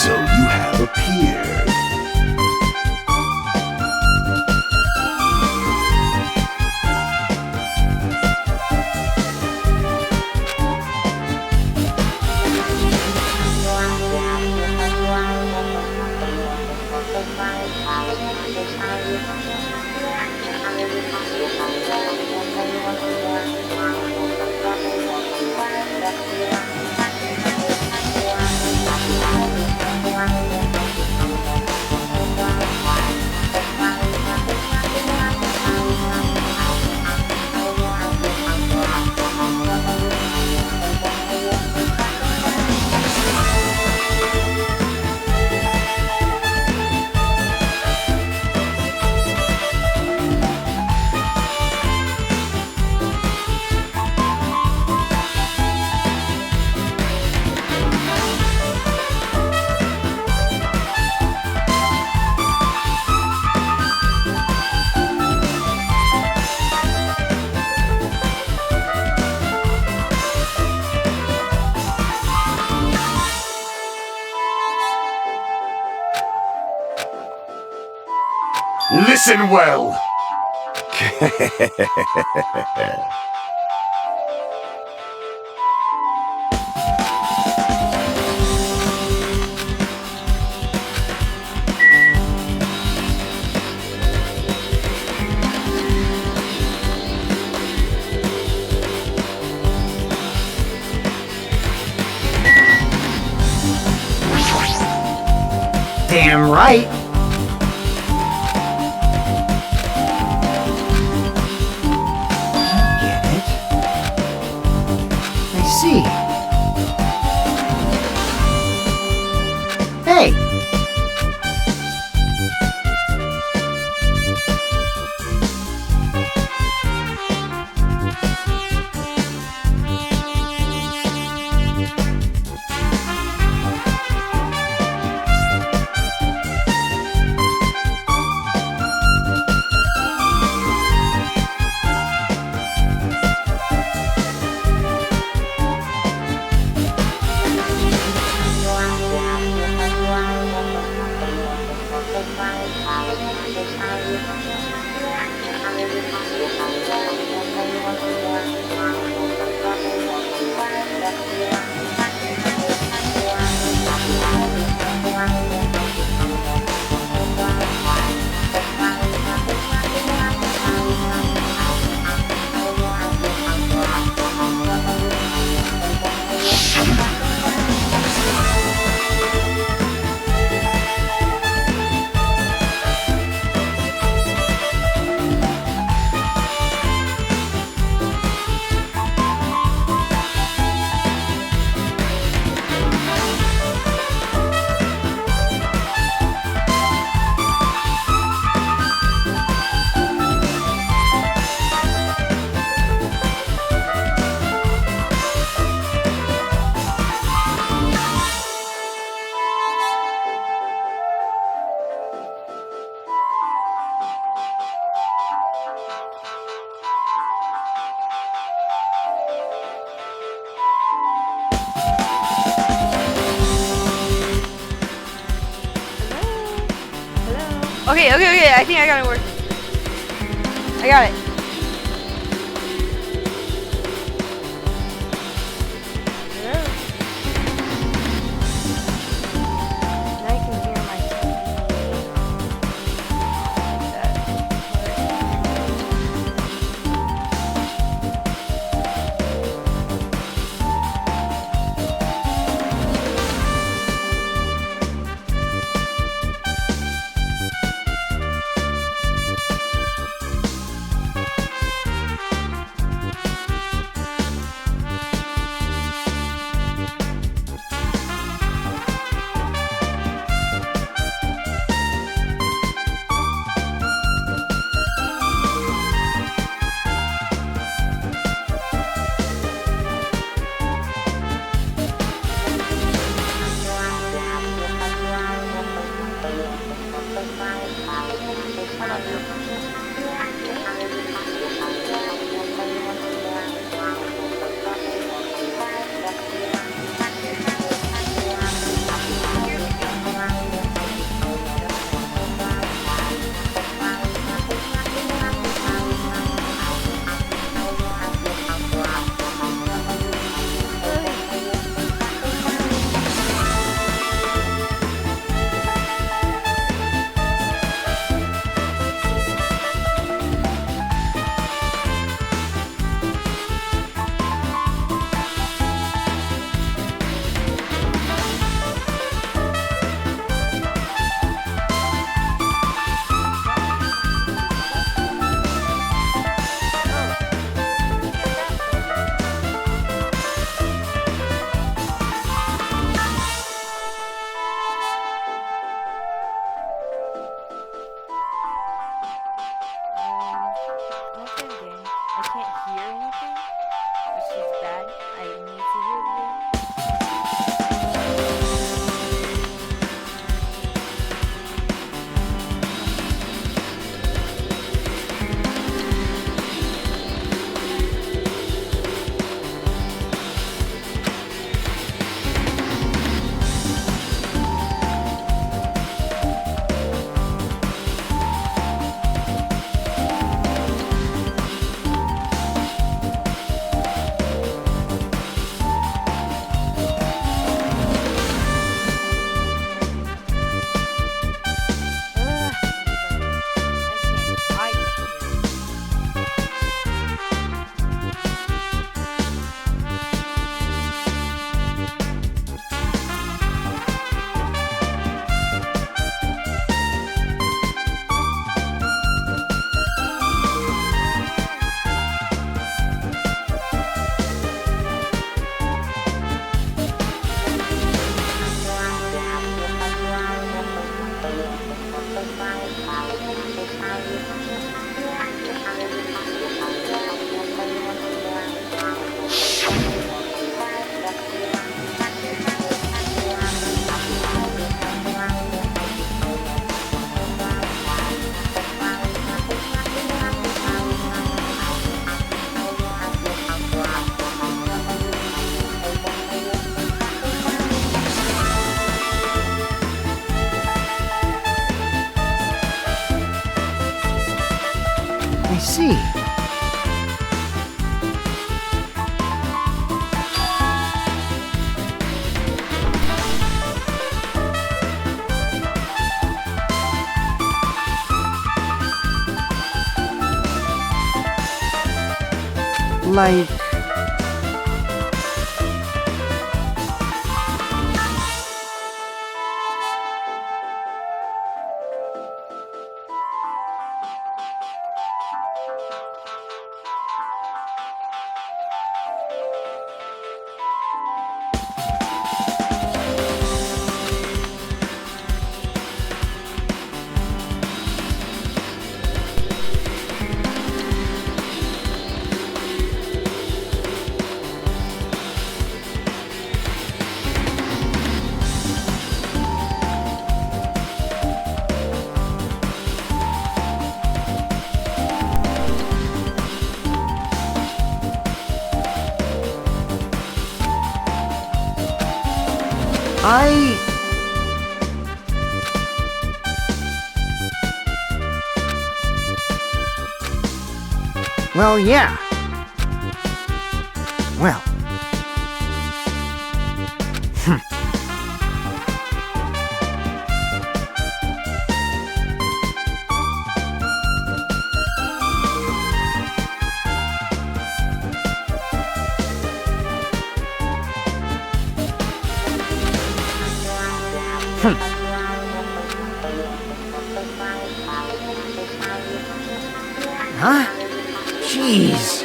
So you have appeared. Listen well. Damn right. Get it? I see. Hey! Okay, I think I got it working. I got it. Hello? Now you can hear my see. Like... Well, yeah. Well. Huh? Jeez.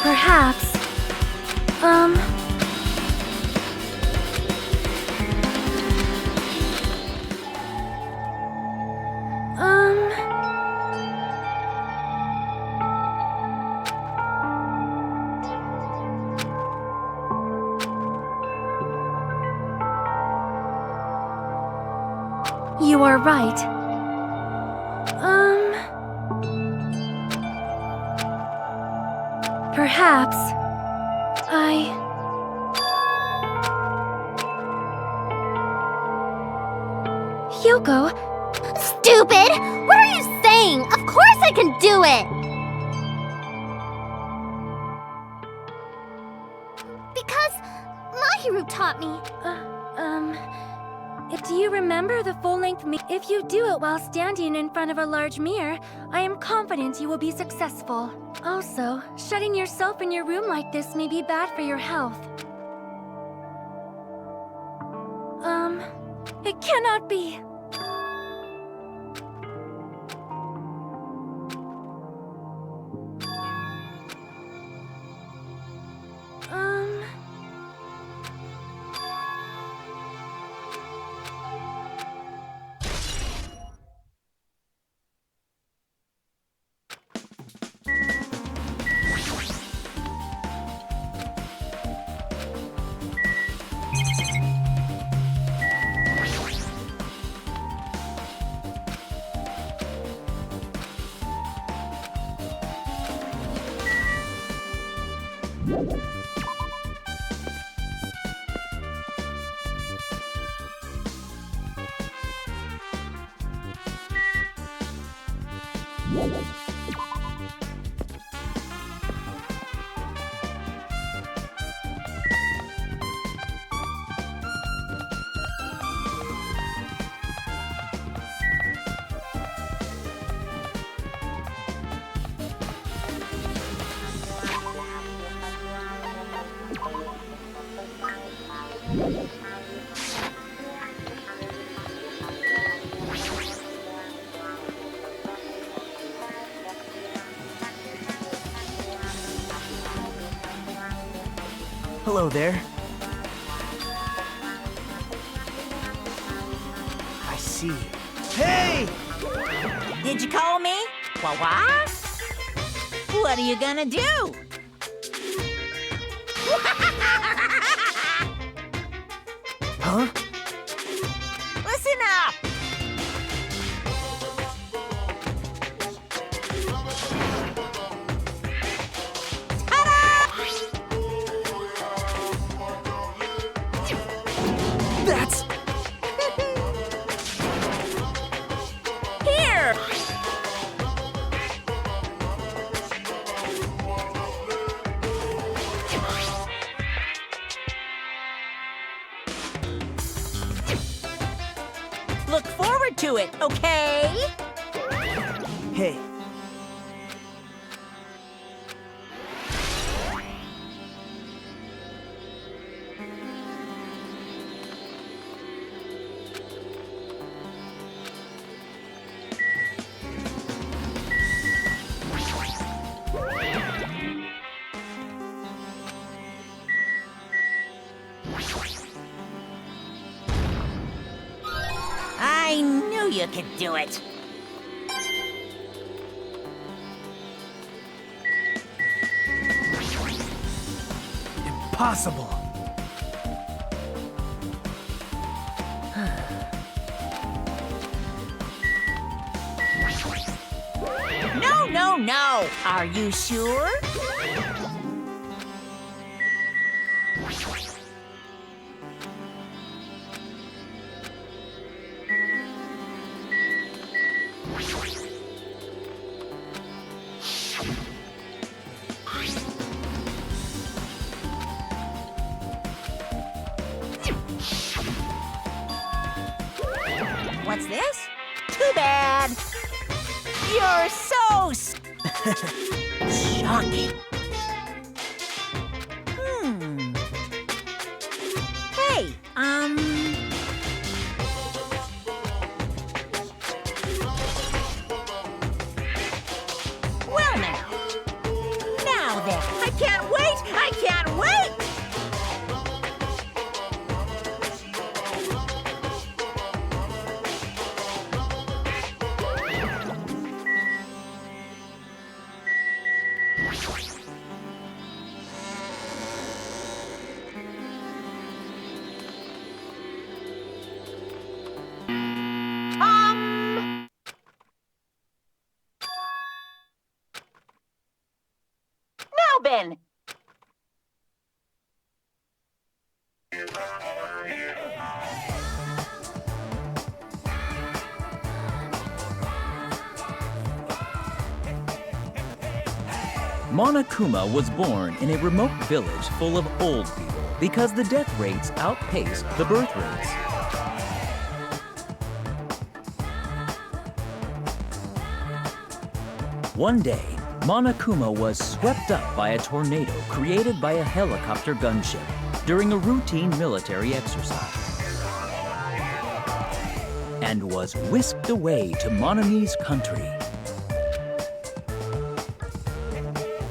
Perhaps. You are right. Perhaps Hyoko, Stupid! What are you saying? Of course I can do it! Because Mahiru taught me. do you remember the full-length If you do it while standing in front of a large mirror, I am confident you will be successful. Also, shutting yourself in your room like this may be bad for your health. It cannot be. Hello there. I see. Hey! Did you call me? What? What are you gonna do? Huh? Listen up! That's... Here! Look forward to it, okay? Hey. I knew you could do it. Impossible. No. Are you sure? What's this? Too bad. You're so shocking. Hey, well now then, I can't been? Monokuma was born in a remote village full of old people because the death rates outpaced the birth rates. One day, Monokuma was swept up by a tornado created by a helicopter gunship during a routine military exercise, and was whisked away to Monami's country.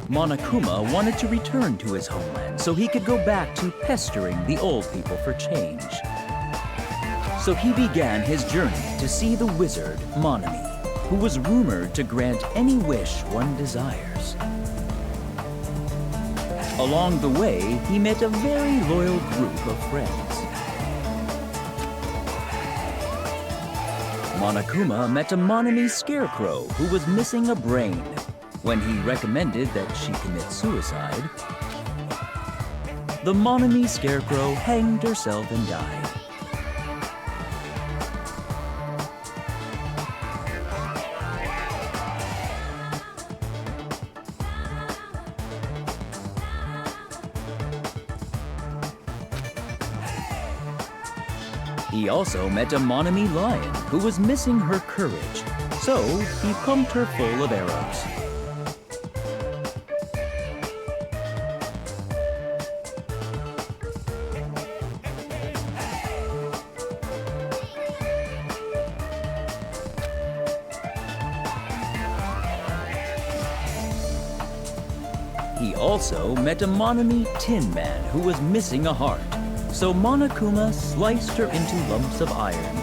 Monokuma wanted to return to his homeland so he could go back to pestering the old people for change. So he began his journey to see the wizard Monami, who was rumored to grant any wish one desires. Along the way, he met a very loyal group of friends. Monokuma met a Monami scarecrow who was missing a brain. When he recommended that she commit suicide, the Monami scarecrow hanged herself and died. He also met a Monami lion who was missing her courage, so he pumped her full of arrows. He also met a Monami Tin Man who was missing a heart, so Monokuma sliced her into lumps of iron.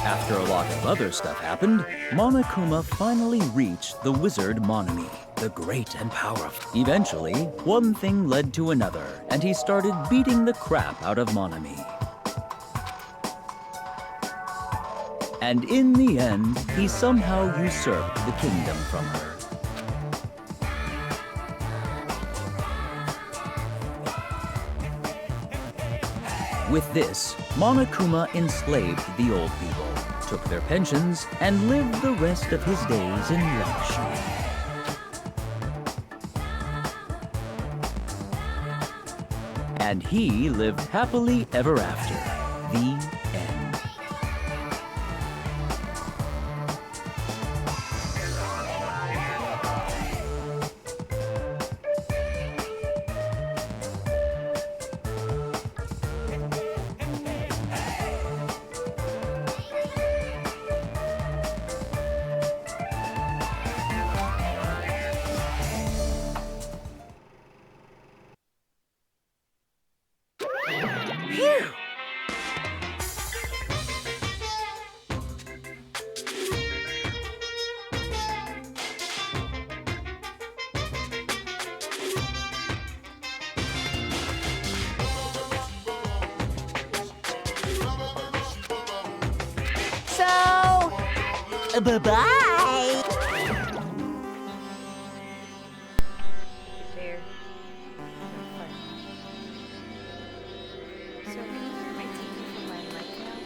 After a lot of other stuff happened, Monokuma finally reached the wizard Monami, the great and powerful. Eventually, one thing led to another, and he started beating the crap out of Monami. And in the end, he somehow usurped the kingdom from her. With this, Monokuma enslaved the old people, took their pensions, and lived the rest of his days in luxury. And he lived happily ever after. The end. Bye-bye. There. So can you hear my TV from my mic now?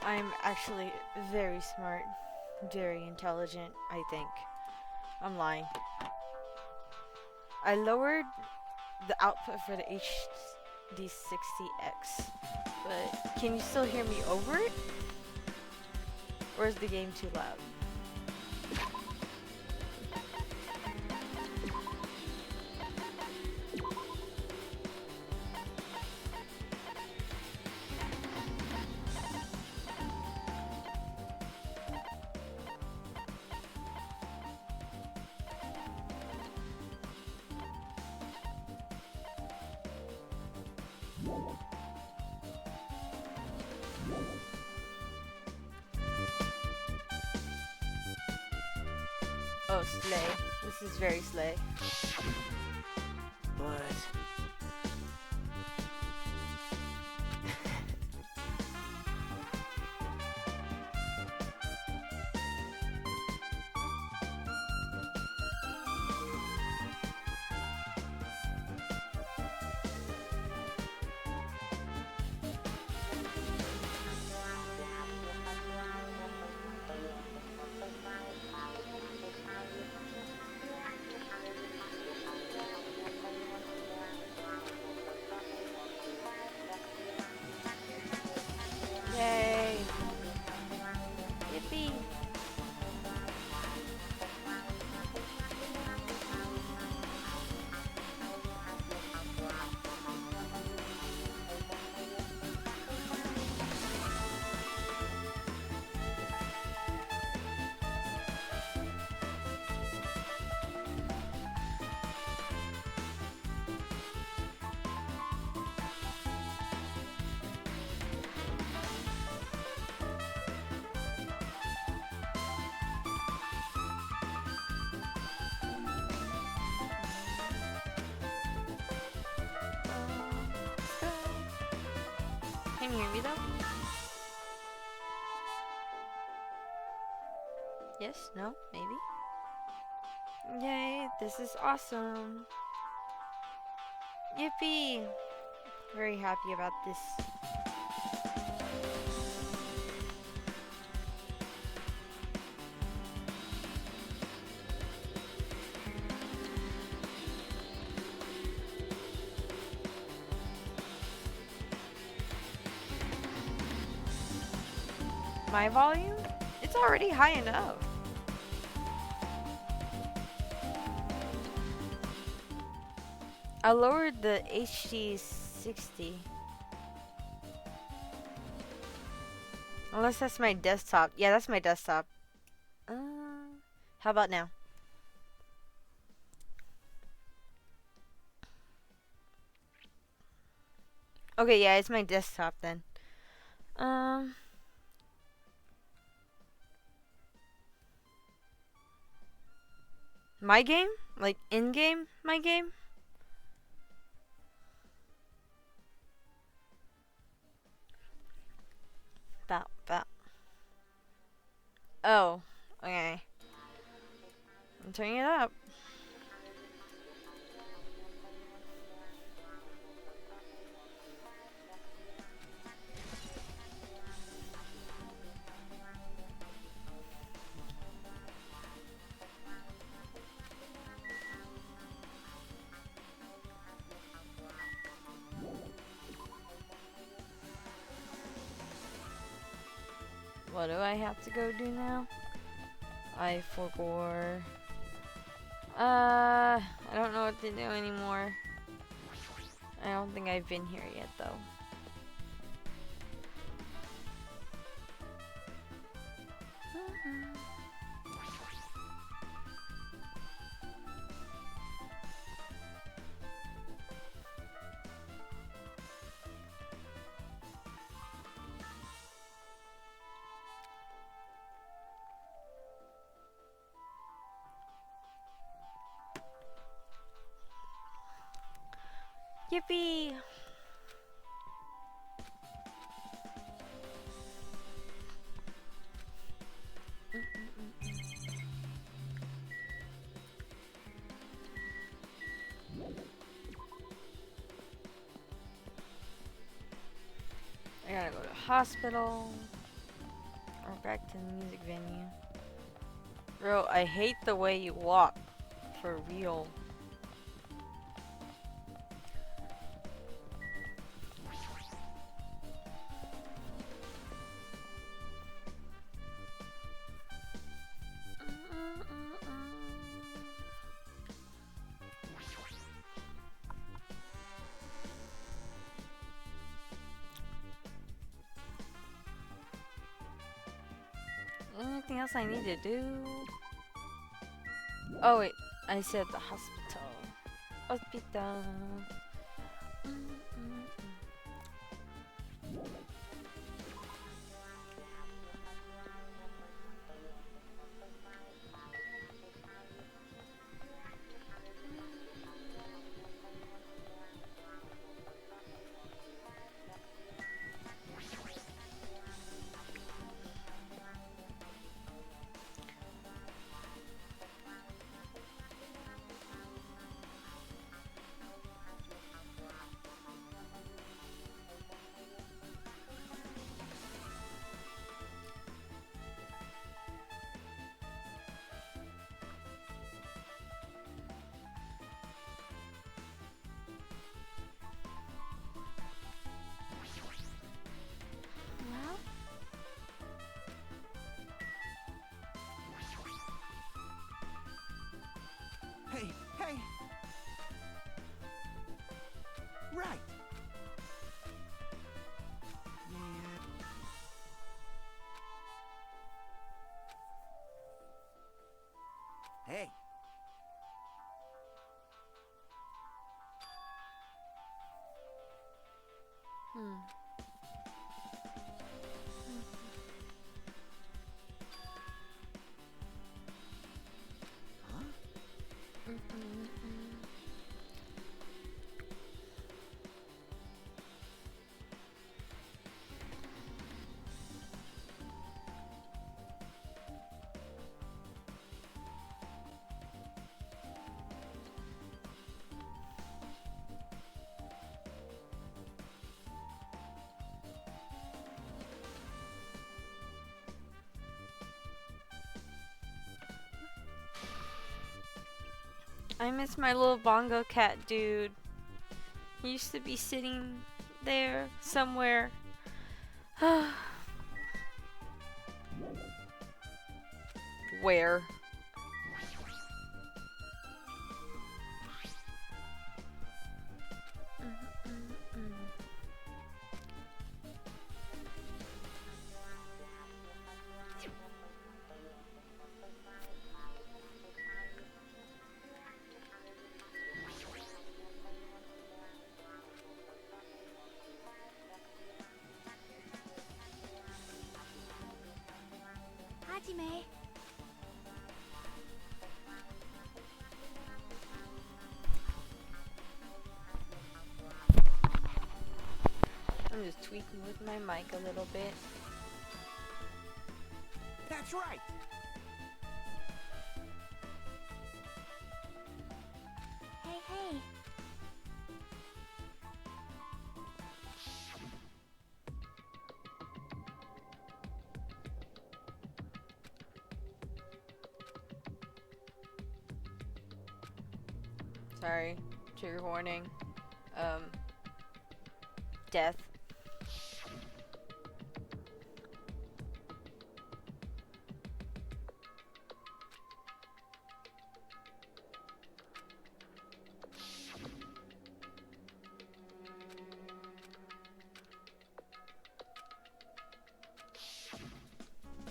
I'm actually very smart, very intelligent, I think. I'm lying. I lowered the output for the HD60X, but can you still hear me over it? Or is the game too loud? Oh, slay. This is very slay. But Yay! Yippee! Can you hear me though? Yes? No? Maybe? Yay! This is awesome! Yippee! Very happy about this. My volume? It's already high enough. I lowered the HD60. Unless that's my desktop. Yeah, that's my desktop. How about now? Okay, yeah, it's my desktop then. My game? Like in-game? My game? About. Oh, okay. I'm turning it up. What do I have to go do now? I forgot. I don't know what to do anymore. I don't think I've been here yet though. Yippee! I gotta go to the hospital. We're back to the music venue. Bro, I hate the way you walk. For real. Anything else I need to do? Oh wait, I said the hospital. Hospital. Well, Hey, hey! Right! Yeah. Hey! Huh? I miss my little bongo cat dude. He used to be sitting there somewhere. Where? Hajime. I'm just tweaking with my mic a little bit. That's right! Hey, hey. Sorry. Trigger warning. Death.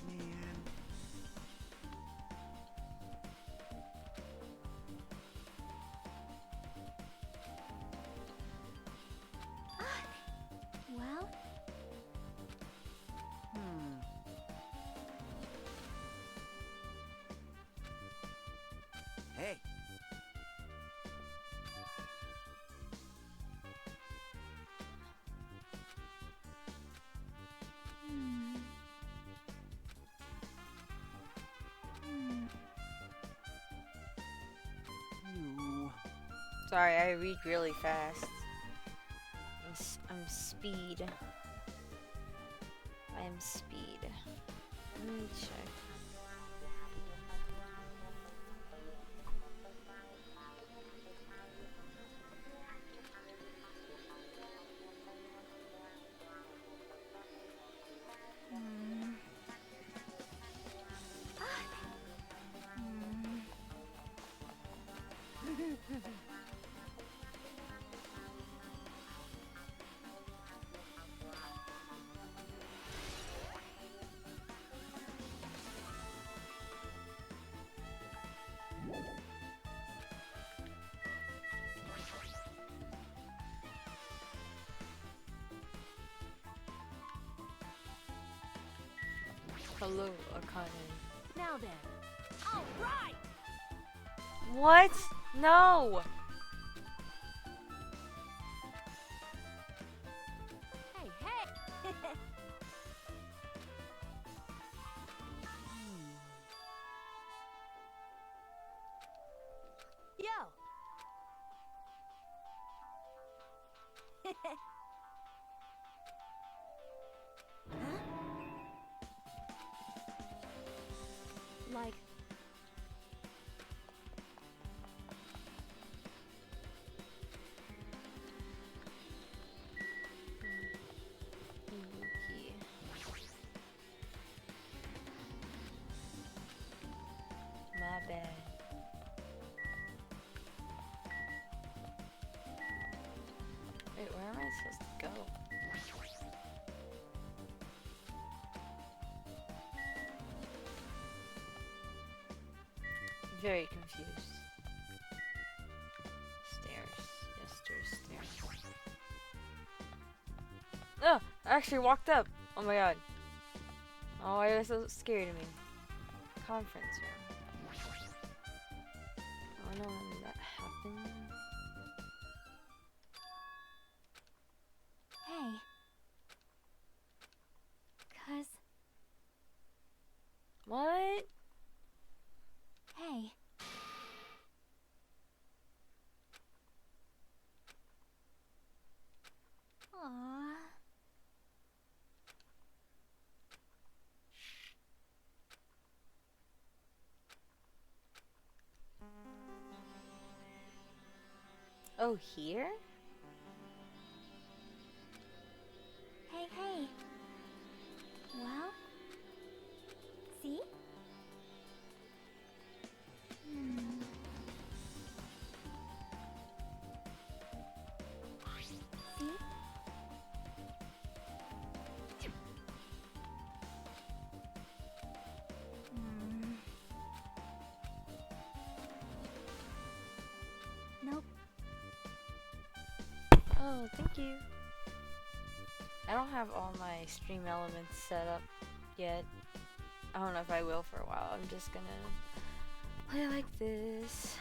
Man. Well, Hmm. Hey! hmm. You... Sorry, I read really fast. I'm speed. I am speed. Let me check. Hello, Akane. Now then. All right. What? No! Hey, hey. Yo. Huh? Like. Yuki. My bad. Wait, where am I supposed to go? Very confused. Stairs. Yes, there's stairs. Oh, I actually walked up. Oh my god. Oh, why was so scary to me? Conference room. I don't know when that happened. Hey. 'Cause, What? hey. Aww. Oh, here? Hey, hey. Well? See? See? Nope. Oh, thank you. I don't have all my stream elements set up yet. I don't know if I will for a while. I'm just gonna play like this.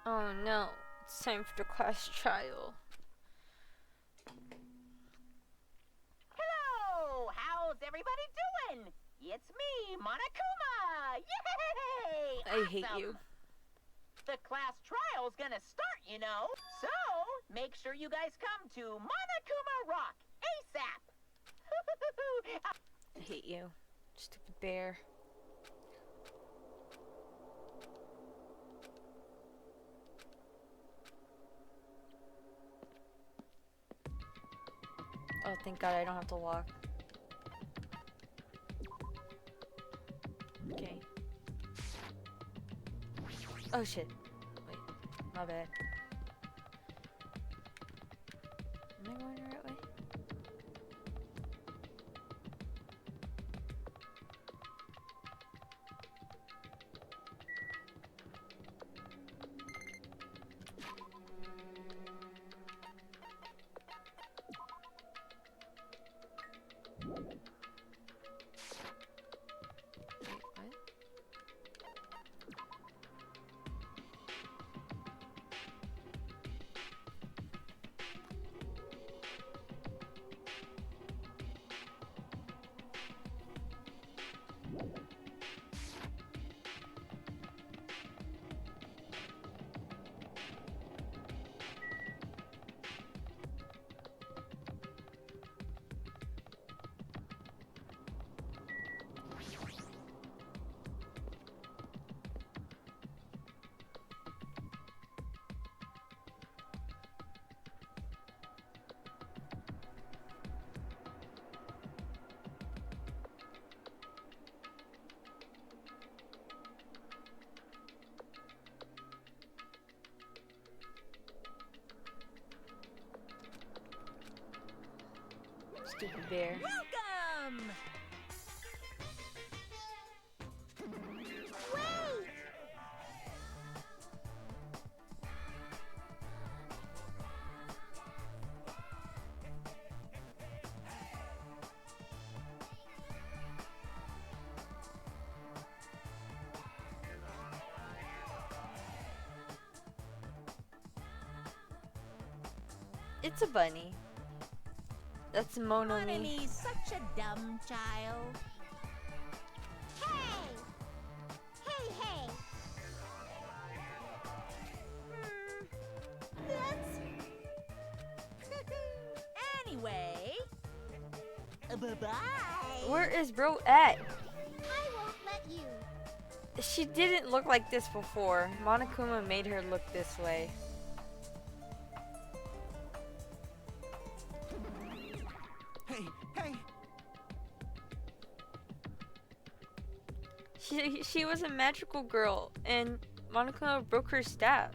Oh no, it's time for the class trial. Hello! How's everybody doing? It's me, Monokuma! Yay! I hate Awesome. you. The class trial's gonna start, you know. So, make sure you guys come to Monokuma Rock ASAP! I hate you. Stupid bear. Oh, thank God I don't have to walk. Okay. Oh shit. Wait. My bad. Am I going the right way? Wait, what? Stupid bear. Welcome! Wait! It's a bunny. That's Monomi. Monomi's such a dumb child. Hey! Hey, hey! That's... Anyway. Bye-bye. Where is bro at? I won't let you. She didn't look like this before. Monokuma made her look this way. Hey, hey! She was a magical girl, and Monokuma broke her staff.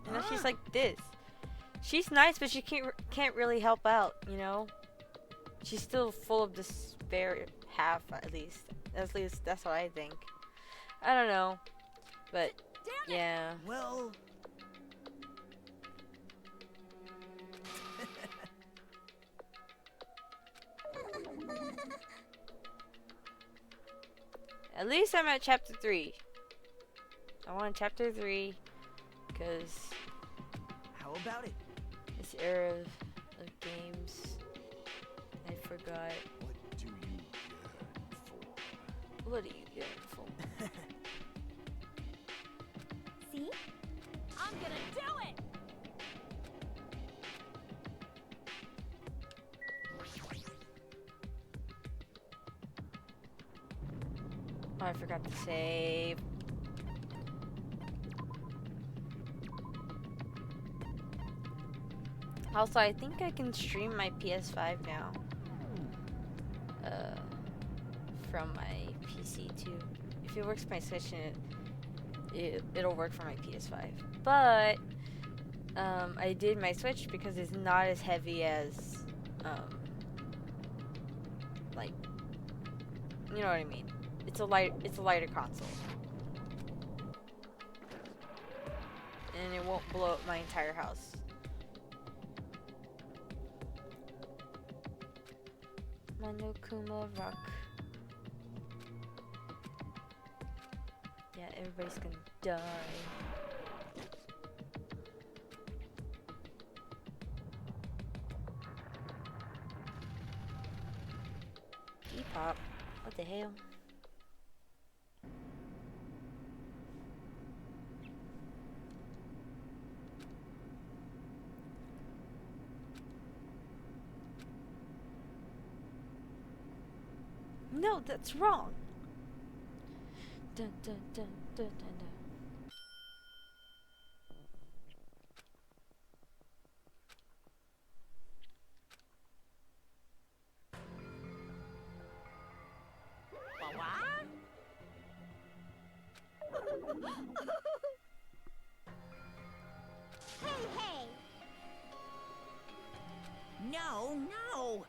And now she's like this. She's nice, but she can't really help out, you know? She's still full of despair, half at least. At least that's what I think. I don't know, but yeah. Well, At least I'm at chapter 3. I want chapter 3 because how about it? this era of games, I forgot. What do you yearn for? What are you getting for? See? I'm gonna do it! Oh, I forgot to save. Also, I think I can stream my PS5 now. From my PC too. If it works with my Switch, it'll work for my PS5. But I did my Switch because it's not as heavy as like, you know what I mean. It's a lighter console. And it won't blow up my entire house. Monokuma Rock. Yeah, everybody's gonna die. K-pop. What the hell? No, that's wrong. Dun, dun, dun, dun, dun, dun. Hey, hey! No, no!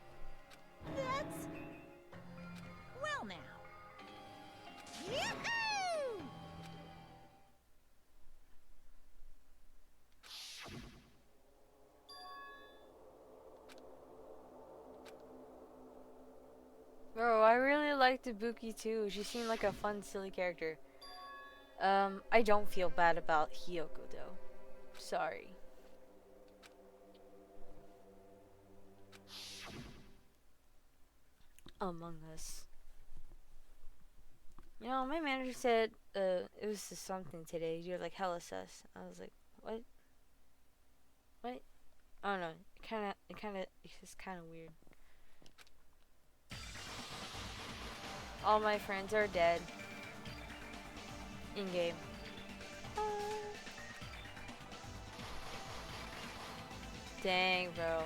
That's... Well now. Yeaaaah! Bro, I really liked Ibuki too. She seemed like a fun, silly character. I don't feel bad about Hiyoko though. Sorry. Among Us. You know, my manager said it was just something today. You're like hella sus. I was like, what? What? I don't know. It's just kind of weird. All my friends are dead. In game. Dang, bro.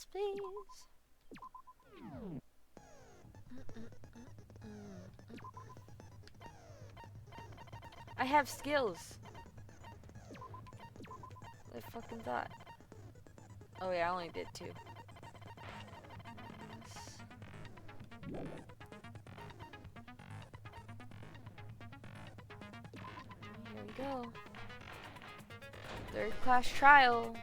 Yes, please. I have skills. I fucking thought. Oh yeah, I only did 2. Here we go. Third class trial.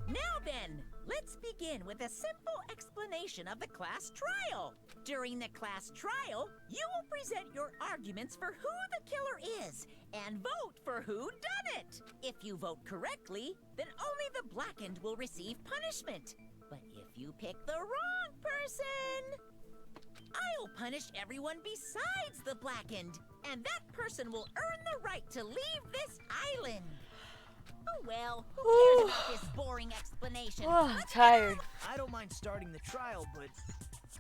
Now then, let's begin with a simple explanation of the class trial. During the class trial, you will present your arguments for who the killer is and vote for who done it. If you vote correctly, then only the blackened will receive punishment. But if you pick the wrong person, I'll punish everyone besides the blackened, and that person will earn the right to leave this island. Oh well, who cares about this boring explanation? Oh, Let's tired. I don't mind starting the trial, but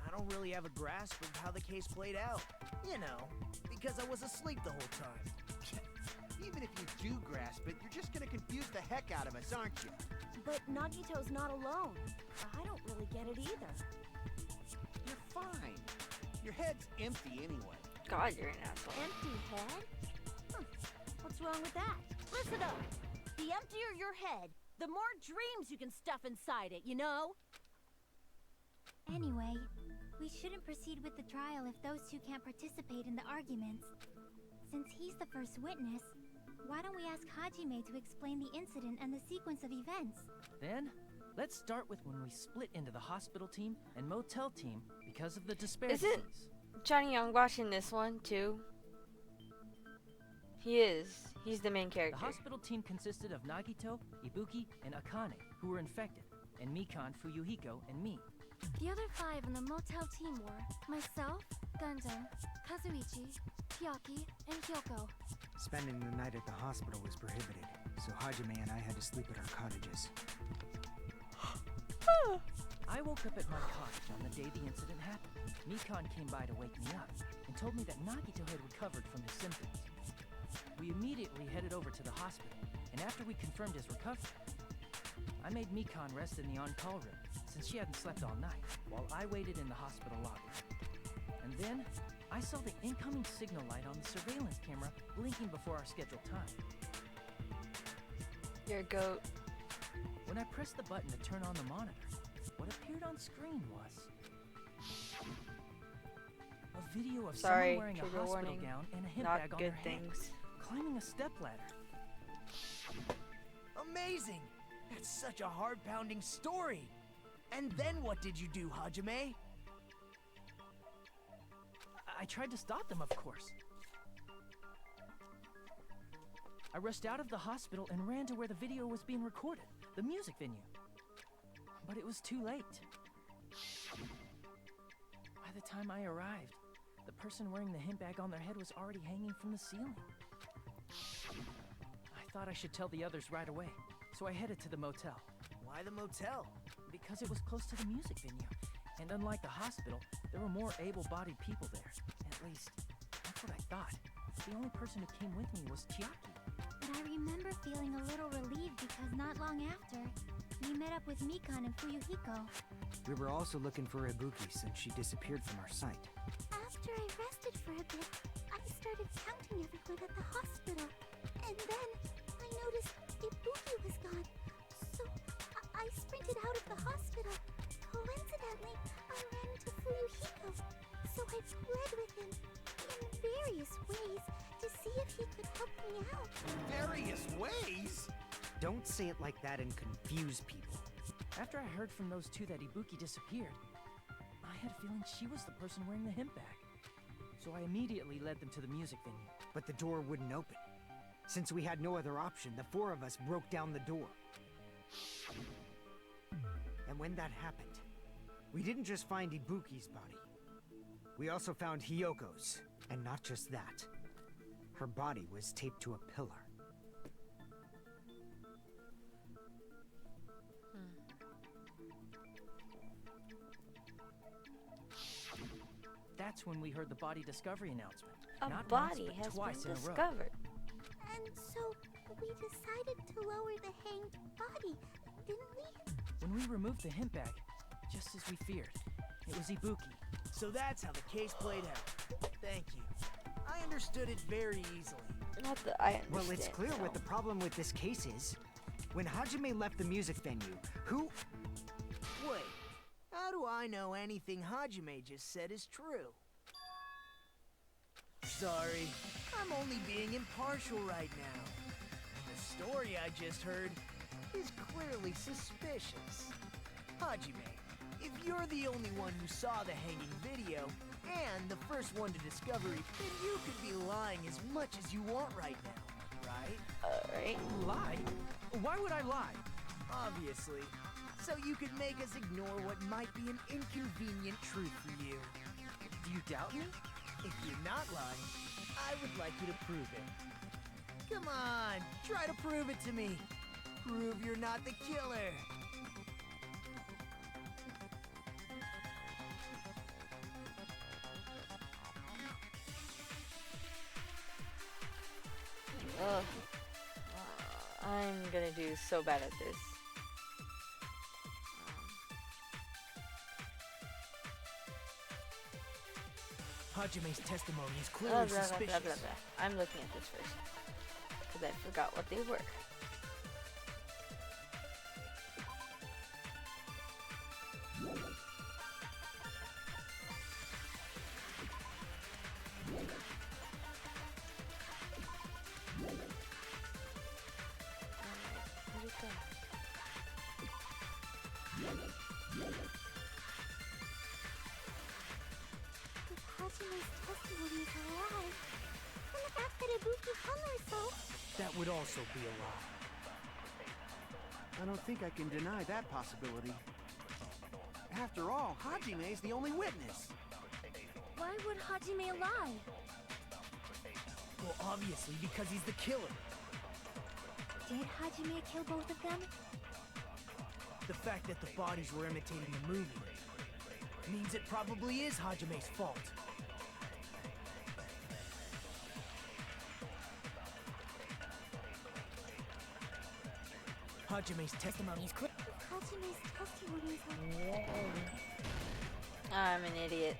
I don't really have a grasp of how the case played out. You know, because I was asleep the whole time. Even if you do grasp it, you're just gonna confuse the heck out of us, aren't you? But Nagito's not alone. I don't really get it either. You're fine. Your head's empty anyway. God, you're an asshole. Empty head? Huh. What's wrong with that? Listen up. The emptier your head, the more dreams you can stuff inside it, you know? Anyway, we shouldn't proceed with the trial if those two can't participate in the arguments. Since he's the first witness, why don't we ask Hajime to explain the incident and the sequence of events? Then, let's start with when we split into the hospital team and motel team because of the disparities. Is it Johnny Young watching this one too? He is. He's the main The character. hospital team consisted of Nagito, Ibuki, and Akane, who were infected, and Mikan, Fuyuhiko, and me. The other 5 on the motel team were myself, Gundam, Kazuichi, Chiaki, and Hyoko. Spending the night at the hospital was prohibited, so Hajime and I had to sleep at our cottages. I woke up at my cottage on the day the incident happened. Mikan came by to wake me up and told me that Nagito had recovered from his symptoms. We immediately headed over to the hospital, and after we confirmed his recovery, I made Mikan rest in the on-call room, since she hadn't slept all night, while I waited in the hospital lobby. And then, I saw the incoming signal light on the surveillance camera blinking before our scheduled time. You're a goat. When I pressed the button to turn on the monitor, what appeared on screen was a video of Sorry, someone wearing a trigger hospital warning. gown and a hip Not bag on good their head, things. climbing a stepladder. Amazing! That's such a heart-pounding story. And then what did you do, Hajime? I tried to stop them, of course. I rushed out of the hospital and ran to where the video was being recorded, the music venue. But it was too late. By the time I arrived, the person wearing the hip bag on their head was already hanging from the ceiling. I thought I should tell the others right away, so I headed to the motel. Why the motel? Because it was close to the music venue, and unlike the hospital, there were more able-bodied people there. At least, that's what I thought. The only person who came with me was Chiaki. But I remember feeling a little relieved because not long after, we met up with Mikan and Fuyuhiko. We were also looking for Ibuki since she disappeared from our sight. After I rested for a bit, I started counting everyone at the hospital. And then I noticed Ibuki was gone. So I sprinted out of the hospital. Coincidentally, I ran into Fuyuhiko. So I pled with him in various ways to see if he could help me out. Various ways? Don't say it like that and confuse people. After I heard from those two that Ibuki disappeared, I had a feeling she was the person wearing the hemp bag. So I immediately led them to the music venue. But the door wouldn't open. Since we had no other option, the 4 of us broke down the door. And when that happened, we didn't just find Ibuki's body. We also found Hyoko's. And not just that. Her body was taped to a pillar. That's when we heard the body discovery announcement. A Not body once, but has twice been in a row. discovered. And so we decided to lower the hanged body, didn't we? When we removed the hemp bag, just as we feared. It was Ibuki. So that's how the case played out. Thank you. I understood it very easily. Not that I understand. Well, it's clear so. what the problem with this case is. When Hajime left the music venue, who... Wait, how do I know anything Hajime just said is true? Sorry, I'm only being impartial right now. The story I just heard is clearly suspicious. Hajime, if you're the only one who saw the hanging video, and the first one to discover it, then you could be lying as much as you want right now, right? Alright. Lie? Why would I lie? Obviously. So you could make us ignore what might be an inconvenient truth for you. Do you doubt me? If you're not lying, I would like you to prove it. Come on, try to prove it to me. Prove you're not the killer. Ugh. I'm gonna do so bad at this. Hajime's testimony is Blah, clearly blah, blah, suspicious. blah, blah, blah. I'm looking at this first. Because I forgot what they were. Where'd it go? If Hajime's testimony is a lie, then the fact that Ibuki hung herself... That would also be a lie. I don't think I can deny that possibility. After all, Hajime is the only witness. Why would Hajime lie? Well, obviously, because he's the killer. Did Hajime kill both of them? The fact that the bodies were imitating the movie means it probably is Hajime's fault. Hajime's testimony is clear. If Hajime's testimony is a lie... I'm an idiot.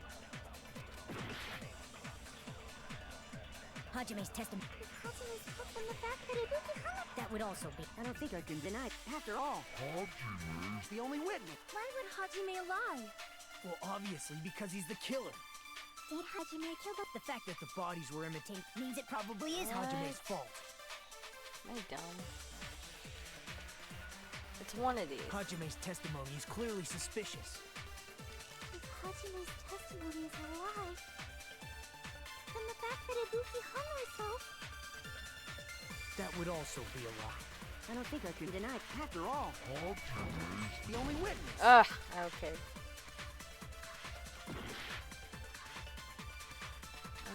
Hajime's testimony. If Hajime's fault, then the fact that Ibuki hung herself... That would also be. I don't think I can deny it. After all, Hajime's the only witness. Why would Hajime lie? Well, obviously, because he's the killer. Did Hajime kill both... The fact that the bodies were imitating Means it probably is What? Hajime's fault. Am I dumb? It's one of these. Hajime's testimony is clearly suspicious. If Hajime's testimony is a lie, then the fact that Ibuki hung herself... That would also be a lie. I don't think I can deny it. After all, Hajime's the only witness. Ugh, okay.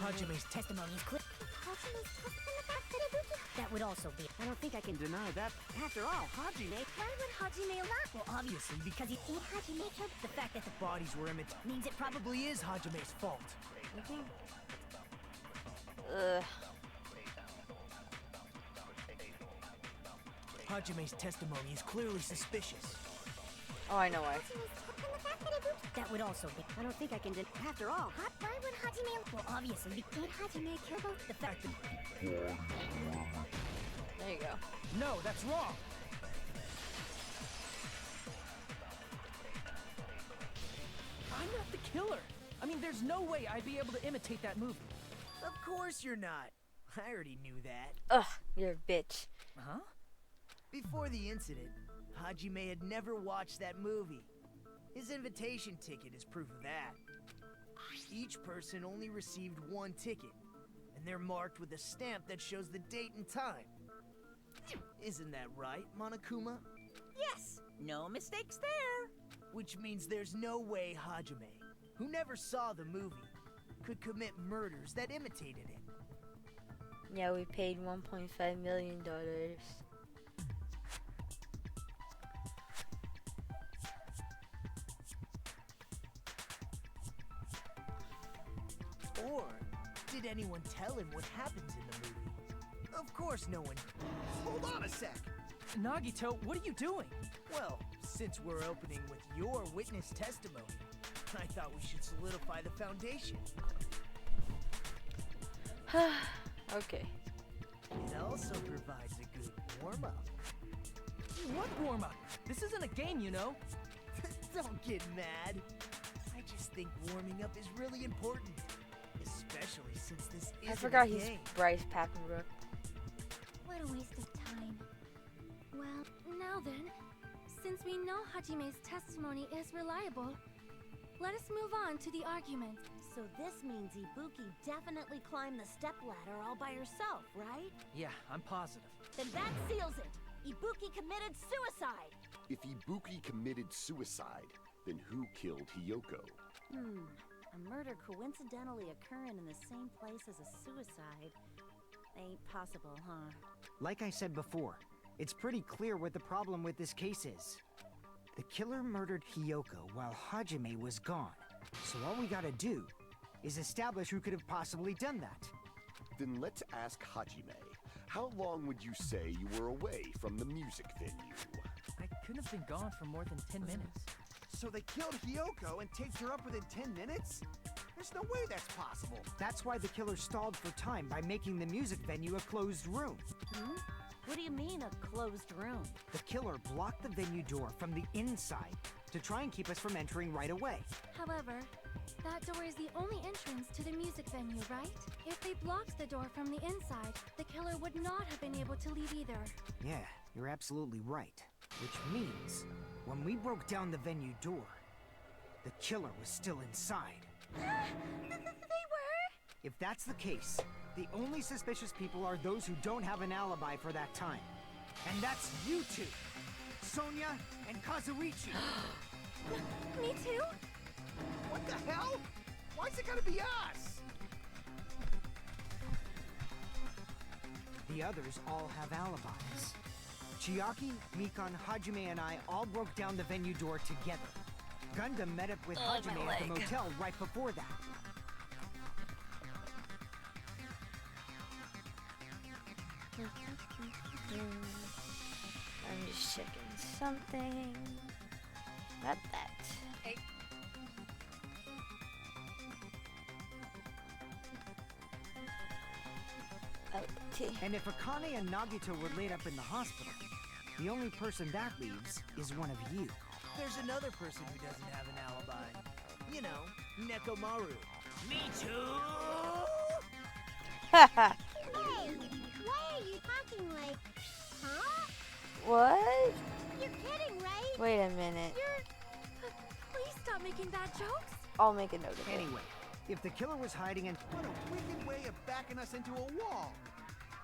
Hajime's testimony is clear. If Hajime's fault, then the fact that Ibuki... That would also be. I don't think I can deny that. After all, Hajime... Why would Hajime lie? Well, obviously, because he... Did Hajime kill... The fact that the bodies were imitating Means it probably is Hajime's fault. Ugh. Hajime's testimony is clearly suspicious. Oh, I know why. Hajime's fault, then the fact that Ibuki... That would also be. I don't think I can deny... After all, Why would Hajime... Well, obviously, Did Hajime kill both... the fact that. There you go. No, that's wrong. I'm not the killer. I mean, there's no way I'd be able to imitate that movie. Of course you're not. I already knew that. Ugh, you're a bitch. Huh? Before the incident, Hajime had never watched that movie. His invitation ticket is proof of that. Each person only received one ticket, and they're marked with a stamp that shows the date and time. Isn't that right, Monokuma? Yes, no mistakes there. Which means there's no way Hajime, who never saw the movie, could commit murders that imitated it. Yeah, we paid $1.5 million. Or did anyone tell him what happens in the movie? Of course no one. hold on a sec. Nagito, what are you doing? Well, Since we're opening with your witness testimony, I thought we should solidify the foundation. Okay. It also provides a good warm-up. What warm-up? This isn't a game, you know. Don't get mad. I just think warming up is really important. Especially since this isn't I forgot a he's game. Bryce Papenbrook. What a waste of time. Well, now then, since we know Hajime's testimony is reliable, let us move on to the argument. So this means Ibuki definitely climbed the stepladder all by herself, right? Yeah, I'm positive. Then that seals it. Ibuki committed suicide. If Ibuki committed suicide, then who killed Hiyoko? A murder coincidentally occurring in the same place as a suicide. Ain't possible, huh? Like I said before, it's pretty clear what the problem with this case is. The killer murdered Hiyoko while Hajime was gone. So all we gotta do is establish who could have possibly done that. Then let's ask Hajime. How long would you say you were away from the music venue? I couldn't have been gone for more than 10 minutes. So they killed Hiyoko and taped her up within 10 minutes? There's no way that's possible. That's why the killer stalled for time by making the music venue a closed room. What do you mean, a closed room? The killer blocked the venue door from the inside to try and keep us from entering right away. However, that door is the only entrance to the music venue, right? If they blocked the door from the inside, the killer would not have been able to leave either. Yeah, you're absolutely right. Which means, when we broke down the venue door, the killer was still inside. They were? If that's the case, the only suspicious people are those who don't have an alibi for that time. And that's you two, Sonia and Kazuichi. Me too? What the hell? Why's it gotta be us? The others all have alibis. Chiaki, Mikan, Hajime, and I all broke down the venue door together. Gundam met up with Hajime at the motel right before that. I'm just checking something. Not that. And if Akane and Nagito were laid up in the hospital, the only person that leaves is one of you. There's another person who doesn't have an alibi. You know, Nekomaru. Me too! Hey, why are you talking like, huh? What? You're kidding, right? Wait a minute. Please stop making bad jokes. I'll make a note of it. Anyway, if the killer was hiding in... What a wicked way of backing us into a wall.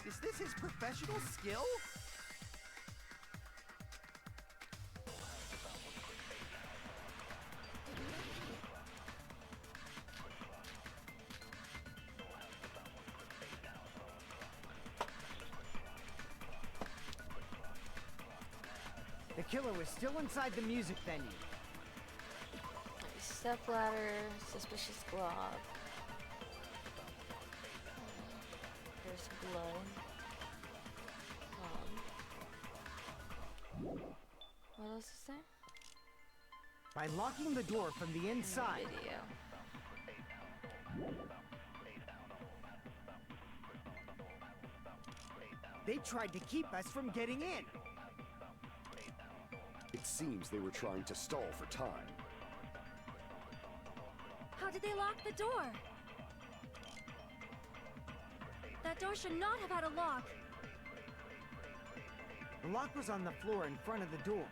Is this his professional skill? The killer was still inside the music venue. Stepladder, suspicious glove. There's blood. What else is there? By locking the door from the inside. Video. They tried to keep us from getting in. It seems they were trying to stall for time. How did they lock the door? That door should not have had a lock. The lock was on the floor in front of the door.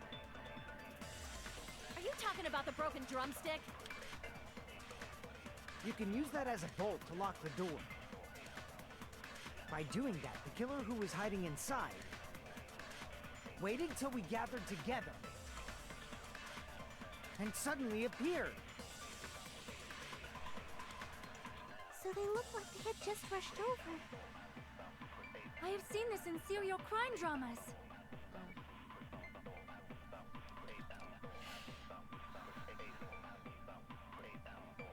Are you talking about the broken drumstick? You can use that as a bolt to lock the door. By doing that, the killer who was hiding inside waited till we gathered together and suddenly appeared. So they look like they had just rushed over. I have seen this in serial crime dramas.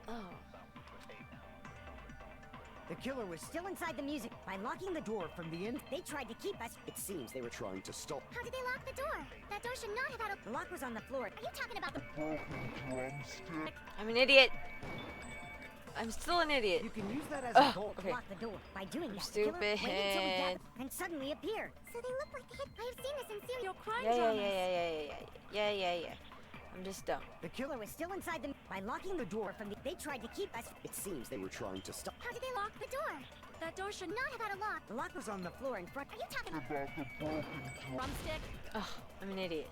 Oh. The killer was still inside the music. By locking the door from the in, they tried to keep us. It seems they were trying to stop. How did they lock the door? That door should not have had a... The lock was on the floor. Are you talking about the... I'm an idiot. I'm still an idiot. You can use that as a bolt. Okay. Lock the door. By doing I'm that, the killer waited until we stupid. gathered and suddenly appeared. So they look like they had... I have seen this in serial crime Yeah. dramas. I'm just dumb. The killer was still inside the... By locking the door from the... They tried to keep us. It seems they were trying to stop. How did they lock the door? That door should not have had a lock. The lock was on the floor in front. Are you talking about... Drumstick? Ugh, I'm an idiot.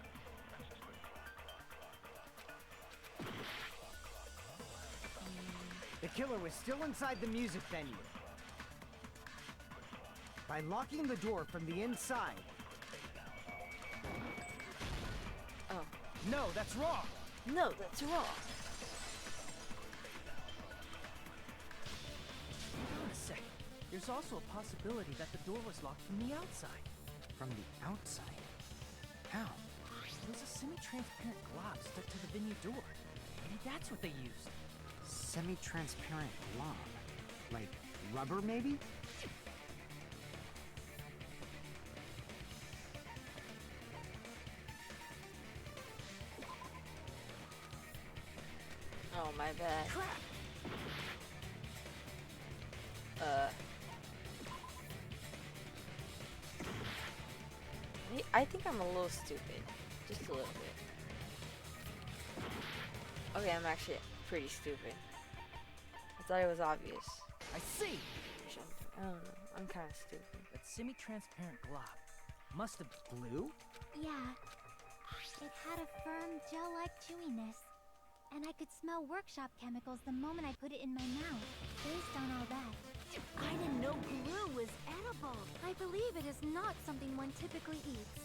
The killer was still inside the music venue. By locking the door from the inside. Oh. No, that's wrong. No, that's wrong. Hold on a second. There's also a possibility that the door was locked from the outside. From the outside? How? There was a semi-transparent glob stuck to the venue door. Maybe that's what they used. Semi-transparent glob. Like rubber, maybe? Oh, my bad. I think I'm a little stupid. Just a little bit. Okay, I'm actually pretty stupid. I thought it was obvious. I see! I don't know. I'm kind of stupid. That semi-transparent glob must have glue? Yeah. It had a firm, gel-like chewiness. And I could smell workshop chemicals the moment I put it in my mouth. Based on all that, I didn't know glue was edible. I believe it is not something one typically eats.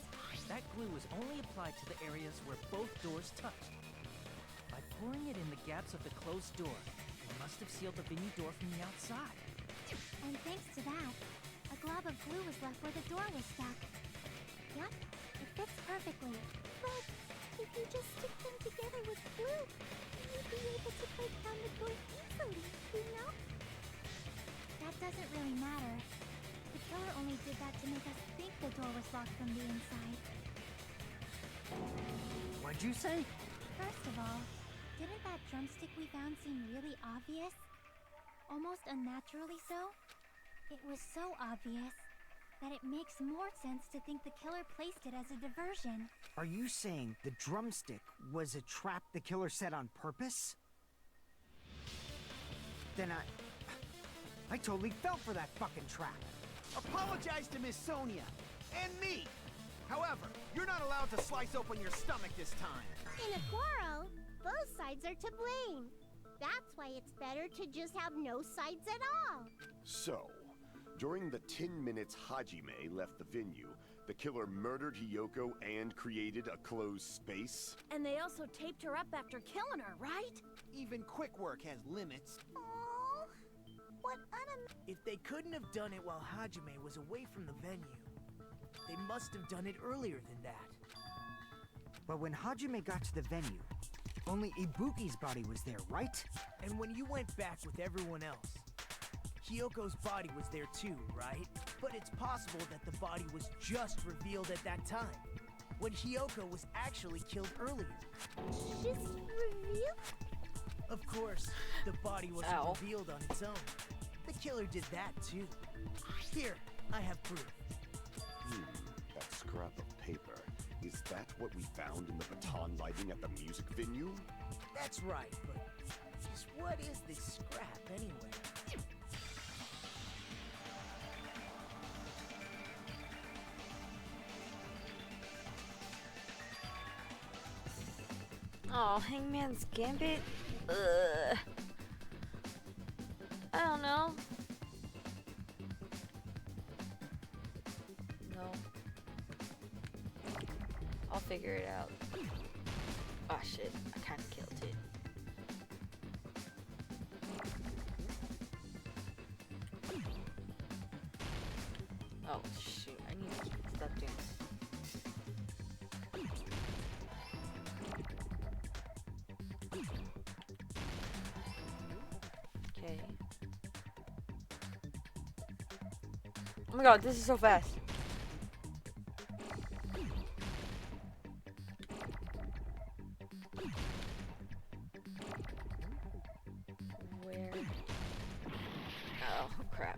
That glue was only applied to the areas where both doors touched. By pouring it in the gaps of the closed door, it must have sealed the venue door from the outside. and thanks to that, a glob of glue was left where the door was stuck. Yep, it fits perfectly. But if you just stick them together with glue, you'd be able to break down the door easily, you know? That doesn't really matter. The killer only did that to make us think the door was locked from the inside. What'd you say? First of all, didn't that drumstick we found seem really obvious? Almost unnaturally so? It was so obvious that it makes more sense to think the killer placed it as a diversion. Are you saying the drumstick was a trap the killer set on purpose? Then I totally fell for that fucking trap. Apologize to Miss Sonia and me. However, you're not allowed to slice open your stomach this time. In a quarrel, both sides are to blame. That's why it's better to just have no sides at all. So, during the 10 minutes Hajime left the venue, the killer murdered Hiyoko and created a closed space? And they also taped her up after killing her, right? Even quick work has limits. Oh, what If they couldn't have done it while Hajime was away from the venue, they must have done it earlier than that. But when Hajime got to the venue, only Ibuki's body was there, right? And when you went back with everyone else, Hiyoko's body was there too, right? But it's possible that the body was just revealed at that time, when Hiyoko was actually killed earlier. just revealed? Of course, the body wasn't Ow. revealed on its own. The killer did that too. Here, I have proof. That scrap of paper. Is that what we found in the baton lighting at the music venue? That's right, but just what is this scrap anyway? Oh, Hangman's Gambit? Ugh. I don't know. No. I'll figure it out. Oh shit, I kinda killed it. Oh shoot, I need to stop doing this. Okay. my god, this is so fast. Where? Oh, crap.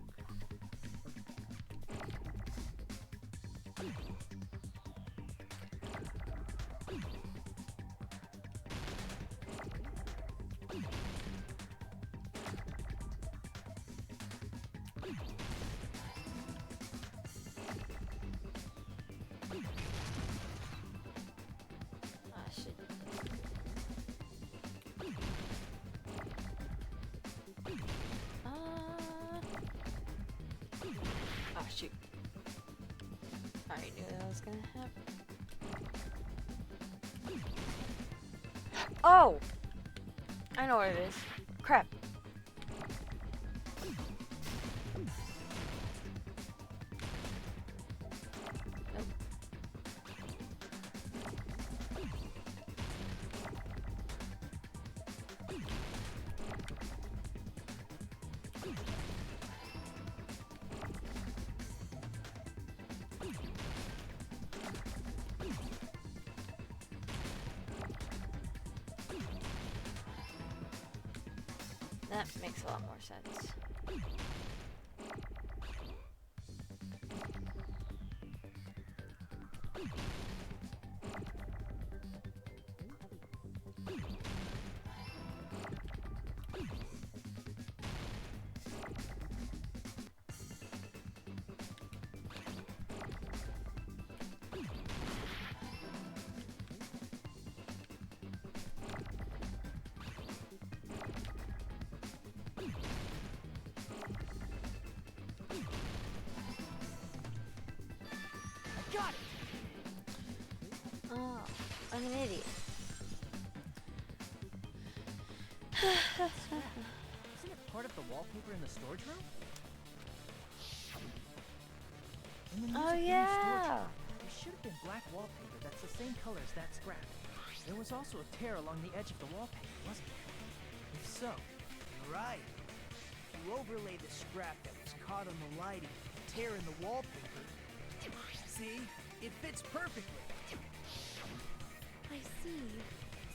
Ah, shit. Ah, shoot. I knew that was gonna happen. Oh! I know what it is. Crap. Nope. That makes a lot more sense. Got it! Oh, I'm an idiot. Isn't it part of the wallpaper in the storage room? In the Oh, music room storage yeah. room, there should have been black wallpaper that's the same color as that scrap. There was also a tear along the edge of the wallpaper, wasn't there? If so, You're right. You overlay the scrap that was caught on the lighting with the tear in the wallpaper. See? It fits perfectly. I see.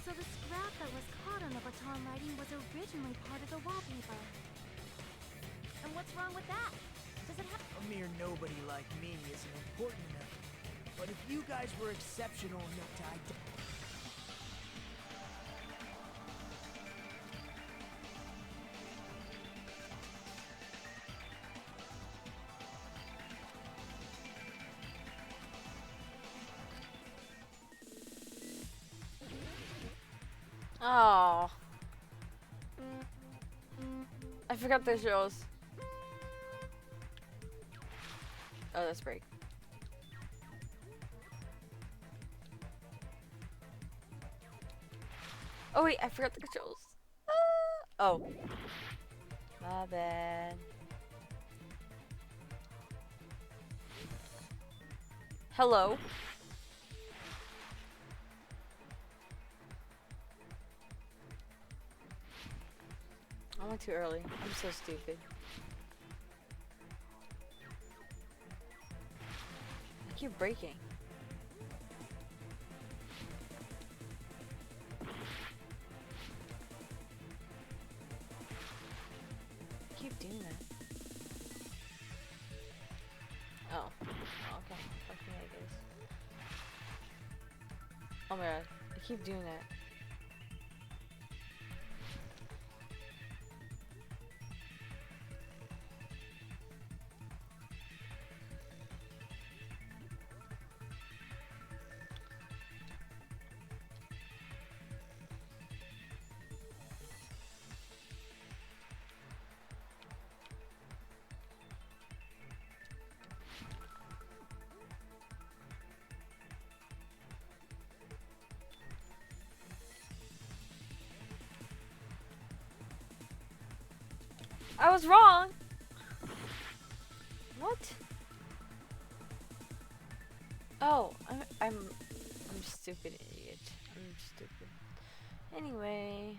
So the scrap that was caught on the baton lighting was originally part of the wallpaper. And what's wrong with that? Does it have... A mere nobody like me isn't important enough. But if you guys were exceptional enough to Oh. I forgot the shows. Oh, that's break. Oh wait, I forgot the controls. Oh. My bad. Hello. I went too early. I'm so stupid. I keep breaking. I keep doing that. Oh. Okay. Fuck me, I guess. Oh my god. I keep doing that. I was wrong. What? Oh, I'm stupid idiot. I'm stupid. Anyway.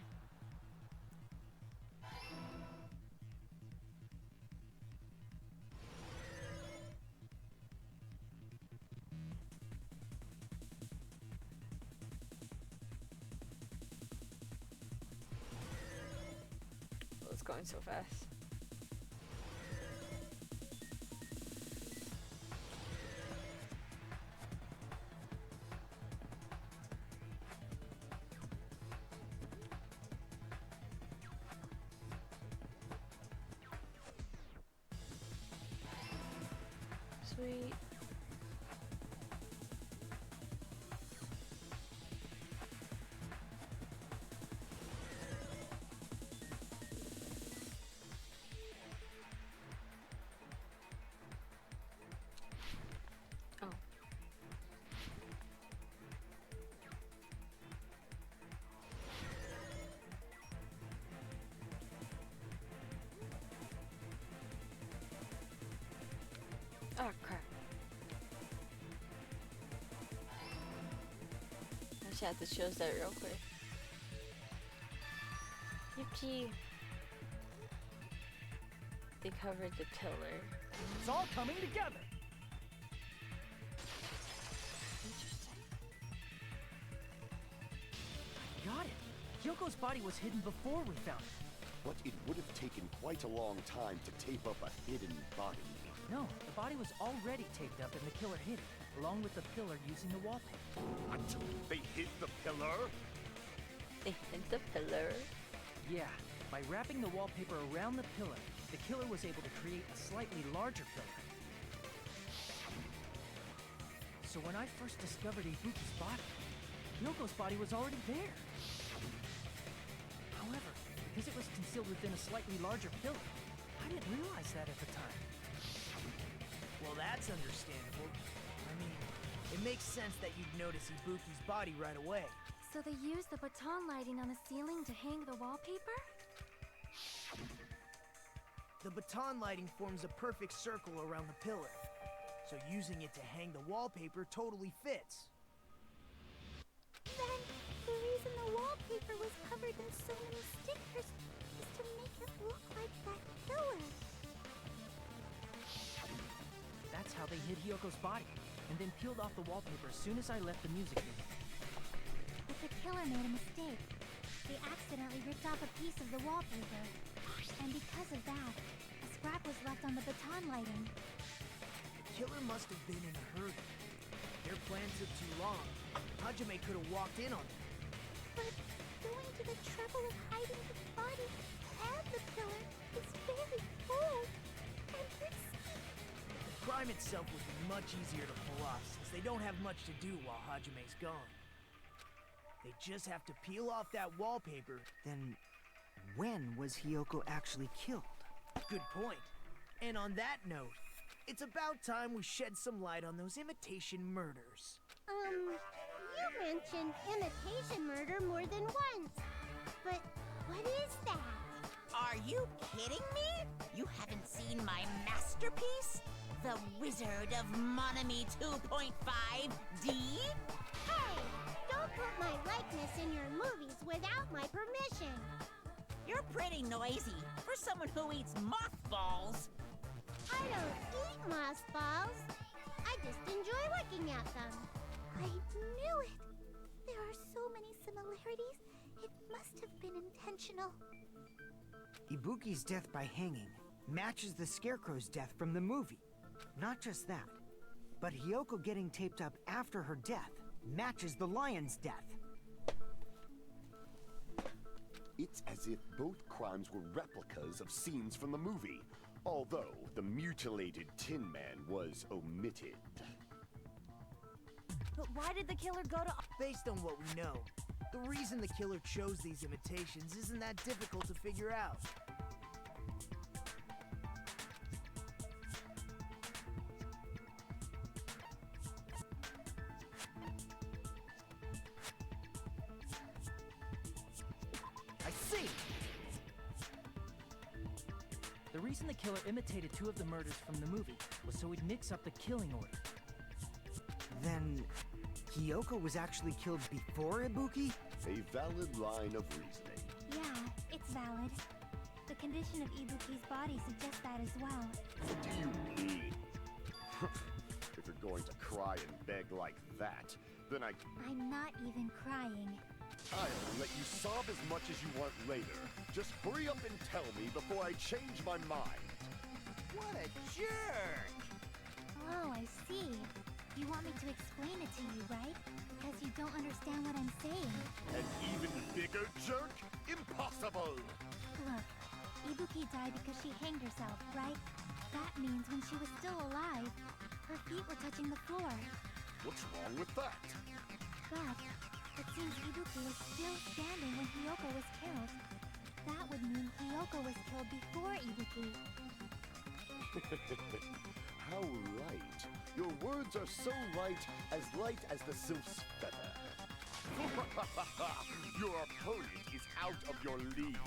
going so fast. Sweet. Oh. Oh crap. I just have to choose that real quick. Yippee. They covered the pillar. It's all coming together. Interesting. Got it. Hyoko's body was hidden before we found it. But it would have taken quite a long time to tape up a hidden body. No, the body was already taped up and the killer hid it, along with the pillar using the wallpaper. What? They hid the pillar? They hid the pillar. Yeah, by wrapping the wallpaper around the pillar, the killer was able to create a slightly larger pillar. So when I first discovered Ibuki's body, Hyoko's body was already there. However, because it was concealed within a slightly larger pillar, I didn't realize that at the time. Well, that's understandable. I mean, it makes sense that you'd notice Ibuki's body right away. So they used the baton lighting on the ceiling to hang the wallpaper? The baton lighting forms a perfect circle around the pillar, so using it to hang the wallpaper totally fits. Then, the reason the wallpaper was covered in so many stickers is to make it look like that killer. That's how they hid Hyoko's body, and then peeled off the wallpaper as soon as I left the music room. But the killer made a mistake. They accidentally ripped off a piece of the wallpaper. And because of that, a scrap was left on the baton lighting. The killer must have been in a hurry. Their plan took too long. Hajime could have walked in on them. But going to the trouble of hiding the body and the pillar is very bold and risky. The crime itself would be much easier to pull off since they don't have much to do while Hajime's gone. They just have to peel off that wallpaper. Then, when was Hyoko actually killed? Good point. And on that note, it's about time we shed some light on those imitation murders. You mentioned imitation murder more than once. But what is that? Are you kidding me? You haven't seen my masterpiece? The Wizard of Monami 2.5D? Hey! Don't put my likeness in your movies without my permission. You're pretty noisy for someone who eats mothballs. I don't eat mothballs. I just enjoy looking at them. I knew it. There are so many similarities. It must have been intentional. Ibuki's death by hanging matches the Scarecrow's death from the movie. Not just that, but Hyoko getting taped up after her death matches the lion's death. It's as if both crimes were replicas of scenes from the movie, although the mutilated Tin Man was omitted. But why did the killer go to... Based on what we know, the reason the killer chose these imitations isn't that difficult to figure out. I see! The reason the killer imitated two of the murders from the movie was so he'd mix up the killing order. Then, Hyoko was actually killed before Ibuki? A valid line of reasoning. Yeah, it's valid. The condition of Ibuki's body suggests that as well. What do you mean? If you're going to cry and beg like that, then I'm not even crying. I'll let you sob as much as you want later. Just hurry up and tell me before I change my mind. What a jerk! Oh, I see. You want me to explain it to you, right? Because you don't understand what I'm saying. An even bigger jerk? Impossible! Look, Ibuki died because she hanged herself, right? That means when she was still alive, her feet were touching the floor. What's wrong with that? But it seems Ibuki was still standing when Hiyoko was killed. That would mean Hiyoko was killed before Ibuki. How right. Your words are so light as the sylph's feather. Your opponent is out of your league.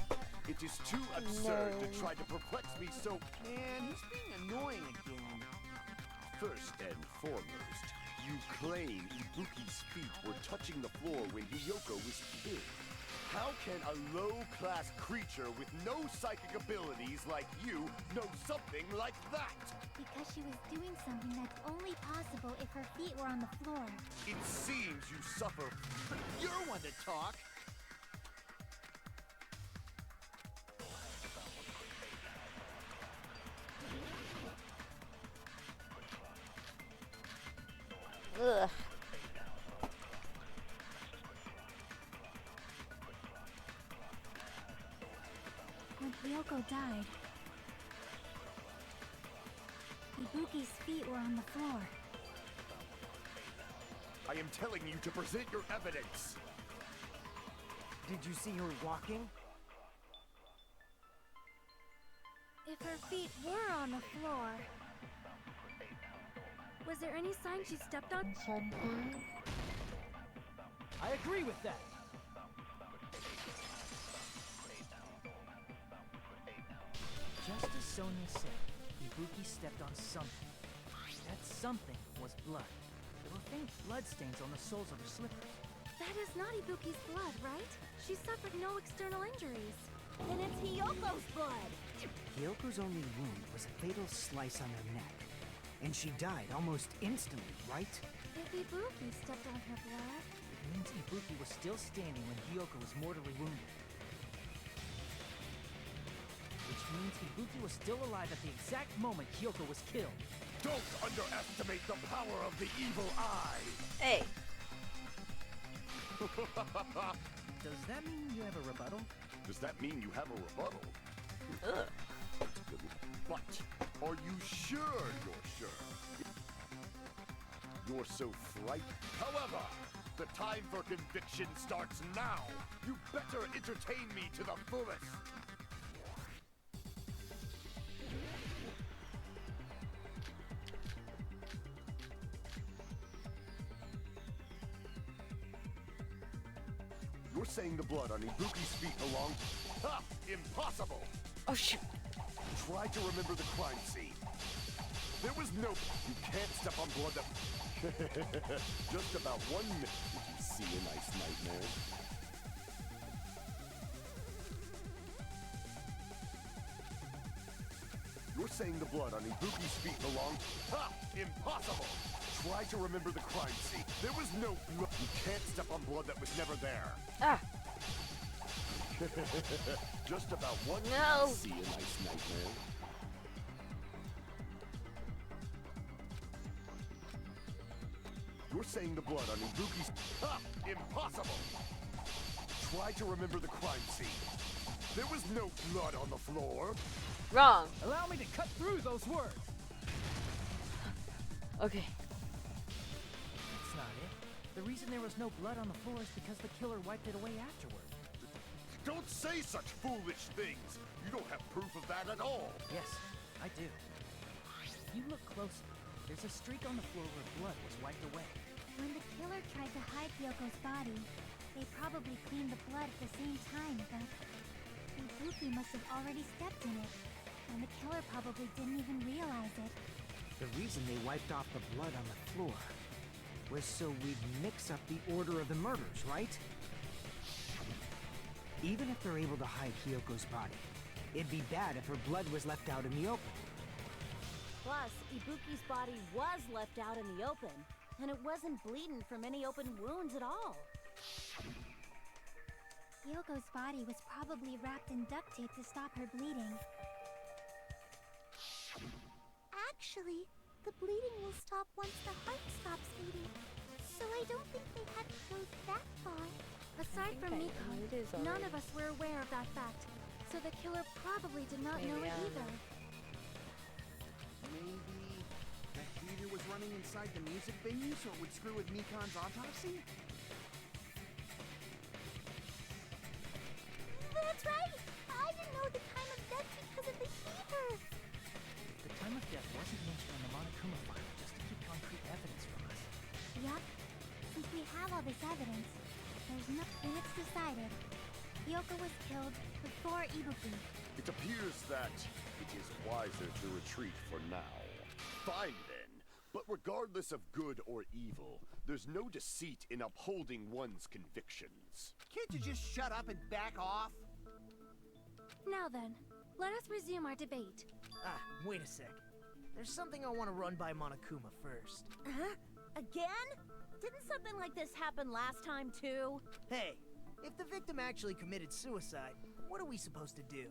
It is too absurd to try to perplex me so... Man, he's being annoying again. First and foremost, you claim Ibuki's feet were touching the floor when Hiyoko was killed. How can a low-class creature with no psychic abilities like you know something like that? Because she was doing something that's only possible if her feet were on the floor. It seems you suffer... You're one to talk. Ugh. When Hiyoko died, Ibuki's feet were on the floor. I am telling you to present your evidence. Did you see her walking? If her feet were on the floor, was there any sign she stepped on something? I agree with that. Just as Sonia said, Ibuki stepped on something. That something was blood. There were faint bloodstains on the soles of her slippers. That is not Ibuki's blood, right? She suffered no external injuries. Then it's Hiyoko's blood! Hyoko's only wound was a fatal slice on her neck. And she died almost instantly, right? If Ibuki stepped on her blood... It means Ibuki was still standing when Hiyoko was mortally wounded. Which means Ibuki was still alive at the exact moment Hiyoko was killed. Don't underestimate the power of the evil eye! Hey. Does that mean you have a rebuttal? Does that mean you have a rebuttal? Ugh. But are you sure you're sure? You're so frightened. However, the time for conviction starts now. You better entertain me to the fullest. You're saying the blood on Ibuki's feet belonged... Ha! Impossible! Oh, shoot. Try to remember the crime scene. There was no... You can't step on blood that... Just about 1 minute. Did you see a nice nightmare? You're saying the blood on Ibuki's feet belonged... Ha! Impossible! Try to remember the crime scene. There was no blood. You can't step on blood that was never there. Ah. Just about 1 No. minute. See a nice nightmare? You're saying the blood on Ibuki's... Ha! Impossible! Try to remember the crime scene. There was no blood on the floor. Wrong. Allow me to cut through those words. Okay. That's not it. The reason there was no blood on the floor is because the killer wiped it away afterward. Don't say such foolish things. You don't have proof of that at all. Yes, I do. If you look closely, there's a streak on the floor where blood was wiped away. When the killer tried to hide Hyoko's body, they probably cleaned the blood at the same time, but Ibuki must have already stepped in it, and the killer probably didn't even realize it. The reason they wiped off the blood on the floor was so we'd mix up the order of the murders, right? Even if they're able to hide Hyoko's body, it'd be bad if her blood was left out in the open. Plus, Ibuki's body was left out in the open, and it wasn't bleeding from any open wounds at all. Hyoko's body was probably wrapped in duct tape to stop her bleeding. Actually, the bleeding will stop once the heart stops beating. So I don't think they had to go that far. Aside from Mikon, none of us were aware of that fact, so the killer probably did not know it either. Maybe that heater was running inside the music venue so it would screw with Mikon's autopsy? That's right! I didn't know the time of death because of the heater! The time of death wasn't mentioned on the Monokuma file just to keep concrete evidence from us. Yup. Since we have all this evidence, there's no... Then it's decided. Hyoko was killed before Ibuki. It appears that it is wiser to retreat for now. Fine then, but regardless of good or evil, there's no deceit in upholding one's convictions. Can't you just shut up and back off? Now then, let us resume our debate. Ah, wait a sec. There's something I want to run by Monokuma first. Huh? Again? Didn't something like this happen last time too? Hey, if the victim actually committed suicide, what are we supposed to do?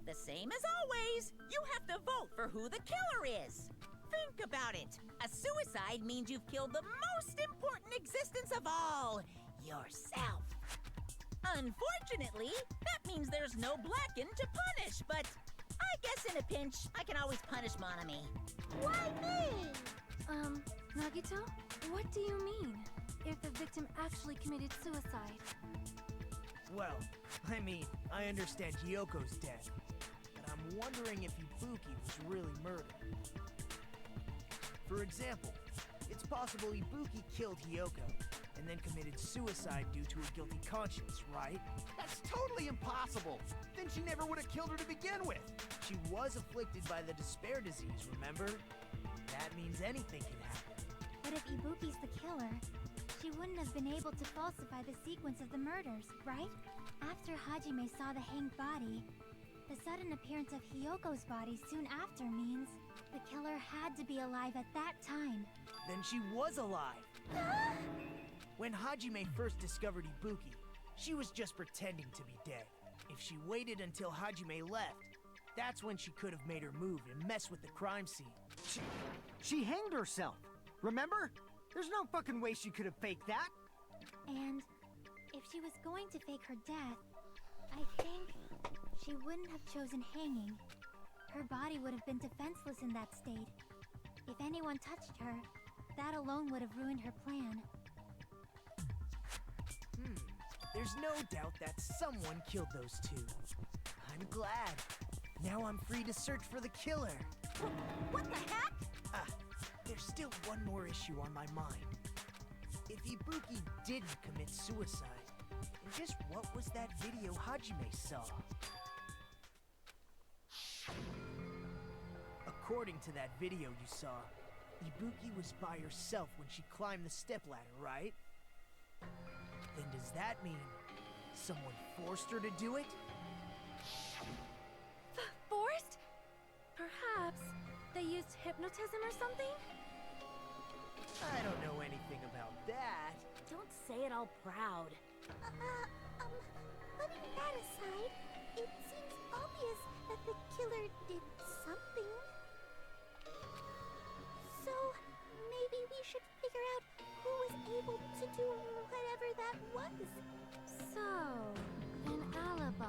The same as always. You have to vote for who the killer is. Think about it. A suicide means you've killed the most important existence of all, yourself. Unfortunately, that means there's no Blacken to punish, but I guess in a pinch, I can always punish Monami. Why me? Nagito, what do you mean? If the victim actually committed suicide? Well, I mean, I understand Hyoko's dead, but I'm wondering if Ibuki was really murdered. For example, it's possible Ibuki killed Hyoko and then committed suicide due to a guilty conscience, right? That's totally impossible! Then she never would have killed her to begin with! She was afflicted by the despair disease, remember? That means anything can happen. But if Ibuki's the killer, she wouldn't have been able to falsify the sequence of the murders, right? After Hajime saw the hanged body, the sudden appearance of Hyoko's body soon after means the killer had to be alive at that time. Then she was alive! When Hajime first discovered Ibuki, she was just pretending to be dead. If she waited until Hajime left, that's when she could have made her move and mess with the crime scene. She hanged herself, remember? There's no fucking way she could have faked that. And if she was going to fake her death, I think she wouldn't have chosen hanging. Her body would have been defenseless in that state. If anyone touched her, that alone would have ruined her plan. There's no doubt that someone killed those two. I'm glad. Now I'm free to search for the killer. What the heck? There's still one more issue on my mind. If Ibuki didn't commit suicide, then just what was that video Hajime saw? According to that video you saw, Ibuki was by herself when she climbed the stepladder, right? Then does that mean someone forced her to do it? Forced? Perhaps they used hypnotism or something? I don't know anything about that. Don't say it all proud. Putting that aside, it seems obvious that the killer did something. So, maybe we should figure out who was able to do whatever that was. So, an alibi.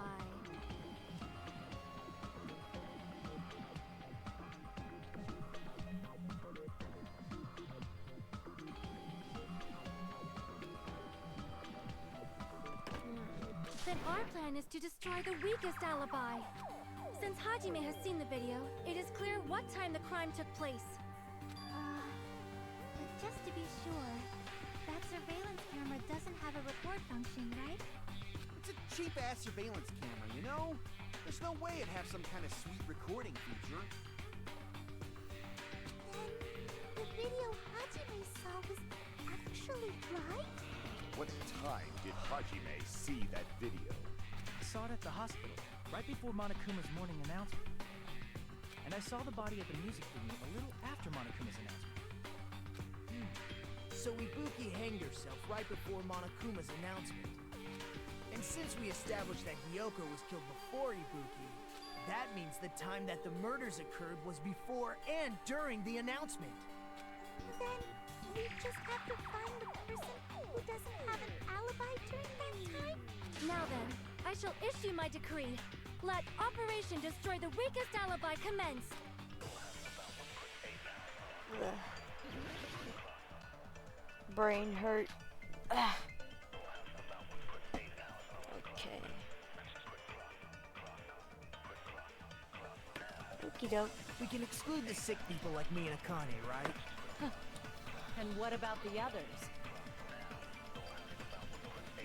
Then our plan is to destroy the weakest alibi. Since Hajime has seen the video, it is clear what time the crime took place. But just to be sure, that surveillance camera doesn't have a record function, right? It's a cheap-ass surveillance camera, you know? There's no way it'd have some kind of sweet recording feature. Then the video Hajime saw was actually right? What time did Hajime see that video? I saw it at the hospital, right before Monokuma's morning announcement. And I saw the body at the music venue a little after Monokuma's announcement. So Ibuki hanged herself right before Monokuma's announcement. And since we established that Hiyoko was killed before Ibuki, that means the time that the murders occurred was before and during the announcement. Then we just have to find the person who doesn't have an alibi during that time? Now then, I shall issue my decree. Let Operation Destroy the Weakest Alibi commence. Ugh. Brain hurt. Ugh. Okay. Okie doke. We can exclude the sick people like me and Akane, right? And what about the others?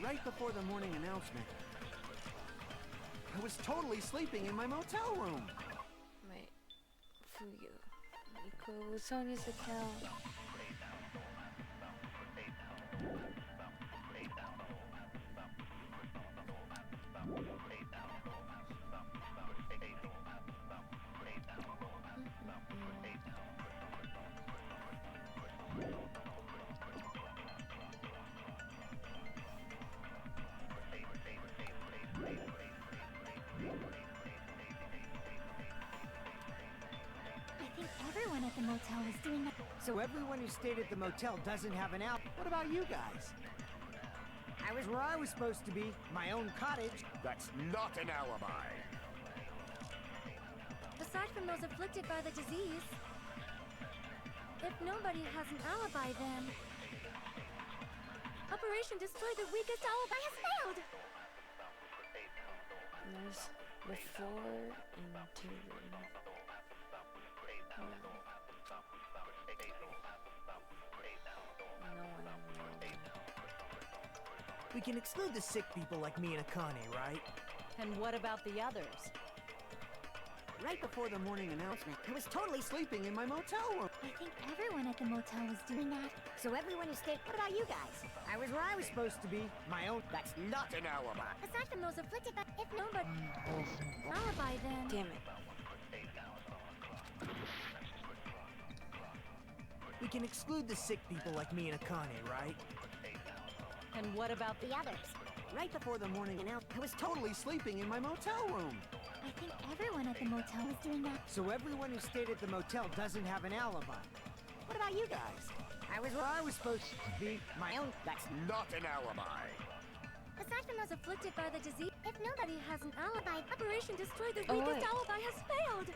Right before the morning announcement, I was totally sleeping in my motel room. Wait. Fuyu. Equal Sonia's account. I think everyone at the motel is doing that. So everyone who stayed at the motel doesn't have an alibi. What about you guys? I was where I was supposed to be, my own cottage. That's not an alibi. Aside from those afflicted by the disease, if nobody has an alibi, then Operation Destroy the Weakest Alibi has failed! There's before and during. No one really. We can exclude the sick people like me and Akane, right? And what about the others? Right before the morning announcement, I was totally sleeping in my motel room. I think everyone at the motel was doing that. So everyone who stayed. What about you guys? I was where I was supposed to be, my own. That's not an alibi. Aside from those afflicted by... If nobody... alibi, then... Damn it. We can exclude the sick people like me and Akane, right? And what about the others? Right before the morning announcement, I was totally sleeping in my motel room. I think everyone at the motel was doing that. So everyone who stayed at the motel doesn't have an alibi. What about you guys? I was where I was supposed to be, my own. That's not an alibi. Aside from those afflicted by the disease, if nobody has an alibi, Operation Destroy the Oh, Weakest wait. Alibi has failed!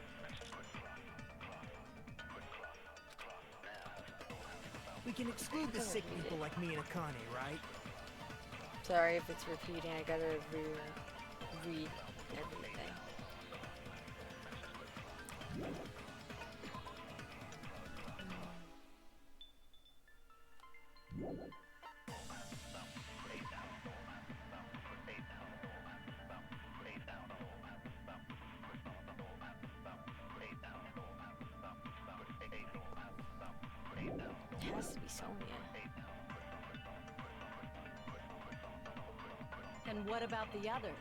We can exclude the sick people like me and Akane, right? Sorry if it's repeating, I gotta read everything. It has to be Sonia. And what about the others?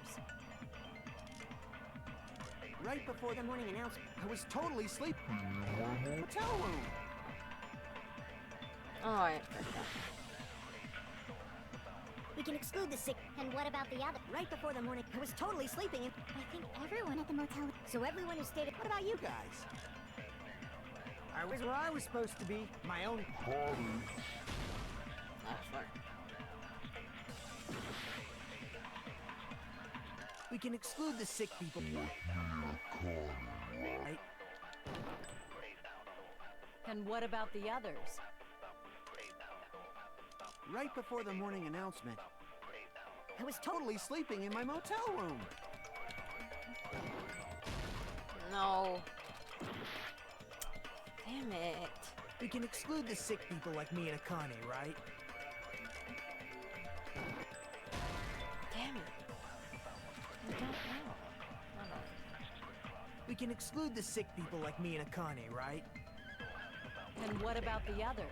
Right before the morning announcement, I was totally sleeping in my motel room. Oh, I forgot. We can exclude the sick. And what about the other? Right before the morning, I was totally sleeping in. I think everyone at the motel. So everyone who stayed at. What about you guys? I was where I was supposed to be, my own. Ah, fuck. We can exclude the sick people. Right? And what about the others? Right before the morning announcement, I was totally sleeping in my motel room. No. Damn it. We can exclude the sick people like me and Akane, right? Damn it. I don't know. Hold on. We can exclude the sick people like me and Akane, right? And what about the others?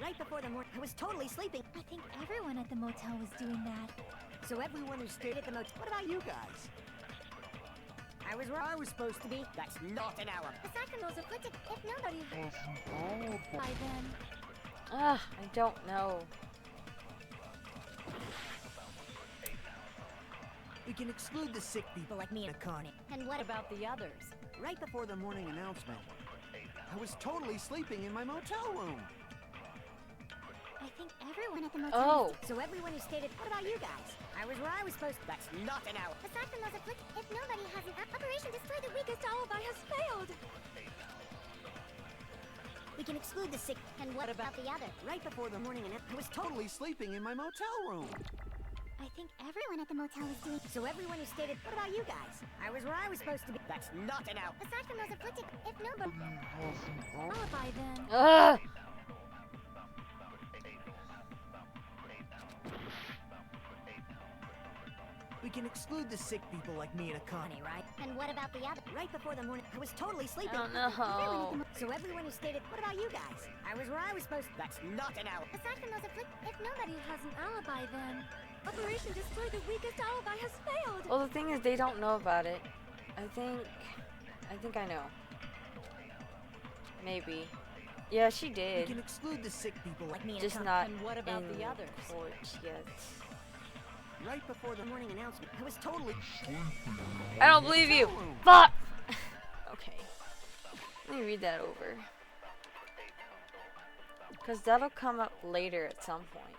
Right before the morning, I was totally sleeping. I think everyone at the motel was doing that. So everyone who stayed at the motel. What about you guys? I was where I was supposed to be. That's not an alibi. Aside from those afflicted, if nobody has an alibi, then... Ah, I don't know. We can exclude the sick people like me and Connie. And what about the others? Right before the morning announcement, I was totally sleeping in my motel room. I think everyone at the motel. Oh. So everyone who stated, what about you guys? I was where I was supposed to. That's not an alibi. Aside from those afflicted, if nobody has an Operation Destroy the Weakest alibi has failed. We can exclude the sick. And what about the other? Right before the morning announcement, I was totally sleeping in my motel room. I think everyone at the motel was doing. So everyone who stated, what about you guys? I was where I was supposed to be. That's not an alibi. Aside from those afflicted, if nobody alibi then. Ugh. We can exclude the sick people like me and Connie, right? And what about the other? Right before the morning, I was totally sleeping. I don't know. So everyone who stated, what about you guys? I was where I was supposed to. That's not an alibi. Aside from those afflicted, if nobody has an alibi then. Operation Destroy the Weakest alibi has failed. Well, the thing is, they don't know about it. I think I know. Maybe. Yeah, she We did. can exclude the sick people like me and Just Connie. not And what about in the others? court yet. Right before the morning announcement, I was totally. I don't believe you. Fuck. Okay. Let me read that over. Because that'll come up later at some point.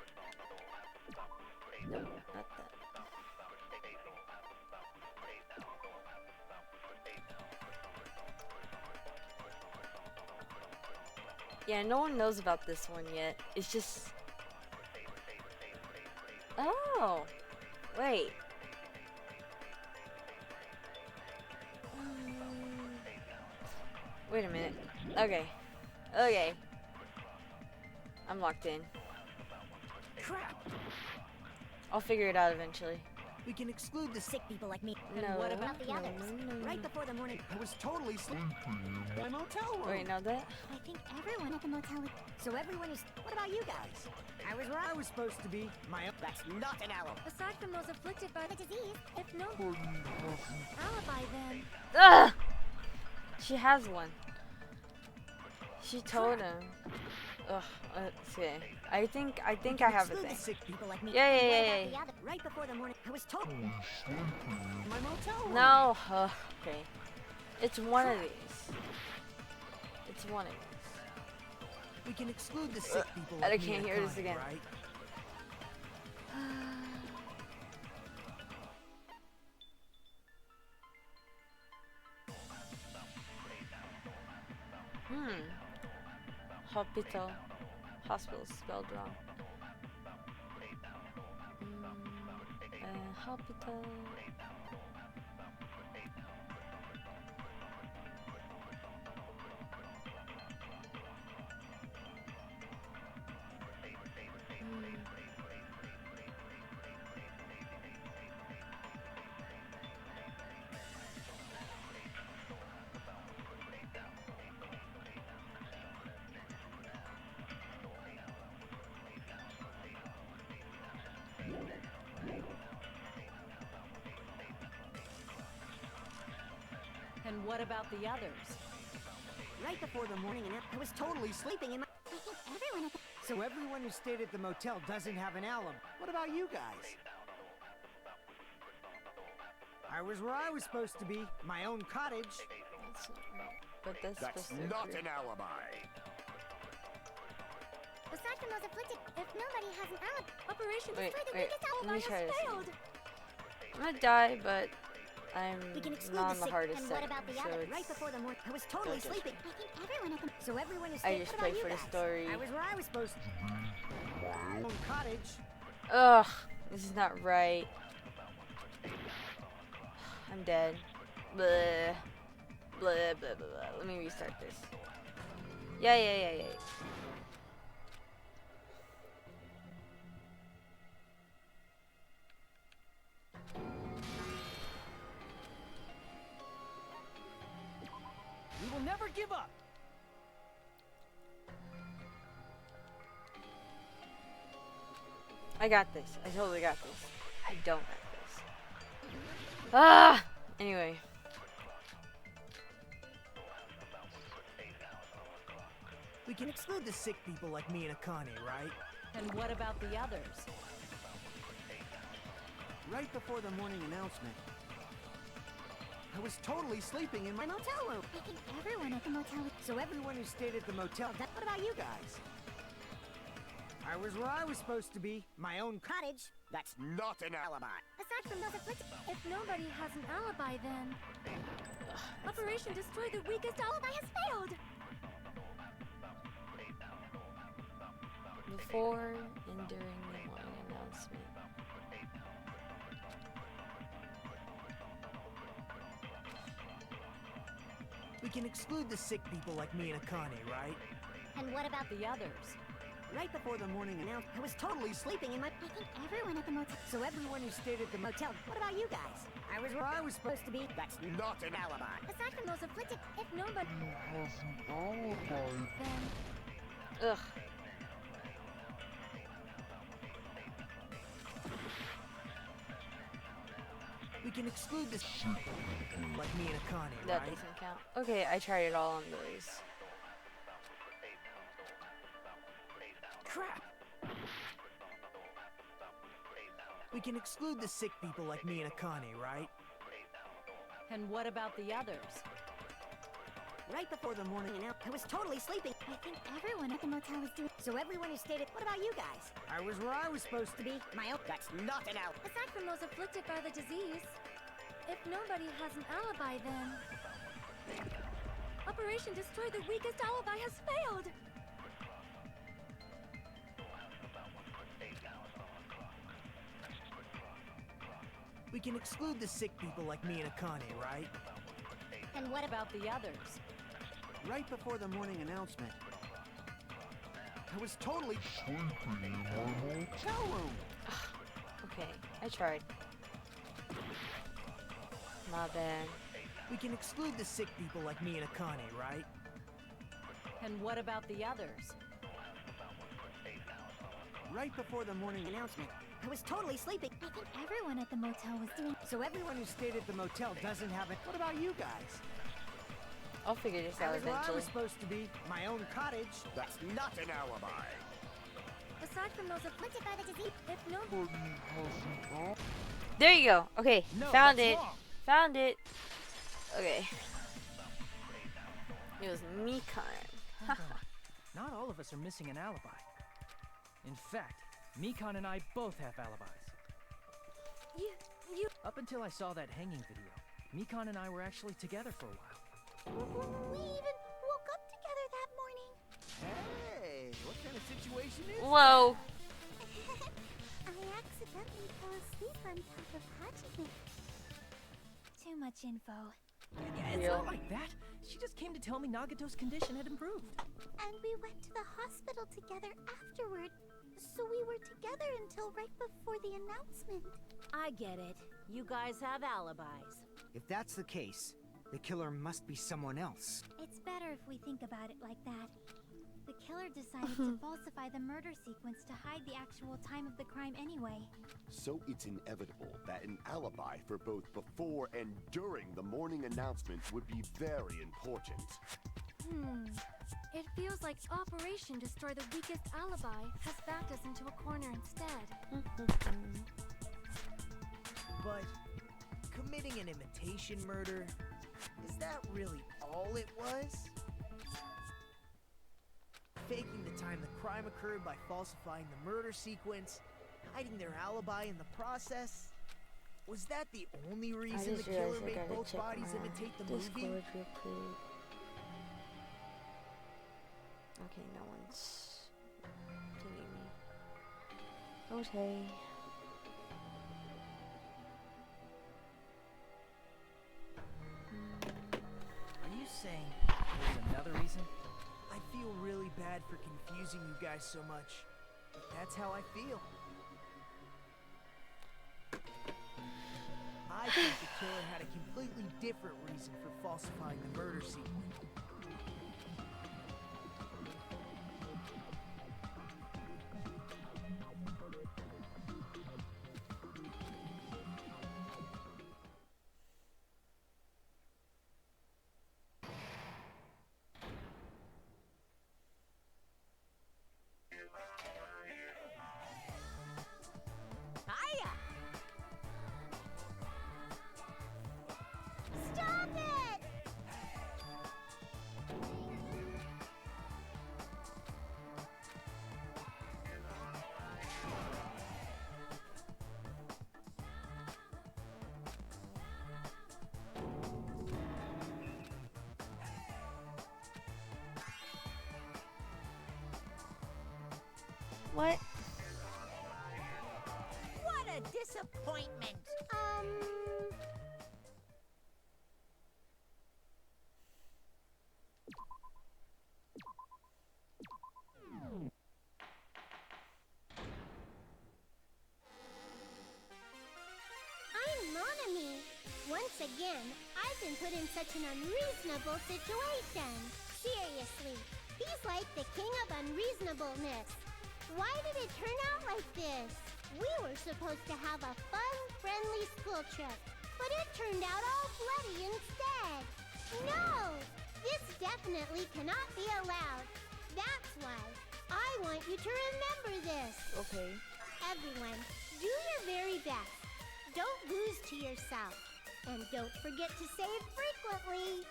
No, not that. Yeah, no one knows about this one yet. It's just... Oh! Wait. Wait a minute. Okay. Okay. I'm locked in. Crap! I'll figure it out eventually. We can exclude the sick People like me. No. And what about the no, others? no, no, Right no. before the morning. I was totally sleeping in my motel room. Wait, now that? I think everyone at the motel was. So everyone who's. What about you guys? I was where I was supposed to be. My own. That's not an alibi. Aside from those afflicted by the disease, if nobody alibi then. Ugh! She has one. She told him. Ugh, okay. I think I have a exclude thing. the sick people like me. Yeah, yeah, And what yeah, about yeah. the other? Right before the morning. I was told. My motel room. No. Okay. It's one of these. It's one of these. We can exclude the sick people. I Like me can't and hear this Connie, again. Right? Hospital spelled wrong. Hospital. And what about the others? Right before the morning announcement, I was totally sleeping in my. I think everyone at the. So everyone who stayed at the motel doesn't have an alibi. What about you guys? I was where I was supposed to be. My own cottage. That's not right. But that's That's supposed to not agree. an alibi. Aside from those afflicted, if nobody has an alibi, Operation Wait, Destroy the wait, Weakest let alibi me has try this again. failed. I'm gonna die, but I'm We can exclude not on the the sick. hardest And what setting, about the so other? it's... Right before the morning. I was totally Don't judge sleeping. I think everyone at the. So everyone who I stayed. just What play about you for the guys? story. I was where I was supposed to. My own cottage. Ugh, this is not right. I'm dead. Blah. Blah, blah, blah, blah. Let me restart this. Yeah. We will never give up. I got this. I totally got this. I don't got this. Ah! Anyway. We can exclude the sick people like me and Akane, right? And what about the others? Right before the morning announcement. I was totally sleeping in my motel room. I think everyone at the motel was... So everyone who stayed at the motel, what about you guys? I was where I was supposed to be, my own cottage. That's not an alibi. Aside from those afflicted... If nobody has an alibi, then Operation Destroy the Weakest Alibi has failed. Before and during the morning announcement. We can exclude the sick people like me and Akane, right? And what about the others? Right before the morning announcement. I was totally sleeping in my... I think everyone at the motel... So everyone who stayed at the motel, what about you guys? I was where I was supposed to be. That's not an alibi. Aside from those afflicted... If nobody... Then Ugh. We can exclude the like me and Akane, That right? doesn't count. Okay, I tried it all on boys. Crap! We can exclude the sick people like me and Akane, right? And what about the others? Right before the morning announcement, I was totally sleeping. I think everyone at the motel was doing... So everyone who stayed at... What about you guys? I was where I was supposed to be, my own... That's not an alibi. aside from those afflicted by the disease, if nobody has an alibi, then Operation Destroy the Weakest Alibi has failed. We can exclude the sick people like me and Akane, right? And what about the others? Right before the morning announcement. I was totally sleeping in my motel room. Okay, I tried. My bad. We can exclude the sick people like me and Akane, right? And what about the others? Right before the morning announcement. I was totally sleeping. I think everyone at the motel was doing... So everyone who stayed at the motel doesn't have it. What about you guys? I'll figure this I out was where I eventually. was supposed to be, my own cottage. That's not an alibi. Aside from those afflicted by the disease, if nobody There you go. Okay, No, found that's it. wrong. Found it. Okay. It was me Hold on. Not all of us are missing an alibi. In fact, Mikan and I both have alibis. you Up until I saw that hanging video, Mikan and I were actually together for a while. We even woke up together that morning. Hey, what kind of situation is Whoa. I accidentally fell asleep on top of Hajime. Too much info. Yeah, it's Real. not like that. She just came to tell me Nagato's condition had improved. And we went to the hospital together afterward. So we were together until right before the announcement. I get it. You guys have alibis. If that's the case, the killer must be someone else. It's better if we think about it like that. The killer decided to falsify the murder sequence to hide the actual time of the crime anyway. So it's inevitable that an alibi for both before and during the morning announcement would be very important. It feels like Operation Destroy the Weakest Alibi has backed us into a corner instead. But committing an imitation murder, is that really all it was? Faking the time the crime occurred by falsifying the murder sequence, hiding their alibi in the process? Was that the only I reason the just killer realized I made gotta both check bodies my imitate the Discord movie? real quick. Okay, no one's pinging me. Okay. Are you saying there's another reason? I feel really bad for confusing you guys so much, but that's how I feel. I think the killer had a completely different reason for falsifying the murder sequence. Hiya! What? What a disappointment! I'm Monami. Once again, I've been put in such an unreasonable situation. Seriously, he's like the king of unreasonableness. Why did it turn out like this? We were supposed to have a fun, friendly school trip, but it turned out all bloody instead. No! This definitely cannot be allowed. That's why I want you to remember this. Okay. Everyone, do your very best. Don't lose to yourself. And don't forget to save frequently.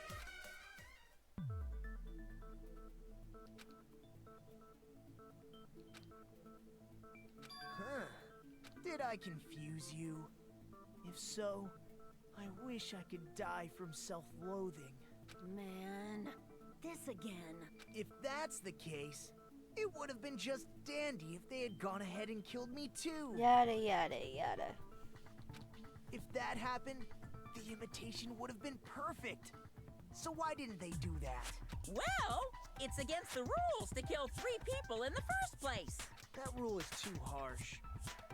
Huh. Did I confuse you? If so, I wish I could die from self-loathing. Man, this again. If that's the case, it would have been just dandy if they had gone ahead and killed me too. Yada yada yada. If that happened, the imitation would have been perfect. So why didn't they do that? Well, it's against the rules to kill 3 people in the first place. That rule is too harsh.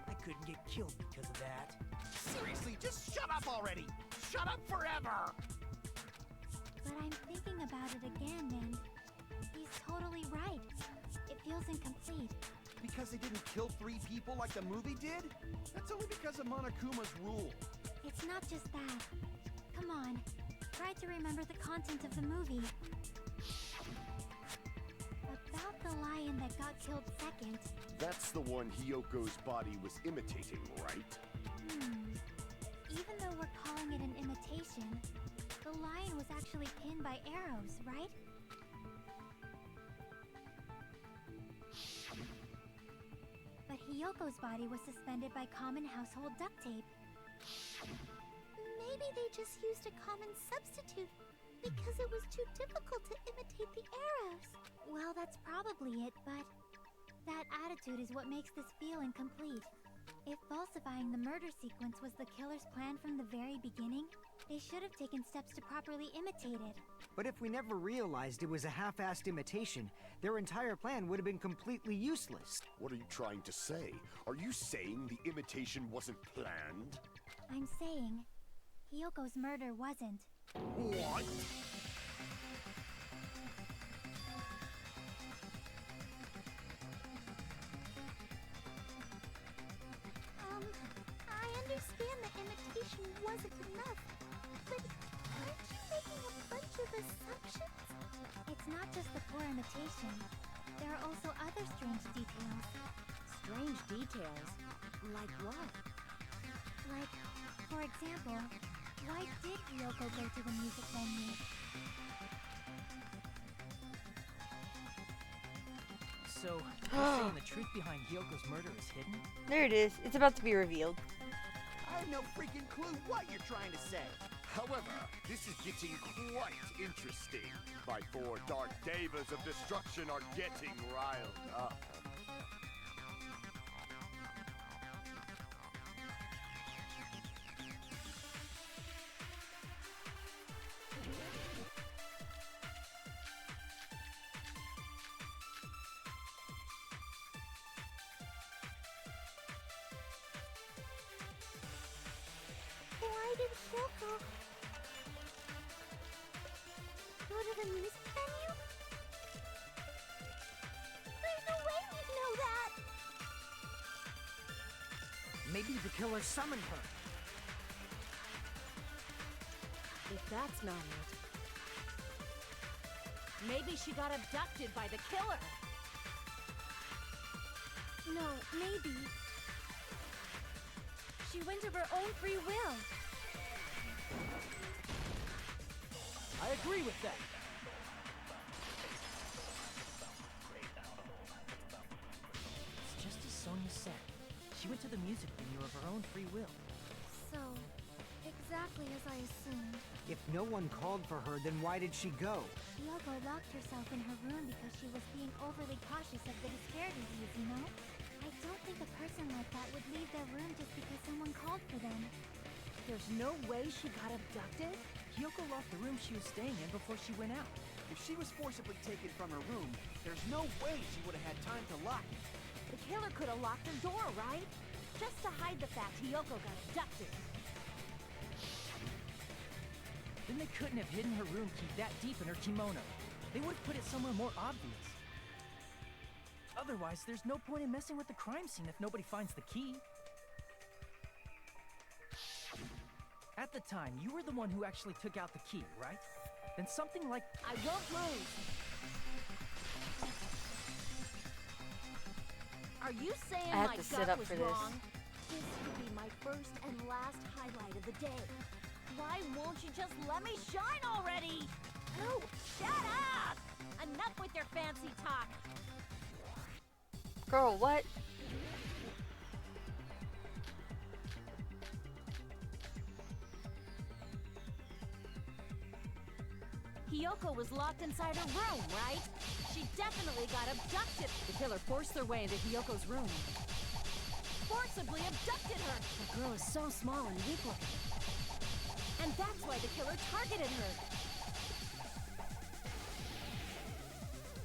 I couldn't get killed because of that. Seriously, just shut up already! Shut up forever! But I'm thinking about it again, and he's totally right. It feels incomplete. Because they didn't kill 3 people like the movie did? That's only because of Monokuma's rule. It's not just that. Come on, try to remember the content of the movie. About the lion that got killed second. That's the one Hyoko's body was imitating, right? Even though we're calling it an imitation, the lion was actually pinned by arrows, right? But Hyoko's body was suspended by common household duct tape. Maybe they just used a common substitute because it was too difficult to imitate the arrows. Well, that's probably it, but that attitude is what makes this feel incomplete. If falsifying the murder sequence was the killer's plan from the very beginning, they should have taken steps to properly imitate it. But if we never realized it was a half-assed imitation, their entire plan would have been completely useless. What are you trying to say? Are you saying the imitation wasn't planned? I'm saying, Hyoko's murder wasn't. What? I understand the imitation wasn't enough, but aren't you making a bunch of assumptions? It's not just the poor imitation. There are also other strange details. Strange details? Like what? Like, for example, why did Hyoko go to the music venue? So, you're saying the truth behind Hyoko's murder is hidden? There it is. It's about to be revealed. I have no freaking clue what you're trying to say. However, this is getting quite interesting. My 4 dark devas of destruction are getting riled up. Why did Hyoko go to the music venue? There's no way we'd know that! Maybe the killer summoned her. If that's not it, maybe she got abducted by the killer. No, maybe. She went of her own free will. I agree with that. It's just as Sonia said. She went to the music venue of her own free will. So, exactly as I assumed. If no one called for her, then why did she go? Hyoko locked herself in her room because she was being overly cautious of the despair disease, you know? I don't think a person like that would leave their room just because someone called for them. There's no way she got abducted? Hiyoko locked the room she was staying in before she went out. If she was forcibly taken from her room, there's no way she would have had time to lock it. The killer could have locked her door, right? Just to hide the fact Hiyoko got abducted. Then they couldn't have hidden her room key that deep in her kimono. They would have put it somewhere more obvious. Otherwise, there's no point in messing with the crime scene if nobody finds the key. At the time, you were the one who actually took out the key, right? Then something like... I won't lose! Are you saying I have my to sit gut up was for this. wrong? This could be my first and last highlight of the day. Why won't you just let me shine already? Oh, shut up! Enough with your fancy talk. Girl, what? Hiyoko was locked inside her room, right? She definitely got abducted. The killer forced their way into Hiyoko's room. Forcibly abducted her. The girl is so small and weak looking. And that's why the killer targeted her.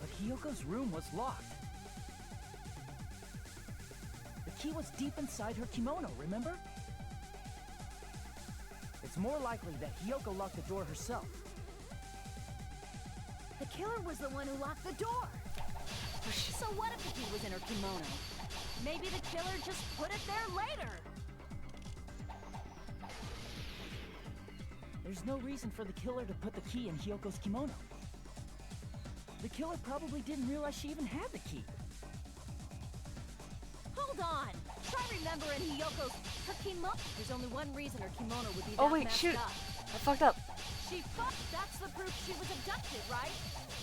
But Hiyoko's room was locked. The key was deep inside her kimono, remember? It's more likely that Hiyoko locked the door herself. The killer was the one who locked the door. So what if the key was in her kimono? Maybe the killer just put it there later. There's no reason for the killer to put the key in Hiyoko's kimono. The killer probably didn't realize she even had the key. Hold on. Try remembering Hiyoko's... her kimono... There's only one reason her kimono would be that Oh wait, messed shoot! up. I fucked up. She fucked. That's the proof she was abducted, right?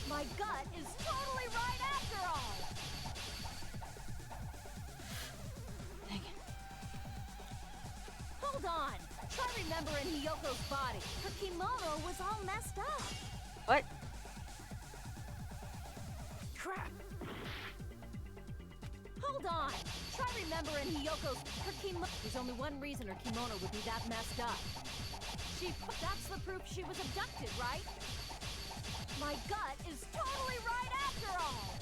My gut is totally right after all. Dang it. Hold on. Try remembering Hiyoko's body. Her kimono was all messed up. What? Crap! Hold on. Try remembering Hiyoko's... her kimono... There's only one reason her kimono would be that messed up. That's the proof she was abducted, right? My gut is totally right after all!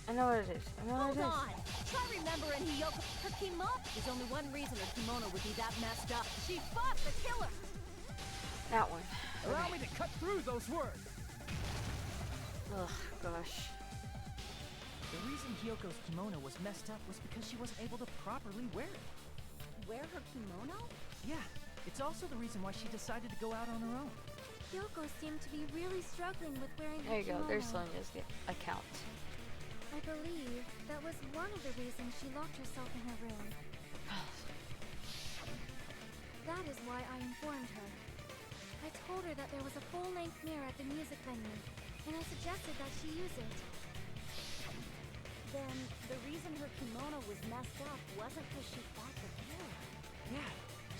I know what it is. I know what it Hold is. on. Try remembering Hiyoko. Her kimono... There's only one reason her kimono would be that messed up. She fought the killer! That one. Allow me to cut through those words! Ugh, gosh. The reason Hiyoko's kimono was messed up was because she wasn't able to properly wear it. Wear her kimono? Yeah, it's also the reason why she decided to go out on her own. Hiyoko seemed to be really struggling with wearing There her you go. kimono. There's Sonia's account. I believe that was one of the reasons she locked herself in her room. That is why I informed her. I told her that there was a full-length mirror at the music venue, and I suggested that she use it. Then the reason her kimono was messed up wasn't because she fought the killer. Yeah,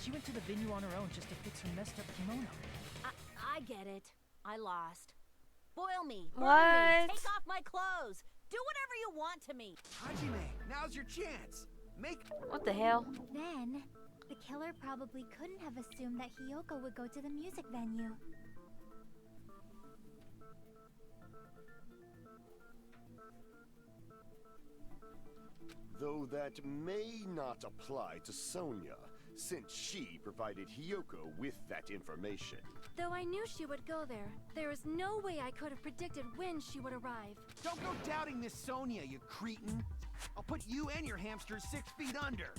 she went to the venue on her own just to fix her messed up kimono. I get it. I lost. Boil me. Burn What? me. Take off my clothes. Do whatever you want to me. Hajime, now's your chance. Make... What the hell? Then, the killer probably couldn't have assumed that Hiyoko would go to the music venue. Though that may not apply to Sonia, since she provided Hiyoko with that information. Though I knew she would go there is no way I could have predicted when she would arrive. Don't go doubting this Sonia, you cretin. I'll put you and your hamsters 6 feet under.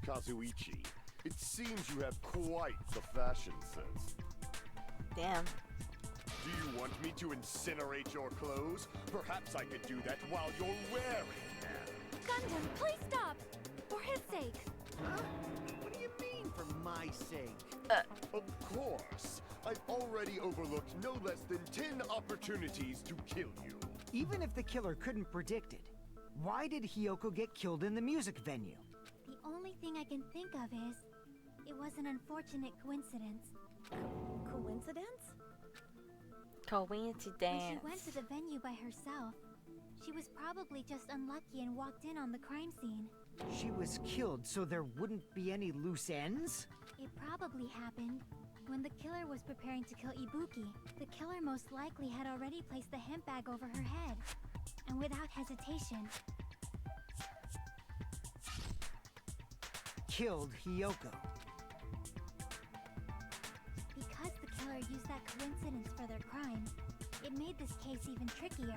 Kazuichi, it seems you have quite the fashion sense. Damn. Do you want me to incinerate your clothes? Perhaps I could do that while you're wearing them. Gundam, please stop! For his sake. Huh? What do you mean, for my sake? Of course. I've already overlooked no less than 10 opportunities to kill you. Even if the killer couldn't predict it, why did Hiyoko get killed in the music venue? The only thing I can think of is... it was an unfortunate coincidence. Coincidence? Going to When dance. she went to the venue by herself, she was probably just unlucky and walked in on the crime scene. She was killed so there wouldn't be any loose ends? It probably happened when the killer was preparing to kill Ibuki. The killer most likely had already placed the hemp bag over her head, and without hesitation, Killed Hiyoko. because the killer used that coincidence for their crime, it made this case even trickier.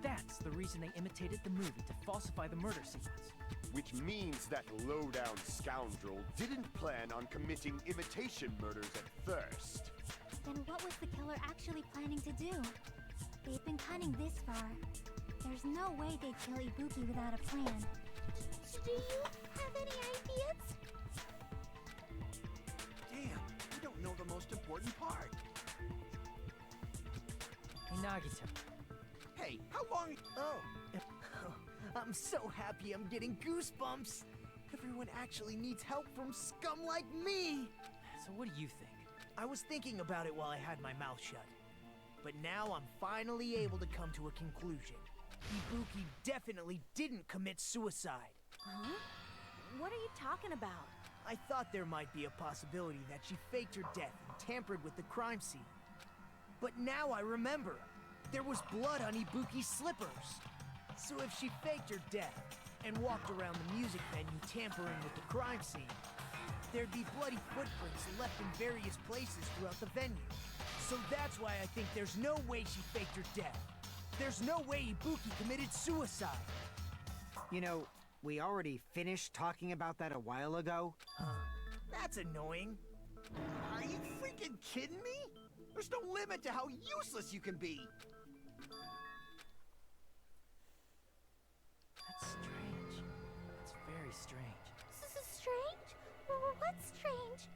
That's the reason they imitated the movie to falsify the murder sequence. Which means that low-down scoundrel didn't plan on committing imitation murders at first. Then what was the killer actually planning to do? They've been cunning this far. There's no way they'd kill Ibuki without a plan. Do you have any ideas? Damn, you don't know the most important part. Hey, Nagito. Hey, how long? Oh. I'm so happy I'm getting goosebumps. Everyone actually needs help from scum like me. So what do you think? I was thinking about it while I had my mouth shut. But now I'm finally able to come to a conclusion. Ibuki definitely didn't commit suicide. Huh? What are you talking about? I thought there might be a possibility that she faked her death and tampered with the crime scene. But now I remember. There was blood on Ibuki's slippers. So if she faked her death and walked around the music venue tampering with the crime scene, there'd be bloody footprints left in various places throughout the venue. So that's why I think there's no way she faked her death. There's no way Ibuki committed suicide. You know, we already finished talking about that a while ago. Huh. That's annoying. Are you freaking kidding me? There's no limit to how useless you can be. That's strange. That's very strange. Strange? What's strange?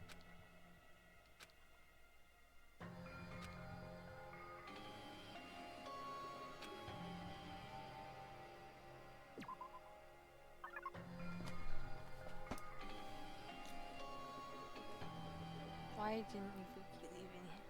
Why didn't Ibuki leave in here?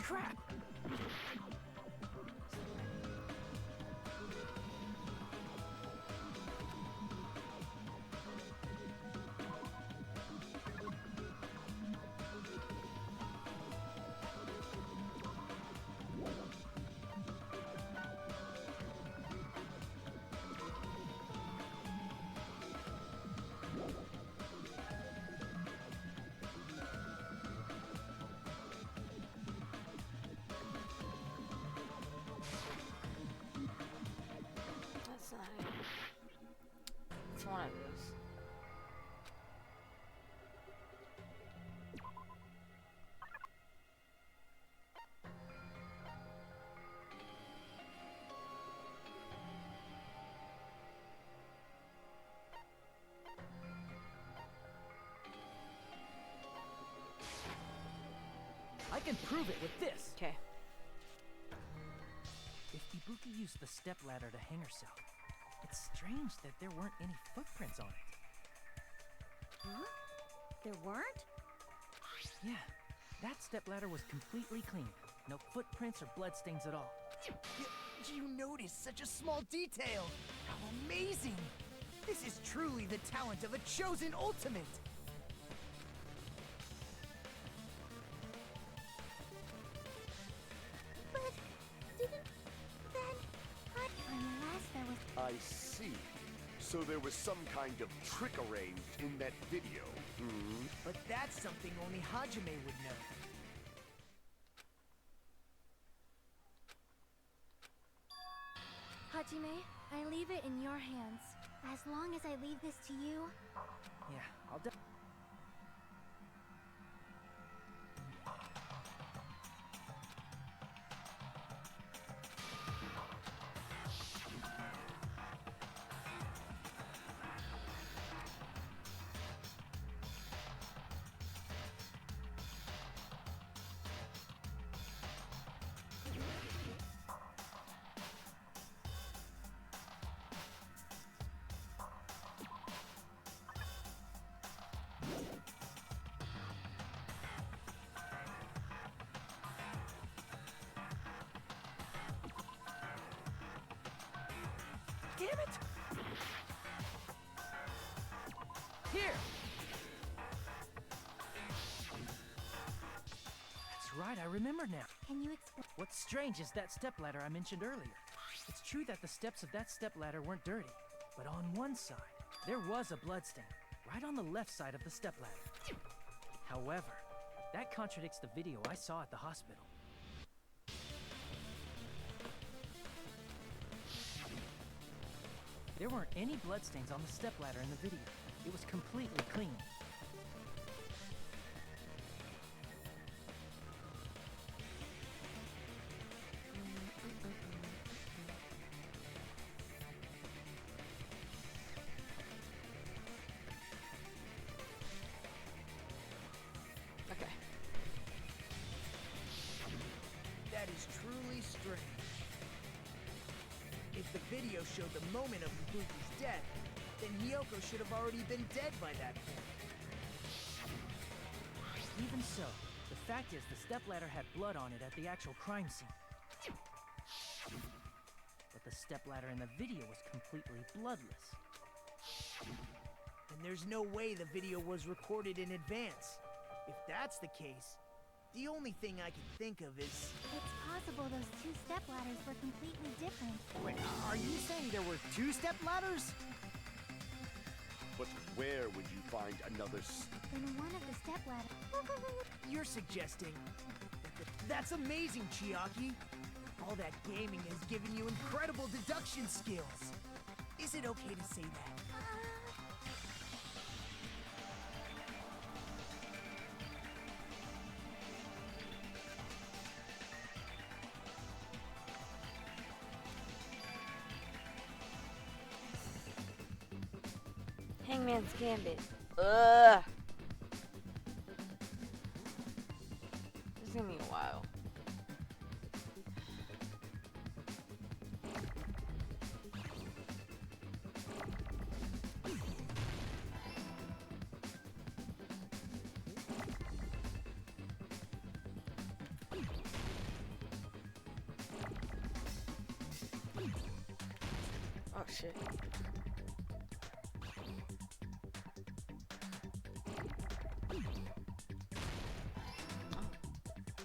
Crap! That's not it. It's one of those. I can prove it with this. Okay. If Ibuki used the stepladder to hang herself, it's strange that there weren't any footprints on it. Huh? There weren't? Yeah, that stepladder was completely clean. No footprints or bloodstains at all. You noticed such a small detail! How amazing! This is truly the talent of a chosen ultimate! But didn't then unless there was I see. So there was some kind of trick arranged in that video. But that's something only Hajime would know. Hajime, I leave it in your hands. As long as I leave this to you. Yeah, I'll Damn it! Here! That's right, I remember now. Can you explain? What's strange is that stepladder I mentioned earlier. It's true that the steps of that stepladder weren't dirty, but on one side, there was a bloodstain, right on the left side of the stepladder. However, that contradicts the video I saw at the hospital. There weren't any bloodstains on the stepladder in the video. It was completely clean. Okay. That is truly strange. If the video showed the moment of Ibuki's death, then Hiyoko should have already been dead by that point. Even so, the fact is the stepladder had blood on it at the actual crime scene. But the stepladder in the video was completely bloodless. And there's no way the video was recorded in advance. If that's the case, the only thing I can think of is... It's possible those two stepladders were completely different. Wait, are you saying there were two stepladders? But where would you find another In one of the stepladders. You're suggesting... That's amazing, Chiaki! All that gaming has given you incredible deduction skills. Is it okay to say that? Hangman's Gambit. Ugh. This is gonna be a while. Oh shit.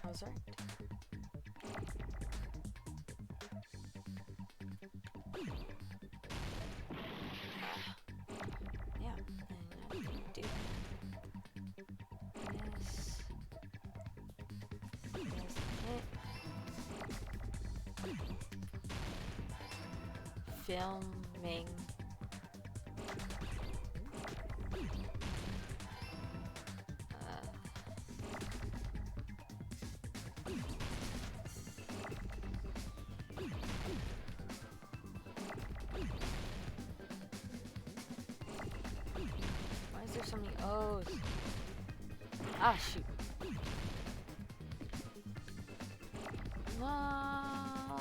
I was right. Yeah, and I didn't do this. Filming. Why is there so many O's? Ah, shoot. No.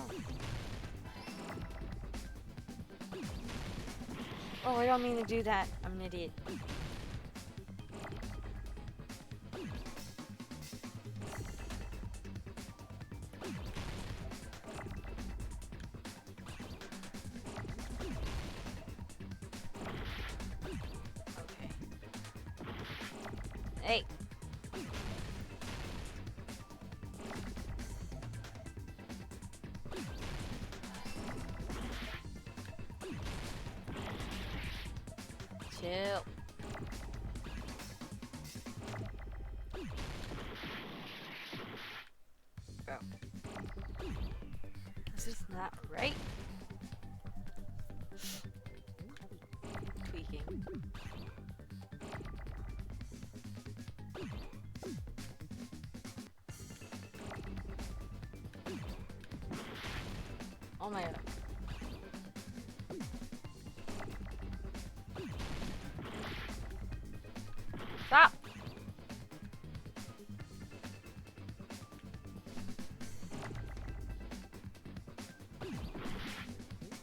Oh, I don't mean to do that. I'm an idiot. Okay. Hey. Chill. Oh. This is not right. Oh my god. Stop!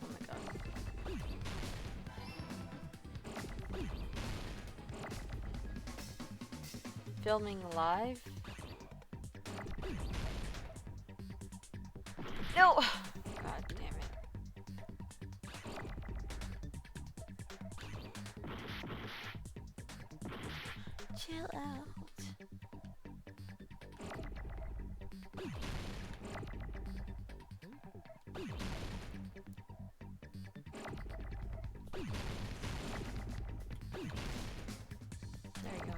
Oh my god. Filming live? No! God damn it. Chill out. There you go.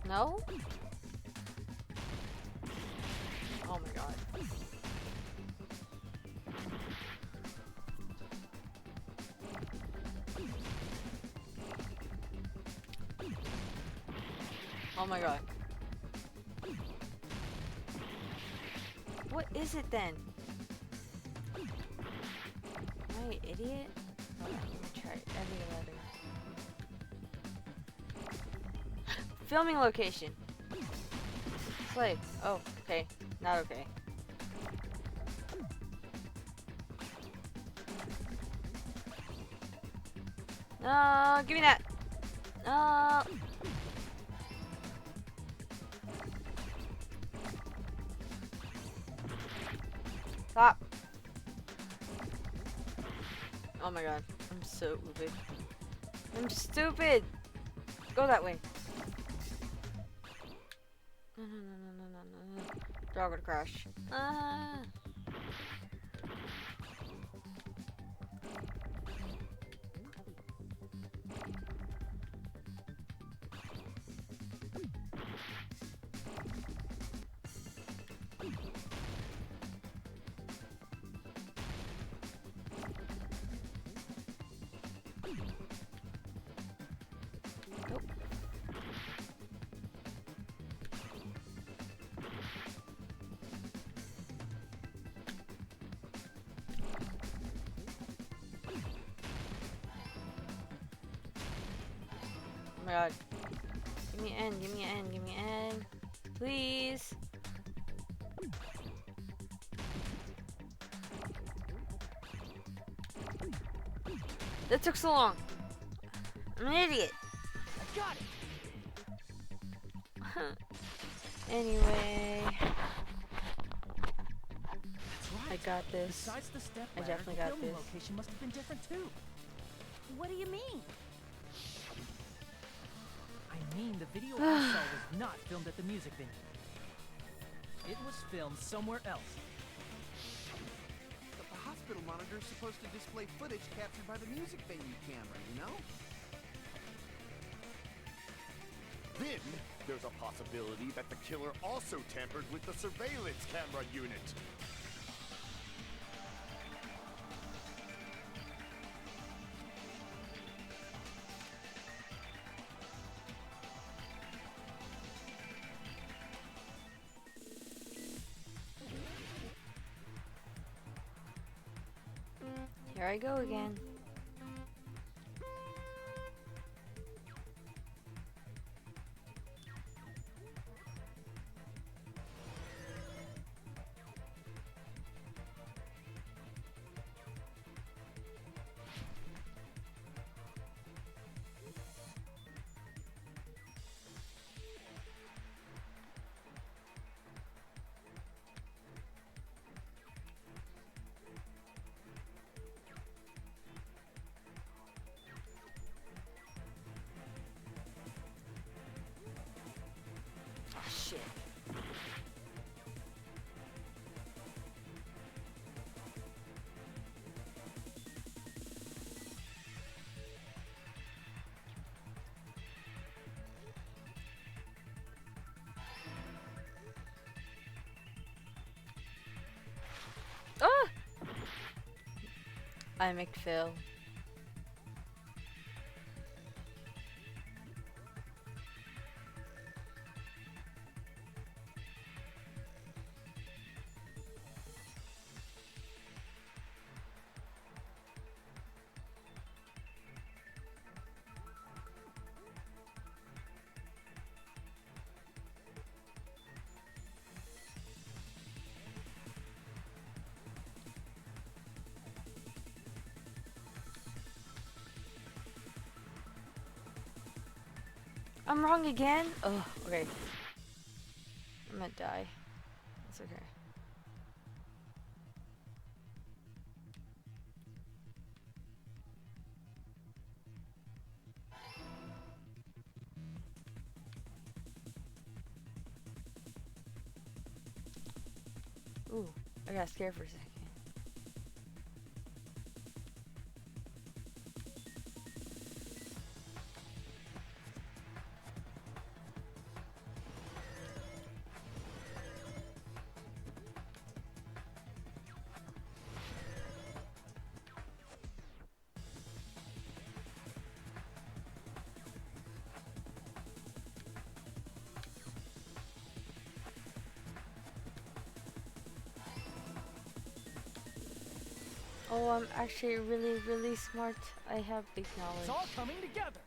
No? Oh my god. Oh my god. What is it then? Am I an idiot? Hold on, let me try every letter. Filming location. Slave. Oh, okay. Not okay. No, give me that. No. Stop. Oh my god. I'm so stupid. I'm stupid. Go that way. No, no, no, no, no, no, no. Dog would crash. Ah. Nope. Oh my god. Give me an N, give me an N, give me an N. Please. That took so long. I'm an idiot. I got it. Anyway. That's right. I got this. Besides the step I ladder, definitely the got filming this. location must have been different too. What do you mean? I mean, the video I saw was not filmed at the music venue. It was filmed somewhere else. But the hospital monitor is supposed to display footage captured by the music venue camera, you know? Then, there's a possibility that the killer also tampered with the surveillance camera unit. Here I go again. Oh shit. Ah! I McPhil. I'm wrong again? Oh, okay. I'm gonna die. It's okay. Ooh, I got scared for a second. Oh, I'm actually really, really smart. I have big knowledge. It's all coming together.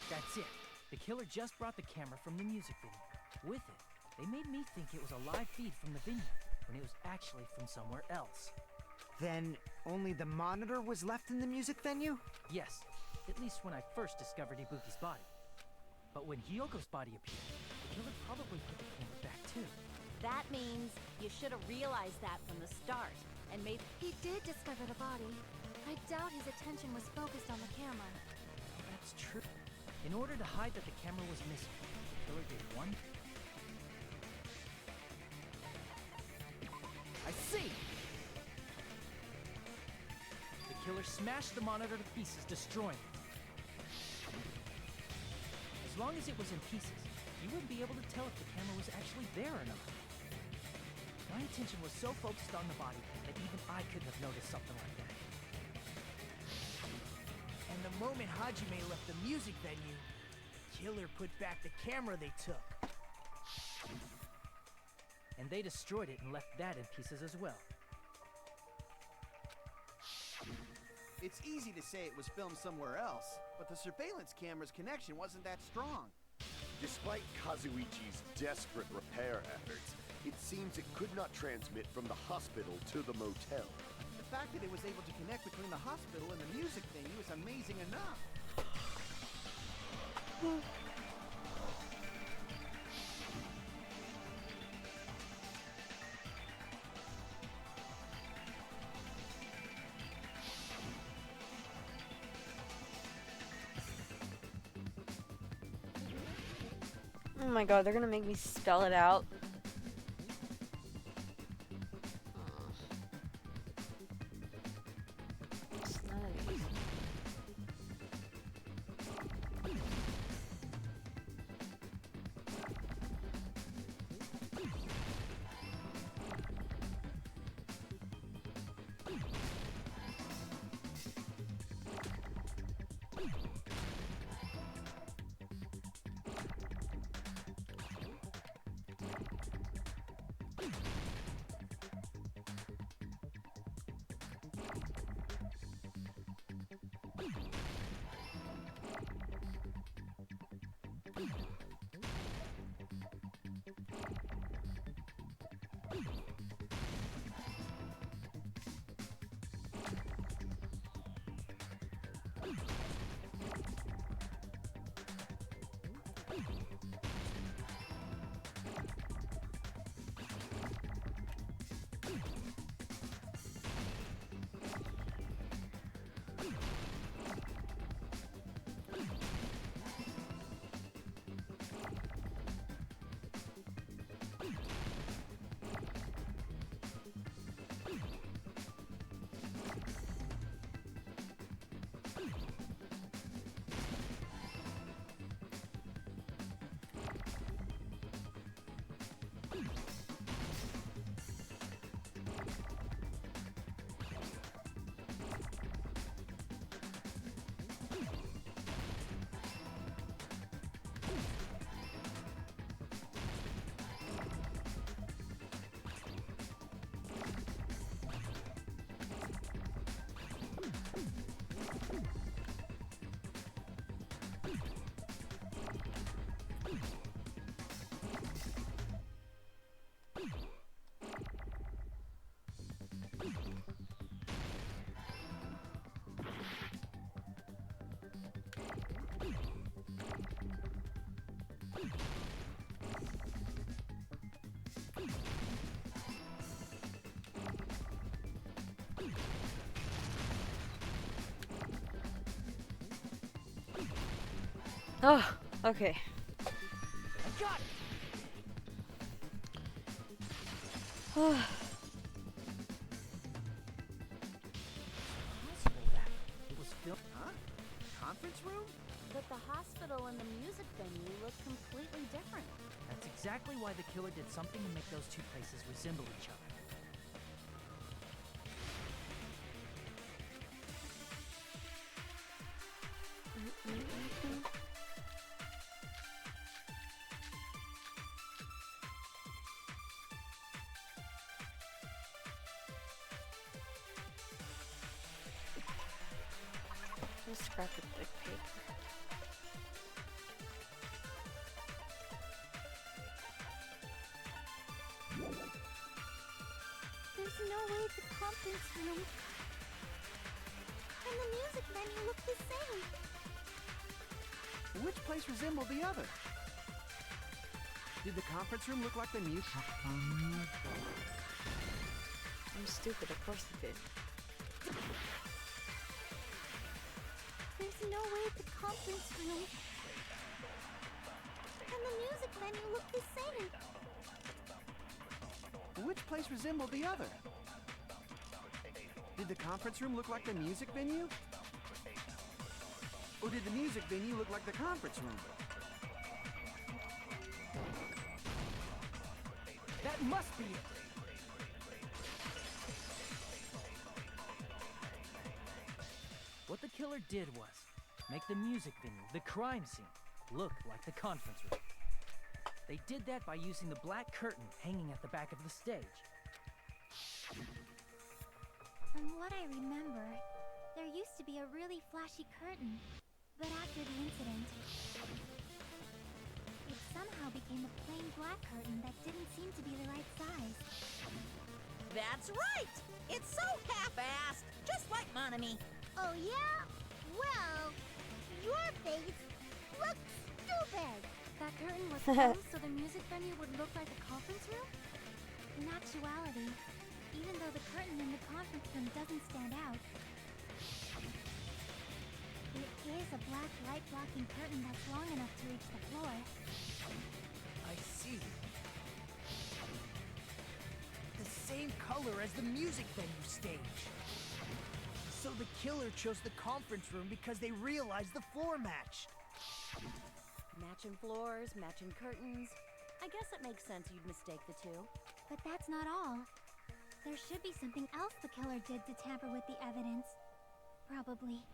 That's it. The killer just brought the camera from the music video. With it, they made me think it was a live feed from the vineyard, when it was actually from somewhere else. Then only the monitor was left in the music venue? Yes, at least when I first discovered Ibuki's body. But when Hyoko's body appeared, the killer probably put the camera back too. That means you should have realized that from the start and made. He did discover the body. I doubt his attention was focused on the camera. That's true. In order to hide that the camera was missing, the killer did one thing. I see! The killer smashed the monitor to pieces, destroying it. As long as it was in pieces, you wouldn't be able to tell if the camera was actually there or not. My attention was so focused on the body that even I couldn't have noticed something like that. And the moment Hajime left the music venue, killer put back the camera they took. And they destroyed it and left that in pieces as well. It's easy to say it was filmed somewhere else, but the surveillance camera's connection wasn't that strong. Despite Kazuichi's desperate repair efforts, it seems it could not transmit from the hospital to the motel. The fact that it was able to connect between the hospital and the music venue is amazing enough. Oh my god, they're gonna make me spell it out. It's not easy. Oh, okay. I got it! Possible that it was filmed. Huh? Conference room? But the hospital and the music venue look completely different. That's exactly why the killer did something to make those two places resemble each other. Just scrap the thick paper. There's no way the conference room and the music venue look the same. Which place resembled the other? Did the conference room look like the music? I'm stupid, of course it did. There's no way the conference room and the music venue look the same. Which place resembled the other? Did the conference room look like the music venue? Or did the music venue look like the conference room? That must be it! What the killer did was make the music venue, the crime scene, look like the conference room. They did that by using the black curtain hanging at the back of the stage. From what I remember, there used to be a really flashy curtain. But after the incident, it somehow became a plain black curtain that didn't seem to be the right size. That's right! It's so half-assed, just like Monami. Oh yeah? Well, your face looks stupid! That curtain was closed so the music venue would look like a conference room? In actuality, even though the curtain in the conference room doesn't stand out, it is a black light-blocking curtain that's long enough to reach the floor. I see. The same color as the music venue stage. So the killer chose the conference room because they realized the floor matched. Matching floors, matching curtains. I guess it makes sense you'd mistake the two. But that's not all. There should be something else the killer did to tamper with the evidence. Probably.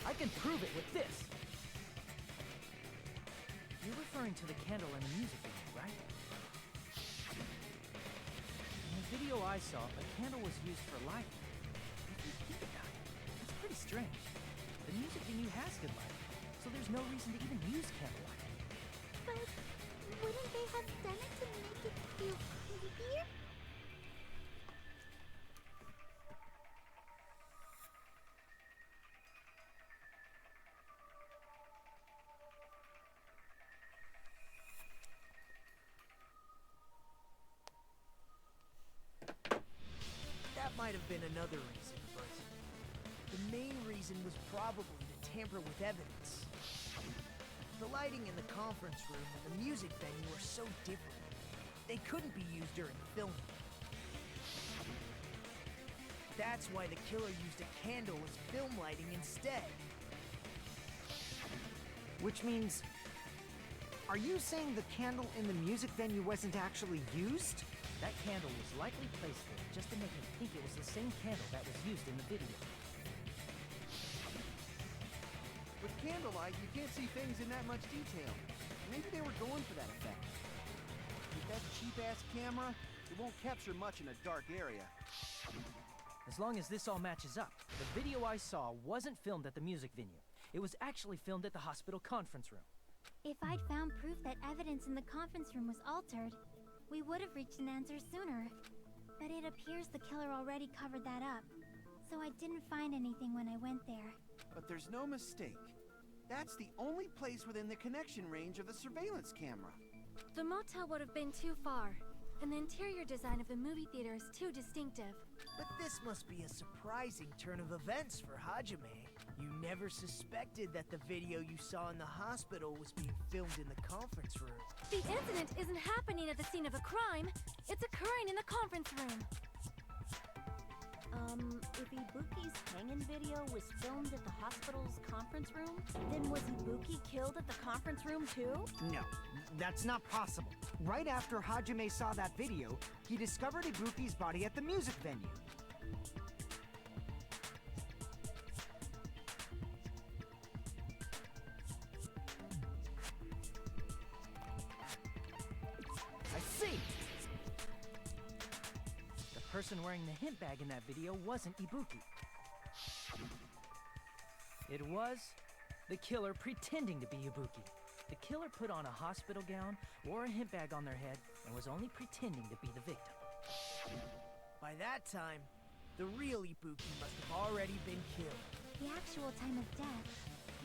I can prove it with this! You're referring to the candle in the music video, right? In the video I saw, a candle was used for lighting. If you think about it, it's pretty strange. The music venue has good lighting, so there's no reason to even use candlelight. But wouldn't they have done it to make it feel creepier? That might have been another reason, but the main reason was probably to tamper with evidence. The lighting in the conference room and the music venue are so different. They couldn't be used during filming. That's why the killer used a candle as film lighting instead. Which means... Are you saying the candle in the music venue wasn't actually used? That candle was likely placed there just to make me think it was the same candle that was used in the video. With candlelight, you can't see things in that much detail. Maybe they were going for that effect. With that cheap-ass camera, it won't capture much in a dark area. As long as this all matches up, the video I saw wasn't filmed at the music venue. It was actually filmed at the hospital conference room. If I'd found proof that evidence in the conference room was altered, we would have reached an answer sooner. But it appears the killer already covered that up. so I didn't find anything when I went there. But there's no mistake. That's the only place within the connection range of the surveillance camera. The motel would have been too far, and the interior design of the movie theater is too distinctive. But this must be a surprising turn of events for Hajime. You never suspected that the video you saw in the hospital was being filmed in the conference room. The incident isn't happening at the scene of a crime. It's occurring in the conference room. If Ibuki's hanging video was filmed at the hospital's conference room, then was Ibuki killed at the conference room too? No, that's not possible. Right after Hajime saw that video, he discovered Ibuki's body at the music venue. I see! The person wearing the hint bag in that video wasn't Ibuki. It was the killer pretending to be Ibuki. The killer put on a hospital gown, wore a hint bag on their head, and was only pretending to be the victim. By that time, the real Ibuki must have already been killed. The actual time of death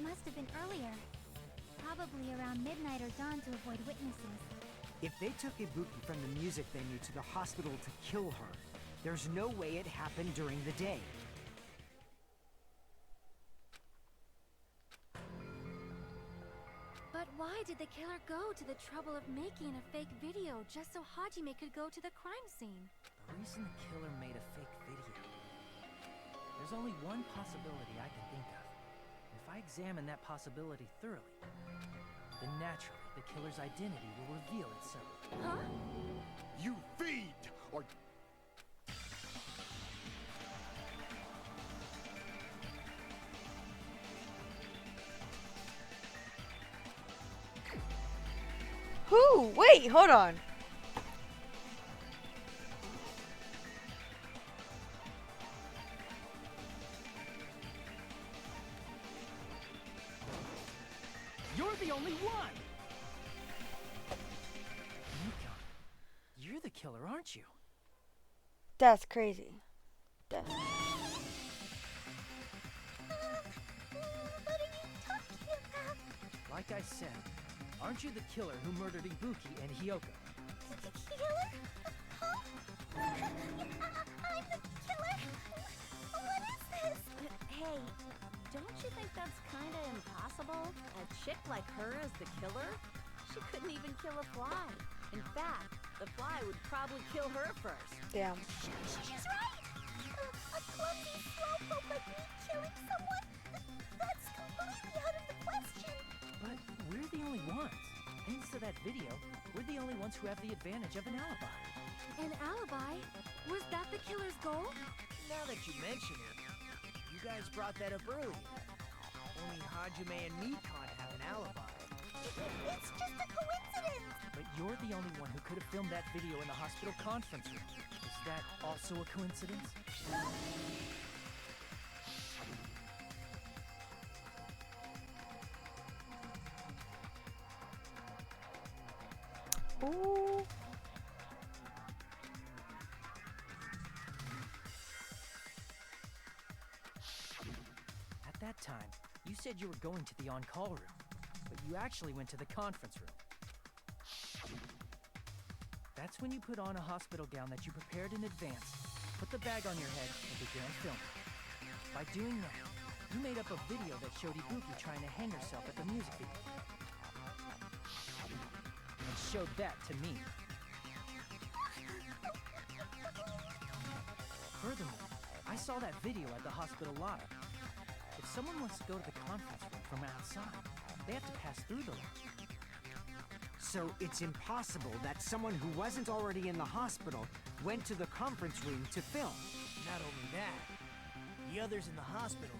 must have been earlier. Probably around midnight or dawn to avoid witnesses. If they took Ibuki from the music venue to the hospital to kill her, there's no way it happened during the day. But why did the killer go to the trouble of making a fake video just so Hajime could go to the crime scene? The reason the killer made a fake video. There's only one possibility I can think of. If I examine that possibility thoroughly, then naturally the killer's identity will reveal itself. Huh? You feed or Who? Wait, hold on. You're the only one! Mika, you're the killer, aren't you? That's crazy. That's... What are you talking about? Like I said, aren't you the killer who murdered Ibuki and Hiyoko? The killer? Huh? I'm the killer? What is this? Hey, don't you think that's kinda impossible? A chick like her as the killer? She couldn't even kill a fly. In fact, the fly would probably kill her first. Damn. She's right! A clumsy slowpoke like me killing someone? That's completely out of the question! But we're the only ones. Thanks to that video, we're the only ones who have the advantage of an alibi. An alibi? Was that the killer's goal? Now that you mention it, you guys brought that up earlier. Only Hajime and Nikon have an alibi. It's just a coincidence! But you're the only one who could have filmed that video in the hospital conference room. Is that also a coincidence? Ooh. At that time, you said you were going to the on-call room, but you actually went to the conference room. That's when you put on a hospital gown that you prepared in advance, put the bag on your head, and began filming. By doing that, you made up a video that showed Ibuki trying to hang herself at the music video. And showed that to me. Furthermore, I saw that video at the hospital lobby. If someone wants to go to the conference room from outside, they have to pass through the lobby. So it's impossible that someone who wasn't already in the hospital went to the conference room to film. Not only that, the others in the hospital,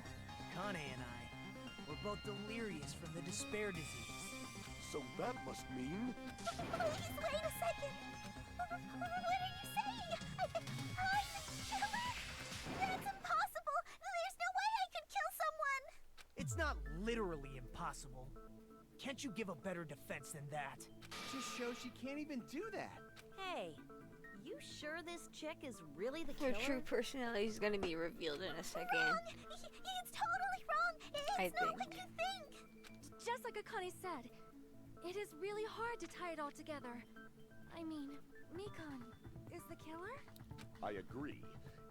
Kane and I, were both delirious from the despair disease. so that must mean Please wait a second! What are you saying? I'm the killer? That's impossible! There's no way I could kill someone! It's not literally impossible. Can't you give a better defense than that? Just shows she can't even do that. Hey, you sure this chick is really the Her killer? true personality is gonna be revealed in a second. Wrong! It's totally wrong! It's not what you think! Just like Akane said, it is really hard to tie it all together. I mean, Mikan is the killer? I agree.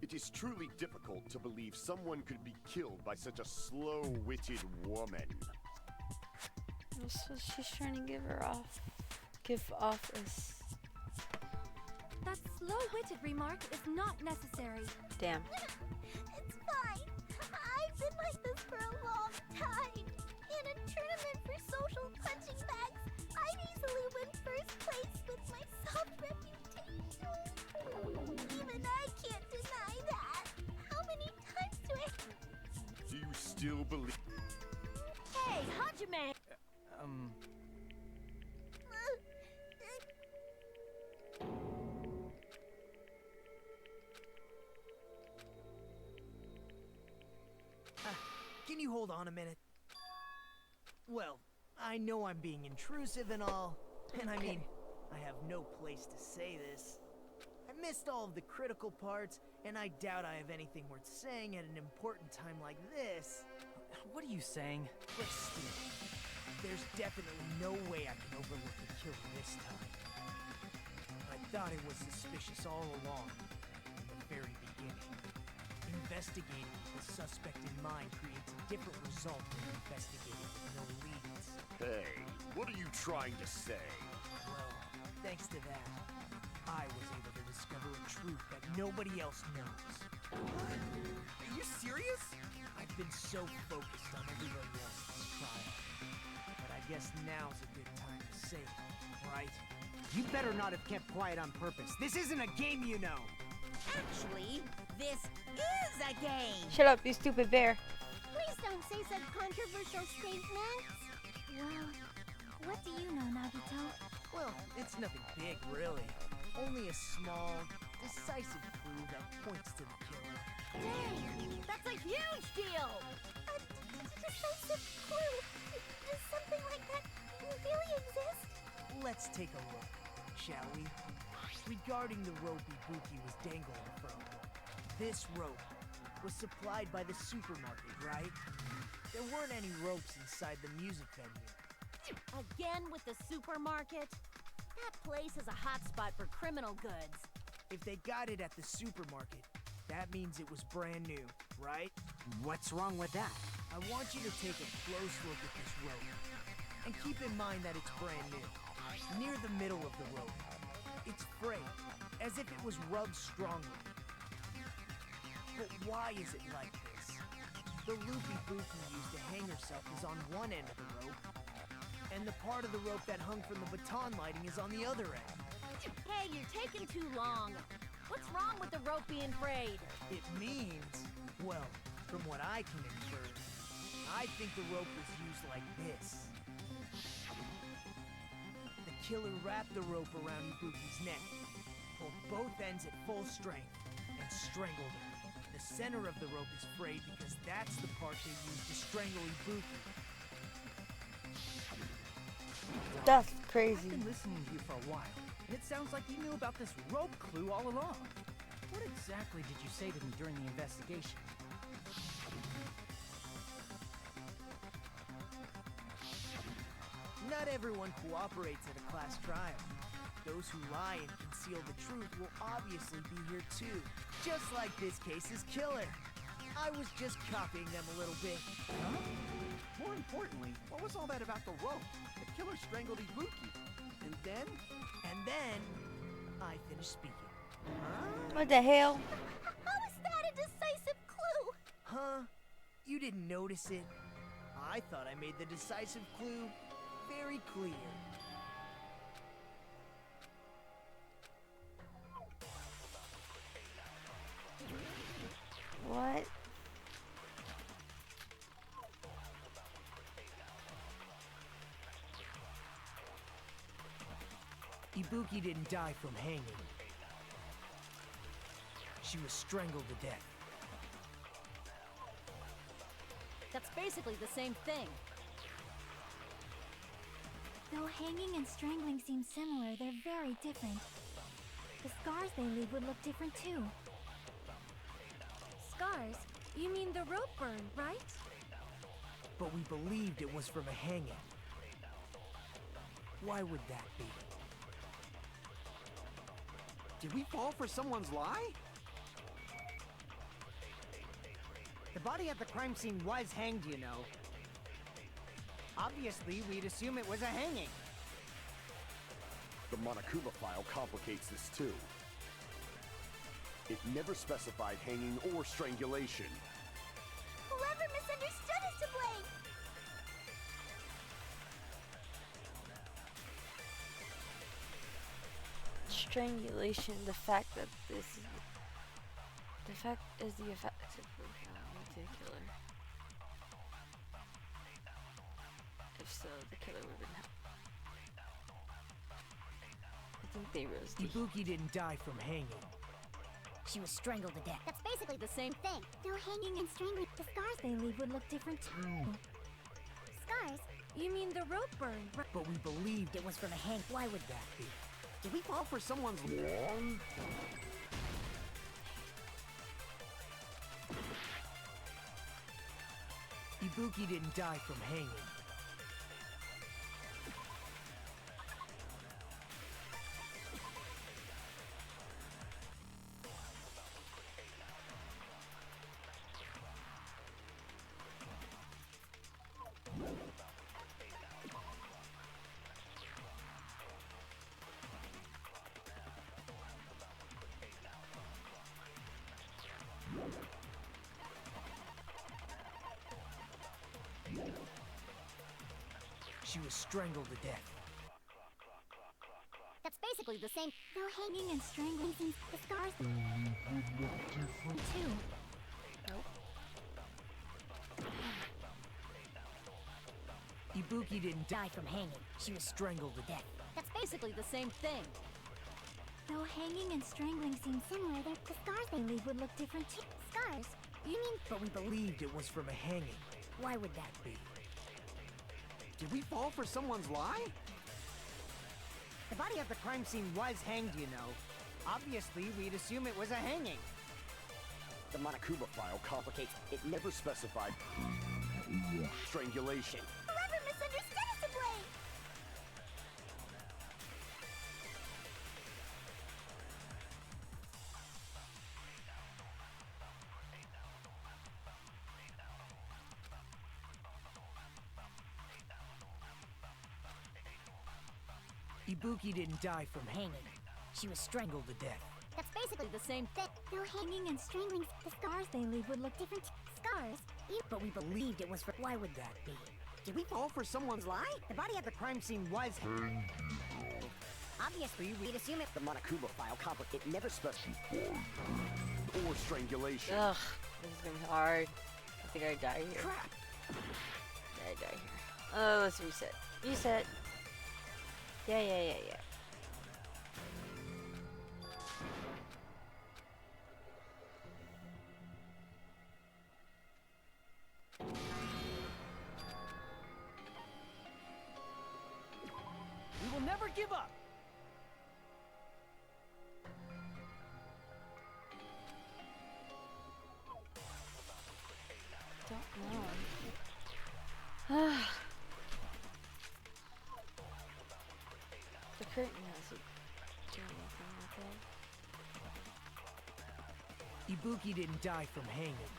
It is truly difficult to believe someone could be killed by such a slow-witted woman. So she's trying to give office. That slow-witted remark is not necessary. Damn. It's fine. I've been like this for a long time. In a tournament for social punching bags, I'd easily win first place with my soft reputation. Even I can't deny that. How many times do I... Do you still believe... Hey, Hajime! Can you hold on a minute? Well, I know I'm being intrusive and all, and I mean, I have no place to say this. I missed all of the critical parts, and I doubt I have anything worth saying at an important time like this. What are you saying? But still, there's definitely no way I can overlook the killer this time. I thought it was suspicious all along, from the very beginning. Investigating with the suspect in mind creates a different result than investigating with no leads. Hey, what are you trying to say? Well, thanks to that, I was able to discover a truth that nobody else knows. What? Are you serious? I've been so focused on everybody else this trial. But I guess now's a good time to say it, right? You better not have kept quiet on purpose. This isn't a game, you know. Actually, this is a game. Shut up, you stupid bear. Please don't say such controversial statements. Well, what do you know, Nagito? Well, it's nothing big, really. Only a small, decisive clue that points to the killer. Dang! That's a huge deal! A decisive clue. Does something like that really exist? Let's take a look, shall we? Regarding the rope Ibuki was dangling from. This rope was supplied by the supermarket, right? There weren't any ropes inside the music venue. Again with the supermarket? That place is a hotspot for criminal goods. If they got it at the supermarket, that means it was brand new, right? What's wrong with that? I want you to take a close look at this rope. And keep in mind that it's brand new. Near the middle of the rope, it's frayed, as if it was rubbed strongly. But why is it like this? The loop Ibuki used to hang herself is on one end of the rope, and the part of the rope that hung from the baton lighting is on the other end. Hey, you're taking too long. What's wrong with the rope being frayed? It means, well, from what I can infer, I think the rope was used like this. The killer wrapped the rope around Ibuki's neck, pulled both ends at full strength, and strangled her. The center of the rope is frayed because that's the part they used to strangle Ibuki. That's I've crazy. been listening to you for a while, and it sounds like you knew about this rope clue all along. What exactly did you say to me during the investigation? Not everyone cooperates at a class trial. Those who lie and conceal the truth will obviously be here too. Just like this case's killer. I was just copying them a little bit. Huh? More importantly, what was all that about the rope? The killer strangled Ibuki. And then? And then, I finished speaking. Huh? What the hell? How is that a decisive clue? Huh? You didn't notice it? I thought I made the decisive clue very clear. What? Ibuki didn't die from hanging. She was strangled to death. That's basically the same thing. Though hanging and strangling seem similar, they're very different. the scars they leave would look different too. Scars? You mean the rope burn, right? But we believed it was from a hanging. Why would that be? Did we fall for someone's lie? The body at the crime scene was hanged, you know. Obviously, we'd assume it was a hanging. The Monokuma file complicates this too. It never specified hanging or strangulation. Whoever misunderstood is to blame! Strangulation, the fact is the effective the killer. If so, the killer would have been I think they rose the Ibuki didn't die from hanging. She was strangled to death. That's basically the same thing. No hanging and strangling. The scars they leave would look different too. Scars? You mean the rope burn, right? But we believed it was from a hang. Why would that be? Did we fall for someone's lie? Ibuki didn't die from hanging. She was strangled to death. That's basically the same. No hanging and strangling since the scars too. Ibuki didn't die from hanging. She was strangled to death. That's basically the same thing. Though hanging and strangling seem similar, the scars they leave would look different too. Scars? You mean... But we believed it was from a hanging. Why would that be? Did we fall for someone's lie? The body at the crime scene was hanged, you know. Obviously, we'd assume it was a hanging. The Monokuma file complicates. It never specified strangulation. Whoever misunderstood is to blame! Ibuki didn't die from hanging. She was strangled to death. That's basically the same thing. Though hanging and strangling, the scars they leave would look different. Scars? But we believed it was for... Why would that be? Did we fall for someone's lie? The body at the crime scene was hanged. Obviously, we'd assume it... The Monokuma file complicates. It never specified or strangulation. Ugh, this is gonna be hard. I think I die here. Crap! I die here. Oh, let's reset. Reset. Yeah. We will never give up! Don't know. The curtain hasn't done anything with it. Ibuki didn't die from hanging.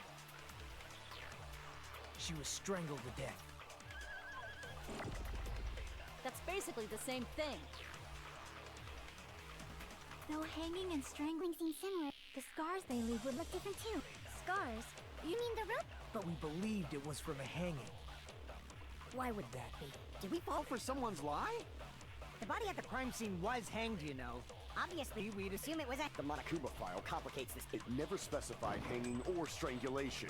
She was strangled to death. That's basically the same thing. Though hanging and strangling seem similar, the scars they leave would look different too. Scars? You mean the rope? But we believed it was from a hanging. Why would that be? Did we fall for someone's lie? The body at the crime scene was hanged, you know. Obviously, we'd assume it was a... The Monokuma file complicates this. It never specified hanging or strangulation.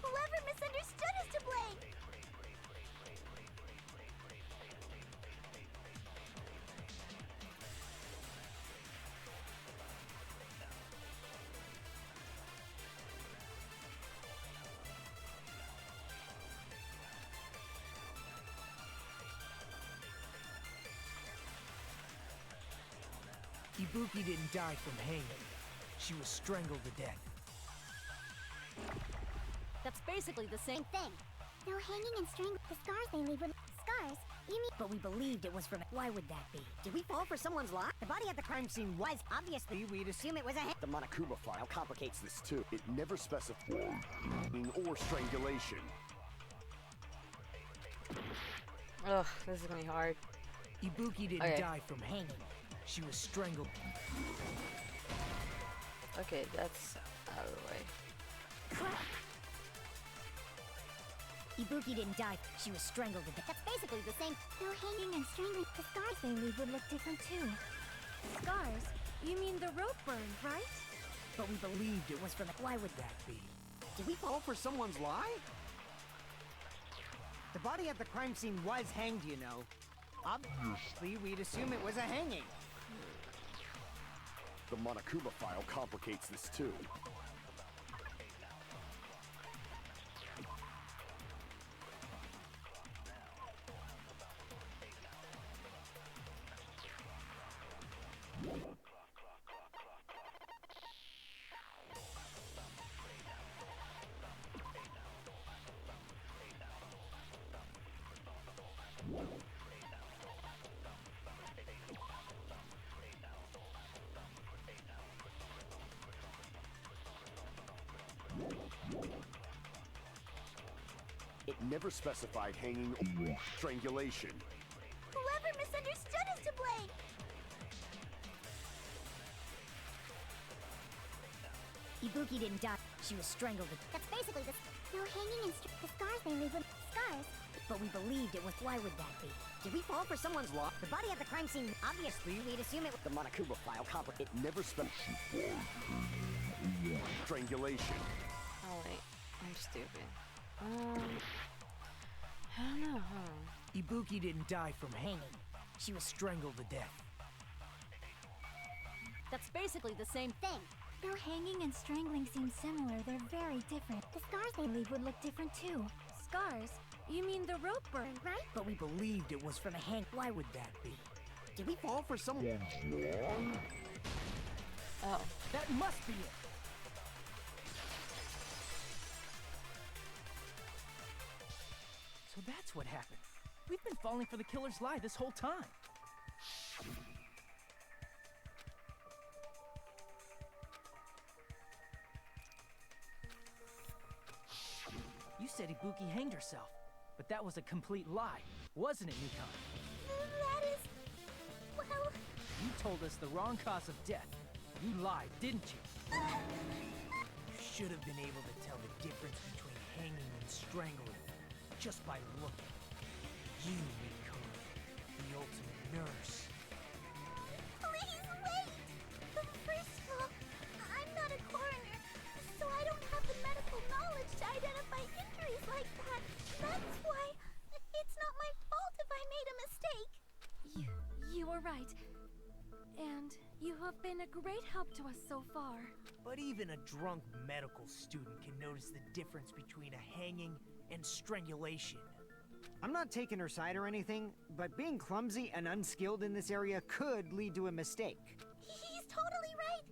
Whoever misunderstood is to blame! Ibuki didn't die from hanging. She was strangled to death. That's basically the same thing. No hanging and strangling. The scars they leave with scars. You mean? But we believed it was from. Why would that be? Did we fall for someone's lie? The body at the crime scene was obviously. We'd assume it was a. The Monokuma file complicates this too. It never specifies hanging or strangulation. Ugh, this is gonna be hard. Ibuki didn't die from hanging. She was strangled. Okay, that's out of the way. Ibuki didn't die. She was strangled to death. That's basically the same. No hanging and strangling. The scars they leave would look different too. Scars? You mean the rope burn, right? But we believed it was from. Why would that be? Did we fall for someone's lie? The body at the crime scene was hanged, you know. Obviously, we'd assume it was a hanging. The Monokuma file complicates this too. It never specified hanging or strangulation. Whoever misunderstood is to blame. Ibuki didn't die. She was strangled to death. That's basically the. No hanging and the scars they leave with scars. But we believed it was. Why would that be? Did we fall for someone's lie? The body at the crime scene. Obviously, we'd assume it was. The Monokuma file complicates. It never specified strangulation. Oh wait, I'm stupid. I don't know. Ibuki didn't die from hanging. She was strangled to death. That's basically the same thing. Though hanging and strangling seem similar, they're very different. The scars they leave would look different too. Scars? You mean the rope burn, right? But we believed it was from a hang. Why would that be? Did we fall for someone? Oh. That must be it. So that's what happened. We've been falling for the killer's lie this whole time. You said Ibuki hanged herself, but that was a complete lie, wasn't it, Nikon? That is... well... You told us the wrong cause of death. You lied, didn't you? You should have been able to tell the difference between hanging and strangling just by looking. You, Nikon, the ultimate nurse. Please wait! First of all, I'm not a coroner, so I don't have the medical knowledge to identify injuries like that. That's why it's not my fault if I made a mistake. You were right. And you have been a great help to us so far. But even a drunk medical student can notice the difference between a hanging and strangulation. I'm not taking her side or anything, but being clumsy and unskilled in this area could lead to a mistake. He's totally right.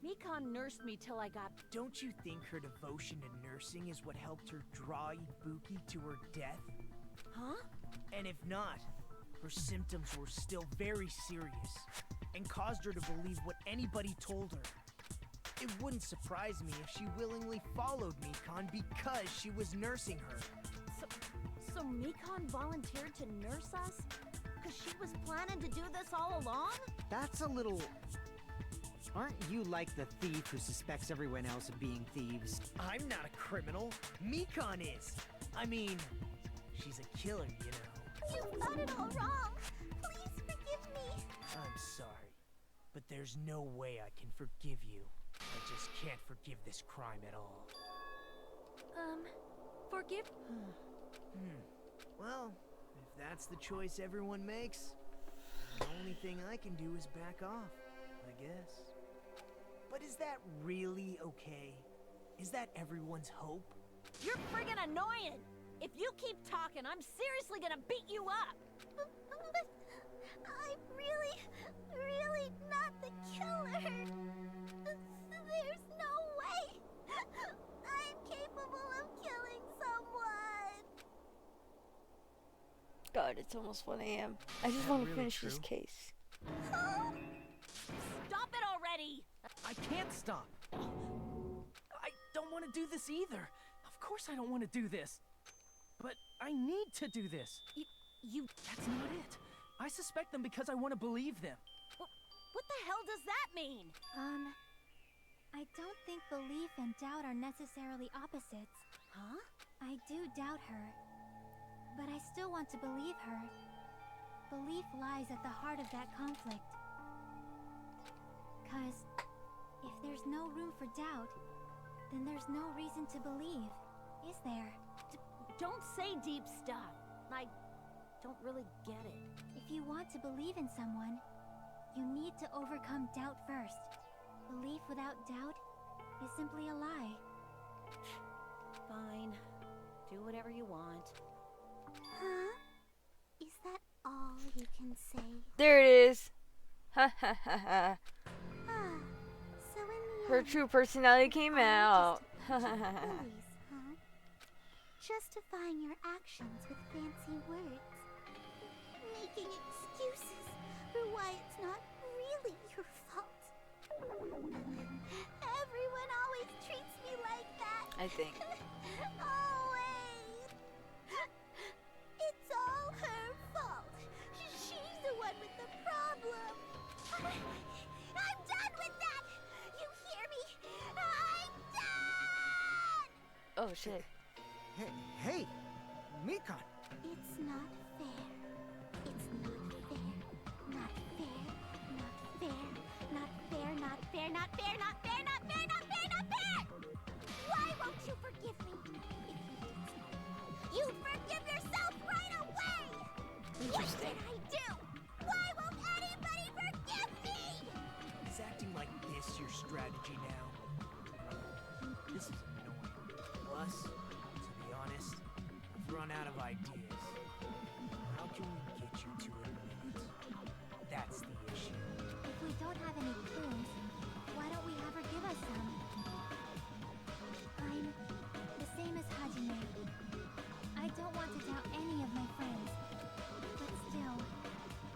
Nikon nursed me till I got... Don't you think her devotion to nursing is what helped her draw Ibuki to her death? Huh? And if not, her symptoms were still very serious and caused her to believe what anybody told her. It wouldn't surprise me if she willingly followed Nikon because she was nursing her. So Nikon volunteered to nurse us? Because she was planning to do this all along? That's a little... Aren't you like the thief who suspects everyone else of being thieves? I'm not a criminal. Nikon is. I mean, she's a killer, you know. You've got it all wrong. Please forgive me. I'm sorry, but there's no way I can forgive you. I just can't forgive this crime at all. Forgive... Well, if that's the choice everyone makes, the only thing I can do is back off, I guess. But is that really okay? Is that everyone's hope? You're friggin' annoying! If you keep talking, I'm seriously gonna beat you up! But I really I'm not the killer. There's no way. I'm capable of killing someone. God, it's almost 1 a.m. I just want to finish this case. Stop it already! I can't stop. I don't want to do this either. Of course I don't want to do this. But I need to do this. That's not it. I suspect them because I want to believe them. What the hell does that mean? I don't think belief and doubt are necessarily opposites. Huh? I do doubt her, but I still want to believe her. Belief lies at the heart of that conflict. 'Cause if there's no room for doubt, then there's no reason to believe, is there? Don't say deep stuff. I don't really get it. If you want to believe in someone, you need to overcome doubt first. Belief without doubt is simply a lie. Fine. Do whatever you want. Huh? Is that all you can say? There it is. Ha ha ha ha. So in the Her end, true personality came out. just bullies, huh? Justifying your actions with fancy words. Making excuses for why it's not really your fault. Everyone always treats me like that. I think. Always. It's all her fault. She's the one with the problem. I'm done with that. You hear me? I'm done. Oh shit. Hey, Mikan. It's not fair. It's not fair. Not fair. Not fair. Not fair. Not fair. Not fair. Not fair. Not fair. Not fair. Not fair. Why won't you forgive me? You'd forgive yourself right away. Interesting. What did I do? Why won't anybody forgive me? Is acting like this your strategy now? This is annoying. Plus, to be honest, I've run out of ideas. How can we get you to admit it? That's the issue. If we don't have any clues, why don't we have her give us some? I'm the same as Hajime. I don't want to doubt any of my friends. But still,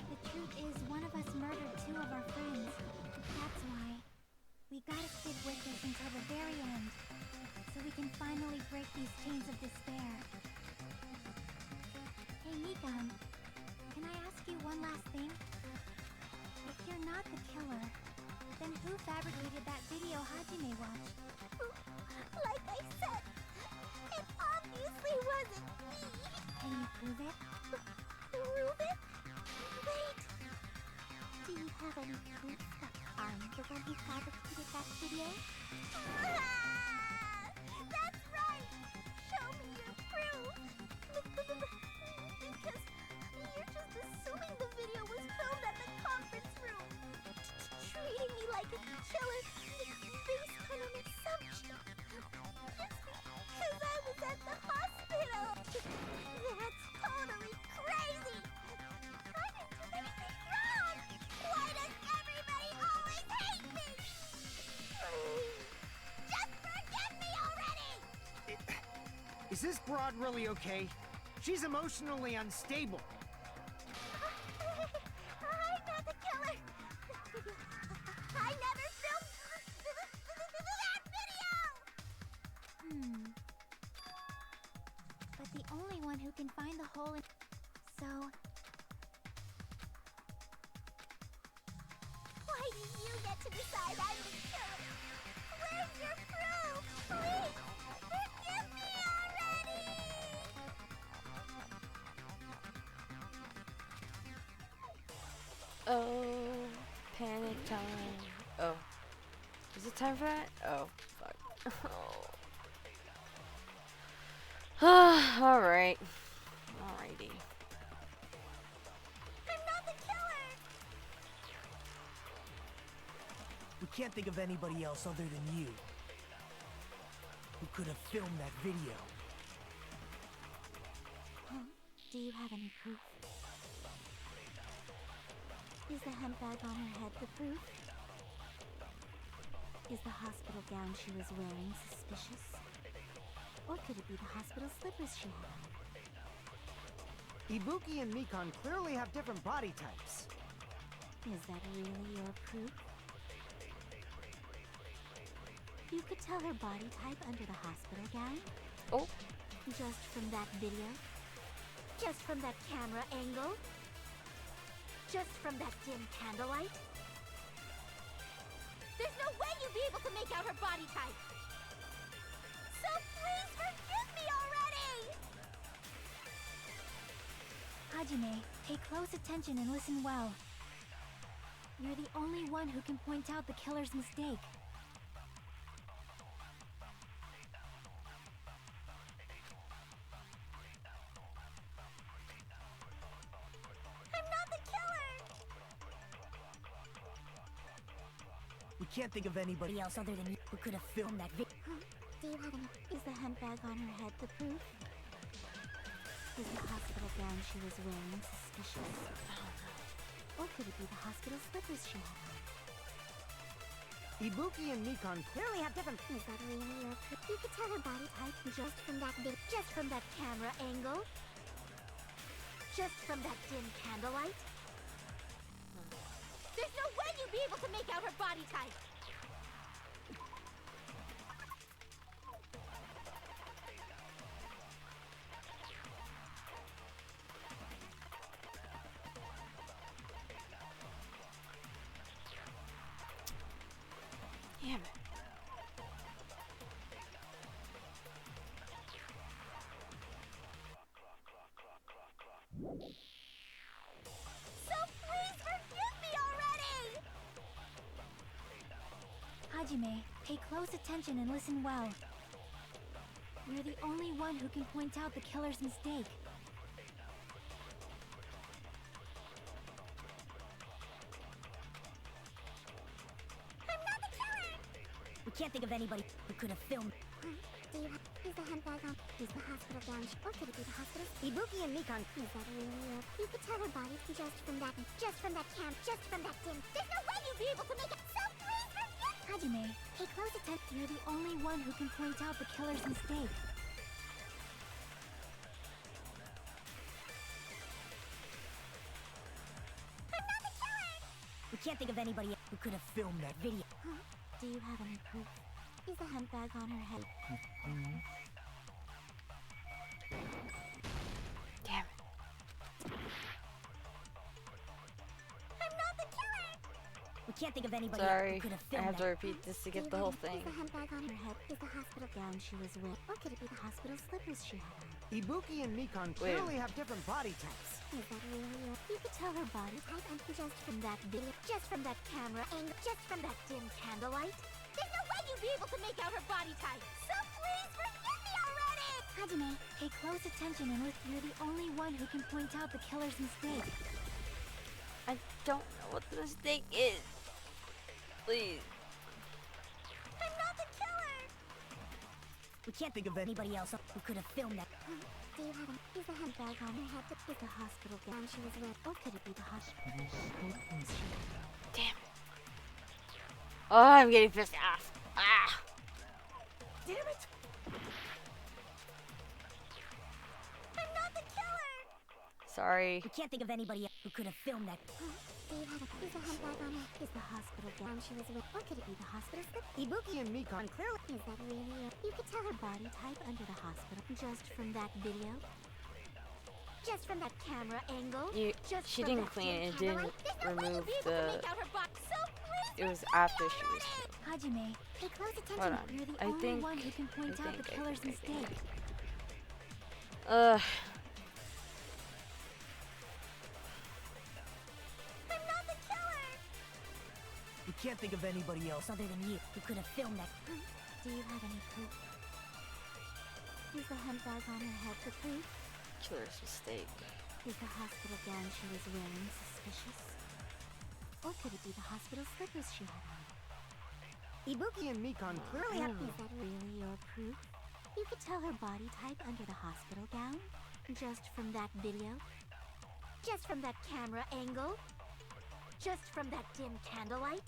the truth is one of us murdered 2 of our friends. That's why we gotta stick with this until the very end, so we can finally break these chains of despair. Hey Mikan, can I ask you one last thing? If you're not the killer, then who fabricated that video Hajime watched? Like I said, it obviously wasn't me. Can you prove it? Prove it? Wait. Do you have any proof that I'm the one who fabricated that video? That's right! Show me your proof! Because you're just assuming the video was filmed at the conference room. Treating me like a killer based on an assumption. Just because I was at the hospital. That's totally crazy! I didn't do anything wrong! Why does everybody always hate me? Just forgive me already! Is this broad really okay? She's emotionally unstable. I'm not the killer! I never filmed that video! But the only one who can find the hole in... So... Why do you get to decide I'm the killer? Where's your proof? Please, forgive me already! Oh, panic time. Oh. Is it time for that? Oh, fuck. Oh. Alright. Alrighty. I'm not the killer! We can't think of anybody else other than you who could have filmed that video. Do you have any proof? Is the hemp bag on her head the proof? Is the hospital gown she was wearing suspicious? Or could it be the hospital slippers she had on? Ibuki and Mikan clearly have different body types. Is that really your proof? You could tell her body type under the hospital gown? Oh. Just from that video? Just from that camera angle? Just from that dim candlelight? There's no way you'd be able to make out her body type! So please forgive me already! Hajime, pay close attention and listen well. You're the only one who can point out the killer's mistake. I'm not the killer! We can't think of anybody else other than you who could have filmed that video. Do you have any? Is the hemp bag on her head the proof? Is the hospital gown she was wearing suspicious? Or could it be the hospital slippers she had on? Ibuki and Mikan Clearly have different. Is that really your proof? You could tell her body type just from that just from that camera angle? Just from that dim candlelight? There's no way you'd be able to make out her body type! Damn it. So please forgive me already! Hajime, pay close attention and listen well. You're the only one who can point out the killer's mistake. I'm not the killer! We can't think of anybody who could have filmed. Do you have? Is the hemp bag on? Is the hospital gown? Or could it be the hospital? Ibuki and Mikan. Is that really your? You could tell her body just from that camp, just from that dim. There's no way you'd be able to make it. So please forgive. Hajime, pay close attention. You're the only one who can point out the killer's mistake. I'm not the killer! We can't think of anybody who could have filmed that video. Huh? Do you have any proof? Is the hemp bag on her head? Damn it. I'm not the killer! We can't think of anybody Sorry, who could have I filmed have to that. repeat this to Do you get the whole have- thing. Is the hemp bag on her head? Is the hospital gown she was wearing? Or could it be the hospital slippers she had on? Ibuki and Mikan clearly have different body types. Is that really your? You could tell her body type and just from that video, just from that camera angle, just from that dim candlelight. There's no way you'd be able to make out her body type. So please forgive me already! Hajime, pay close attention and listen. You're the only one who can point out the killer's mistake. I don't know what the mistake is. Please. I'm not the killer! We can't think of anybody else who could have filmed that. Do you have an? Is the hemp bag on her head? Is the hospital gown she was wearing? Or could it be the hospital slippers she had on? Damn it. Oh, I'm getting pissed off. Ah. Damn it! I'm not the killer! Sorry. We can't think of anybody who could have filmed that. Do you have a? Is the hemp bag on her? Is the hospital gown she was wearing? Or could it be the hospital slippers? Ibuki and Mikan clearly. Is that really your? You could tell her body type under the hospital just from that video? Just from that camera angle? Just She from didn't that clean dim it. It didn't candlelight? There's no way remove you'd be able to the. make out her body. So please It was forgive me after she was already! killed. Hajime, pay close attention. Hold on. You're the I only think- one who can point out the killer's mistake. Ugh. I'm not the killer! We can't think of anybody else other than you who could have filmed that. Do you have any proof? Is the hemp bag on her head the proof? Killer's mistake. Is the hospital gown she was wearing suspicious? Or could it be the hospital slippers she had on? Ibuki and Mikan clearly have. Is that really your proof? You could tell her body type under the hospital gown? Just from that video? Just from that camera angle? Just from that dim candlelight?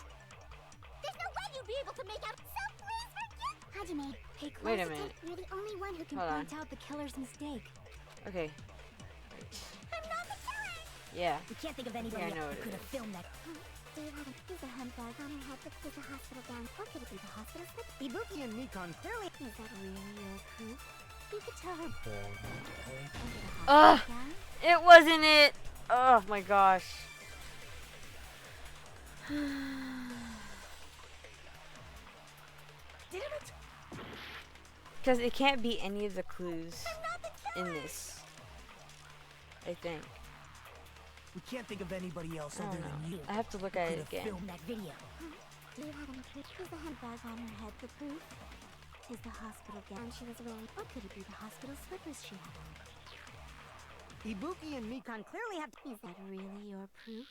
There's no way you'd be able to make out. So please forgive. Hajime, pay close Wait a attention. minute. You're the only one who can Hold point on. out the killer's mistake. Okay. I'm not the killer. Yeah. We can't think of anybody Yeah, I know else what who it could have is. filmed that. Do you have a handbag on her head that is a hospital gown? Or could it be the hospital slip? Ibuki and Nikon clearly. Is that really your proof? You could tell her. Ugh! It wasn't it! Oh my gosh. Because it can't be any of the clues in this. I think. We can't think of anybody else I other don't know. than you. I have to look at Could it have again. filmed that video. Do you have any proof? Is the handbag on her head the proof? Is the hospital gown she was wearing? Or could it be the hospital slippers she had on? Ibuki and Nikon clearly have. Is that really your proof?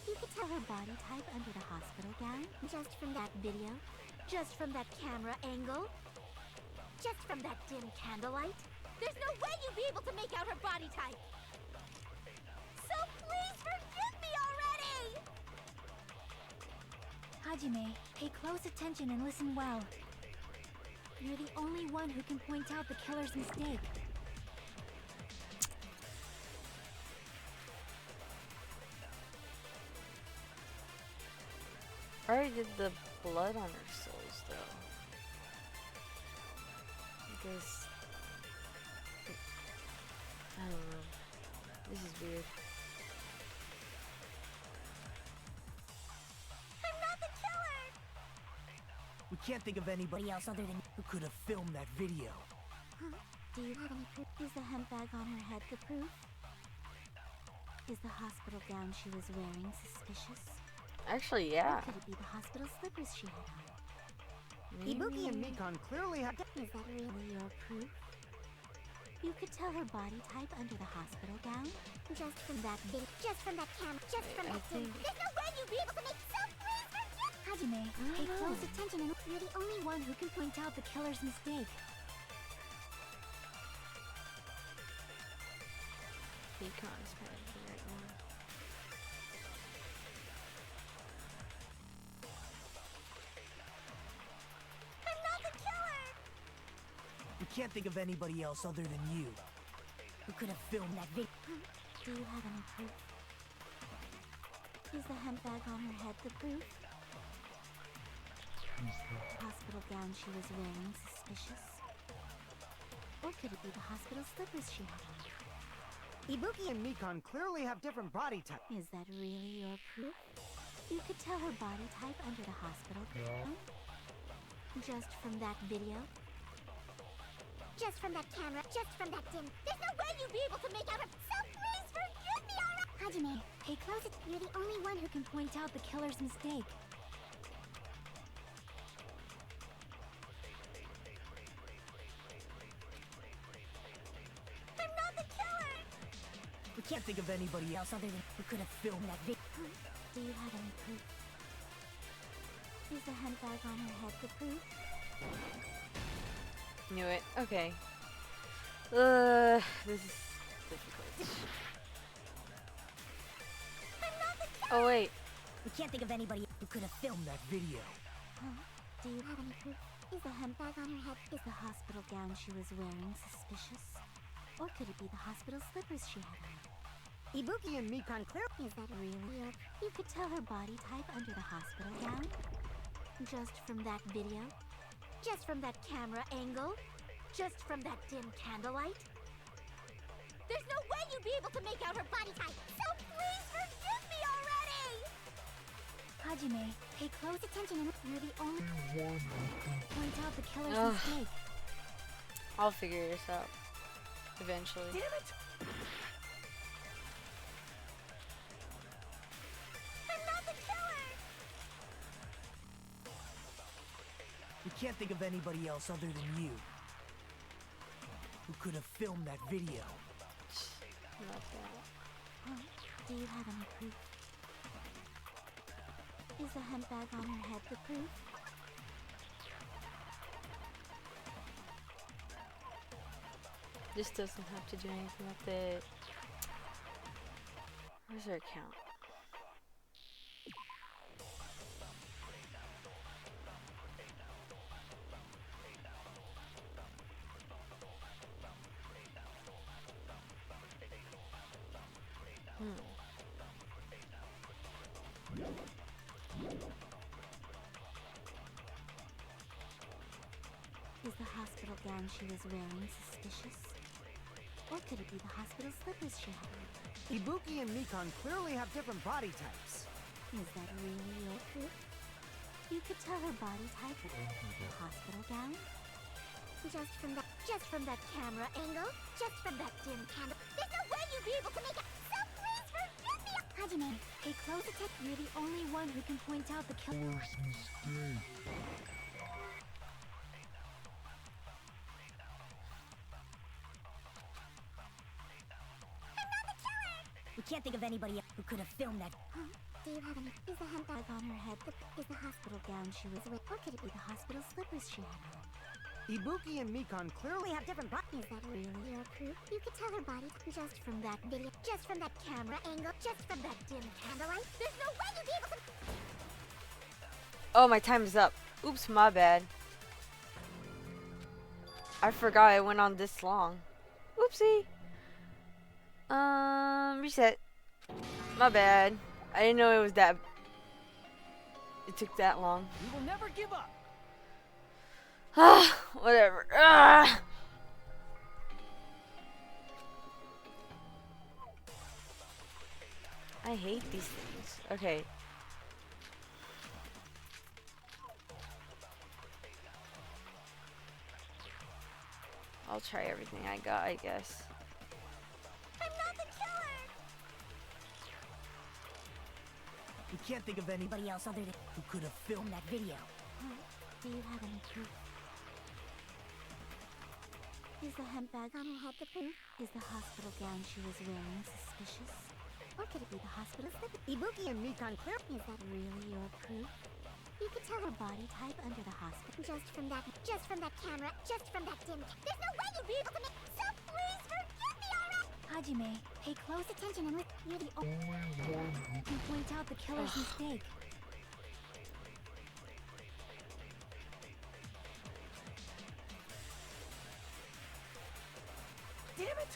You could tell her body type under the hospital gown just from that video, just from that camera angle, just from that dim candlelight. There's no way you'd be able to make out her body type. So please forgive me already! Hajime, pay close attention and listen well. You're the only one who can point out the killer's mistake. I already did the blood on her souls, though. Because I don't know. This is weird. I'm not the killer! We can't think of anybody else other than who could have filmed that video. Huh? Do you have any proof? Is the handbag on her head the proof? Is the hospital gown she was wearing suspicious? Actually, yeah. Or could it be the hospital slippers she had on? Ibuki and Nikon clearly have. Is that really your proof? You could tell her body type under the hospital gown just from that big, just from that camera, just from that thing. There's no way you'd be able to make so please forgive. Hajime, pay close attention and you're the only one who can point out the killer's mistake. Econ is panicking right now. I'm not the killer! We can't think of anybody else other than you who could have filmed that video. Do you have any proof? Is the handbag on her head the proof? Hospital gown she was wearing suspicious? Or could it be the hospital slippers she had on? Ibuki and Nikon clearly have different body types. Is that really your proof? You could tell her body type under the hospital gown just from that video? Just from that camera, just from that dim. There's no way you'd be able to make out her. So please forgive me already! Hajime, pay close attention. You're the only one who can point out the killer's mistake. I'm not the killer! We can't think of anybody else other than who could have filmed that video. Do you have any proof? Is the handbag on her head the proof? Knew it. Okay. This is difficult. I'm not the killer! Oh wait. We can't think of anybody Who could have filmed that video. Huh? Do you have any proof? Is the handbag on her head? Is the hospital gown she was wearing suspicious? Or could it be the hospital slippers she had on? Ibuki and Nikon clearly. Is that really your... You could tell her body type under the hospital gown just from that video? Just from that camera angle? Just from that dim candlelight? There's no way you'd be able to make out her body type! So please forgive me already! Hajime, pay close attention and you're the only one who can point out the killer's Ugh. mistake. I'll figure this out. Eventually. Damn it! I'm not the killer! We can't think of anybody else other than you who could have filmed that video. Not that. Huh? Do you have any proof? Is the handbag on her head the proof? This doesn't have to do anything with it. Where's her account? Is the hospital gown she was wearing suspicious? Or could it be the hospital slippers she had on? Ibuki and Mikan clearly have different body types. Is that really your proof? You could tell her body type with the hospital gown? Just from that camera angle? Just from that dim candle? There's no way you'd be able to make it! So please forgive me! Hajime, pay close attention. You're the only one who can point out the killer's mistake. We can't think of anybody else who could have filmed that. Huh? Do you have any? Is the handbag on her head is the hospital gown she was wearing? Or could it be the hospital slippers she had on? Ibuki and Mikan clearly have different Is that really your proof? You could tell her body just from that video, just from that camera angle, just from that dim candlelight. There's no way you'd be able to. Oh, my time is up. Oops, my bad. I forgot it went on this long. Oopsie. Reset. My bad. I didn't know it was that. It took that long. We will never give up. Ah, whatever. Ah. I hate these things. Okay. I'll try everything I got, I guess. I'm not the killer! We can't think of anybody else other than who could have filmed that video. Huh? Do you have any proof? Is the hemp bag on her head the proof? Is the hospital gown she was wearing suspicious? Or could it be the hospital slipper? Ibuki and Mikan clear. Is that really your proof? You could tell her body type under the hospital just from that camera, just from that dim. There's no way you'd be able to make. So please forgive me already. Hajime, pay close attention and you're the only one who can point out the killer's mistake. Damn it!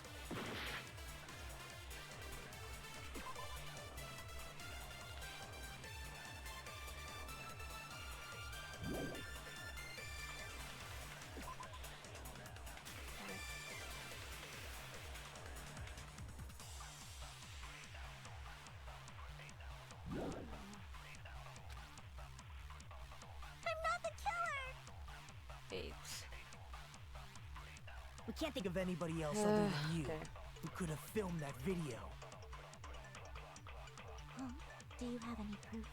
I'm not the killer. Apes. We can't think of anybody else other than you who could have filmed that video. Huh? Do you have any proof?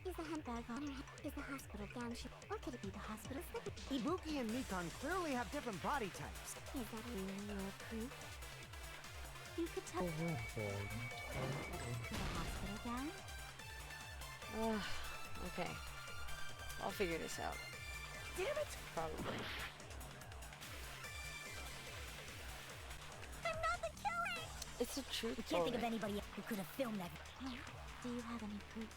Is the hemp bag on her head? Is the hospital gown she... Or could it be the hospital slipper? Ibuki and Mikan clearly have different body types. Is that really your proof? You could tell... The hospital gown? Okay. I'll figure this out. Damn it! Probably. I'm not the killer! It's a truth. We can't think of anybody else who could have filmed that. Huh? Do you have any proof?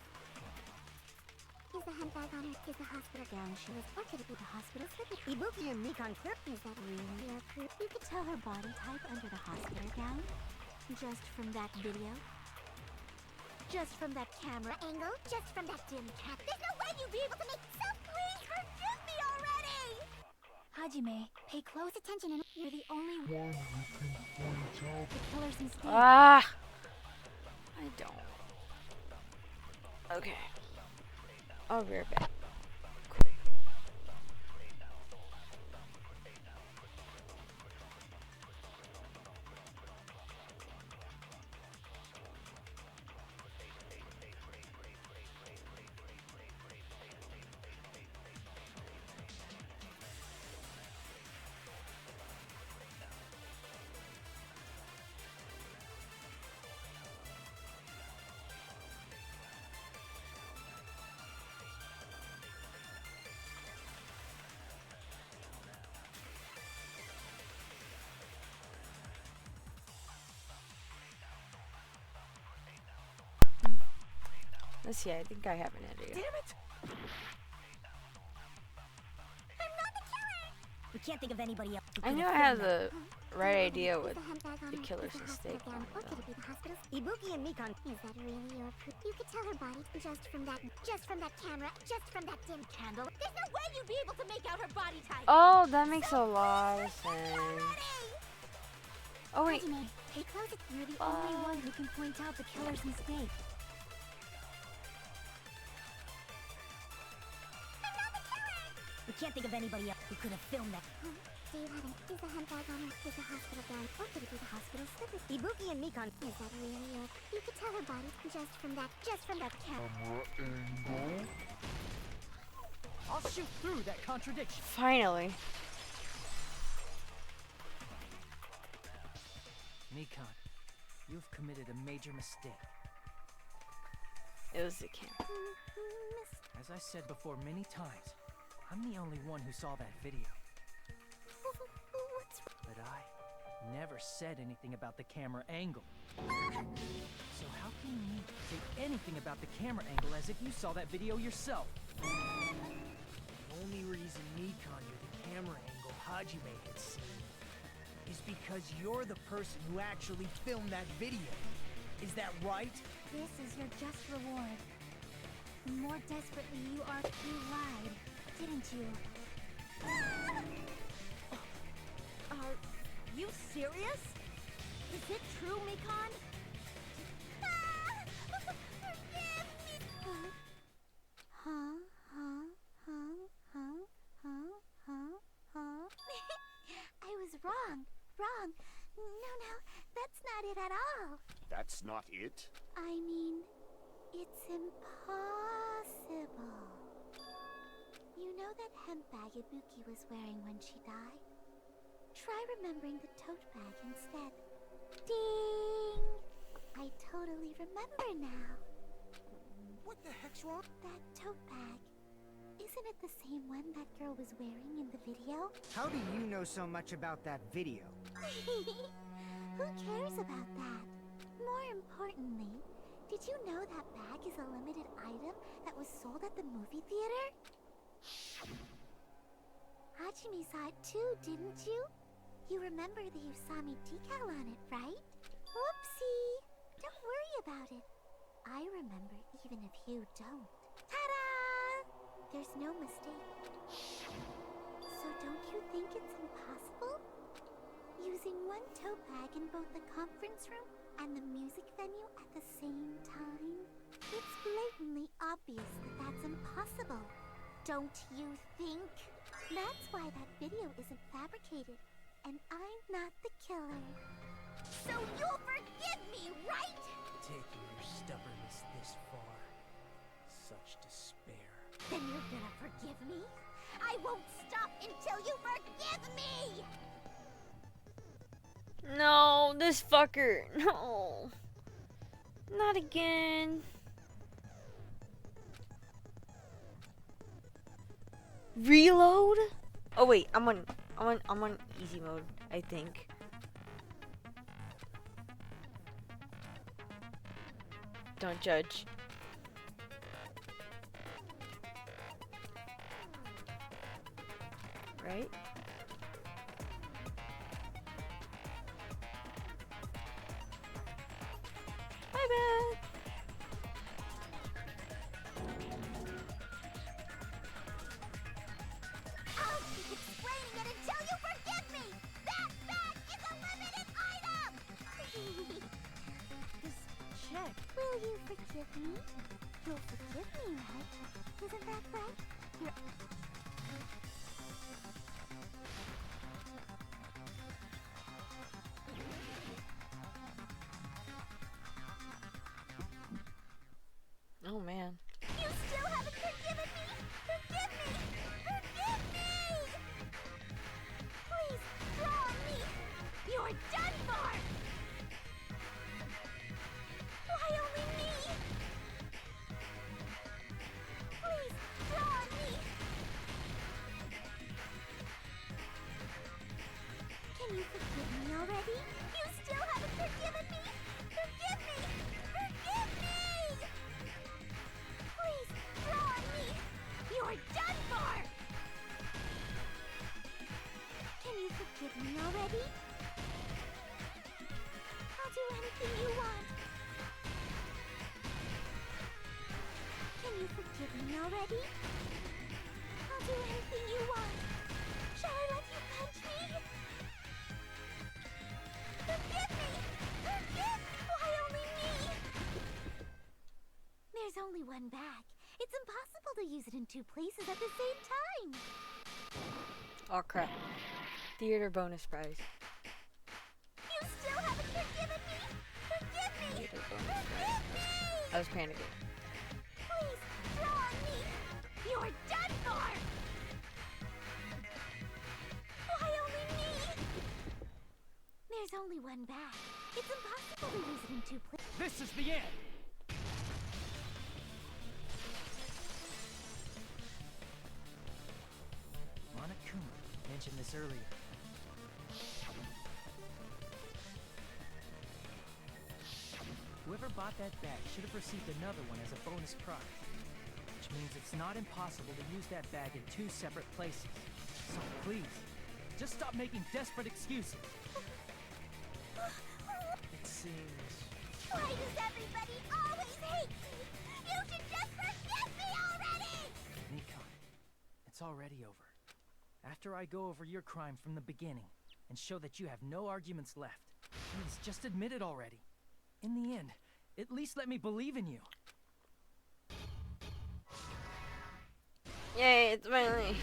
Is the hemp bag on her? Is the hospital gown she was... Or could it be the hospital slipper? Ibuki and Mikan clear. Is that really your proof? You could tell her body type under the hospital gown? Just from that video? Just from that camera angle? Just from that dim cat? There's no way you'd be able to make... So please forgive me already! Hajime, pay close attention and you're the only one who can point out the killer's mistake. Ah! I don't. Okay. I'll be right back. Let's see, I think I have an idea. Damn it! I'm not the killer! We can't think of anybody else who I could know have I have filmed that. the right idea with the killer's mistake. Ibuki and Mikon. Is that really your proof? You could tell her body just from that camera, just from that dim candle. There's no way you'd be able to make out her body type. Oh, that makes a lot of sense. Oh wait. Hajime, pay close. You're the only one who can point out the killer's mistake. We can't think of anybody else who could have filmed that. Do you have it? Is the handbag on her? Is the hospital gown? Or could it be the hospital slippers? Ibuki and Mikon. Is that really your... You could tell her body just from that camera. I'll shoot through that contradiction. Finally. Mikon, you've committed a major mistake. It was the camera. As I said before many times, I'm the only one who saw that video. But I never said anything about the camera angle. So how can you say anything about the camera angle as if you saw that video yourself? The only reason Nikon knew the camera angle Hajime had seen is because you're the person who actually filmed that video. Is that right? This is your just reward. The more desperately you lied, didn't you? Are you serious? Is it true, Mikon? I was wrong. No, that's not it at all. That's not it? I mean, it's impossible. You know that hemp bag Ibuki was wearing when she died? Try remembering the tote bag instead. Ding! I totally remember now. What the heck's wrong? That tote bag. Isn't it the same one that girl was wearing in the video? How do you know so much about that video? Who cares about that? More importantly, did you know that bag is a limited item that was sold at the movie theater? Hajime saw it too, didn't you? You remember the Usami decal on it, right? Whoopsie! Don't worry about it. I remember even if you don't. Ta-da! There's no mistake. So don't you think it's impossible? Using one tote bag in both the conference room and the music venue at the same time? It's blatantly obvious that that's impossible. Don't you think? That's why that video isn't fabricated, and I'm not the killer. So you'll forgive me, right? Taking your stubbornness this far. Such despair. Then you're gonna forgive me? I won't stop until you forgive me! No, this fucker. No. Not again. Reload? Oh wait, I'm on easy mode, I think. Don't judge. Right? My bad. I'll keep explaining it until you forgive me! That bag is a limited item! Just check. Will you forgive me? You'll forgive me, right? Isn't that right? You're... Oh man. You still haven't forgiven me! Forgive me! Forgive me! Please, draw on me! You're done for! Why only me? Please, draw on me! forgive me already? I'll do anything you want. Shall I let you punch me? Forgive me! Forgive me! Why only me? There's only one bag. It's impossible to use it in two places at the same time. Oh crap. Theater bonus prize. You still haven't forgiven me? Forgive me! Theater bonus Forgive prize. me! I was panicking. Please, draw on me! You're done for! Why only me? There's only one bag. It's impossible to use it in two places. This is the end! Monokuma mentioned this earlier. Whoever bought that bag should have received another one as a bonus prize. Which means it's not impossible to use that bag in two separate places. So please, just stop making desperate excuses. It seems... Why does everybody always hate me? You should just forgive me already! Nikon, it's already over. After I go over your crime from the beginning and show that you have no arguments left, please just admit it already. In the end, at least let me believe in you. Yay, it's finally.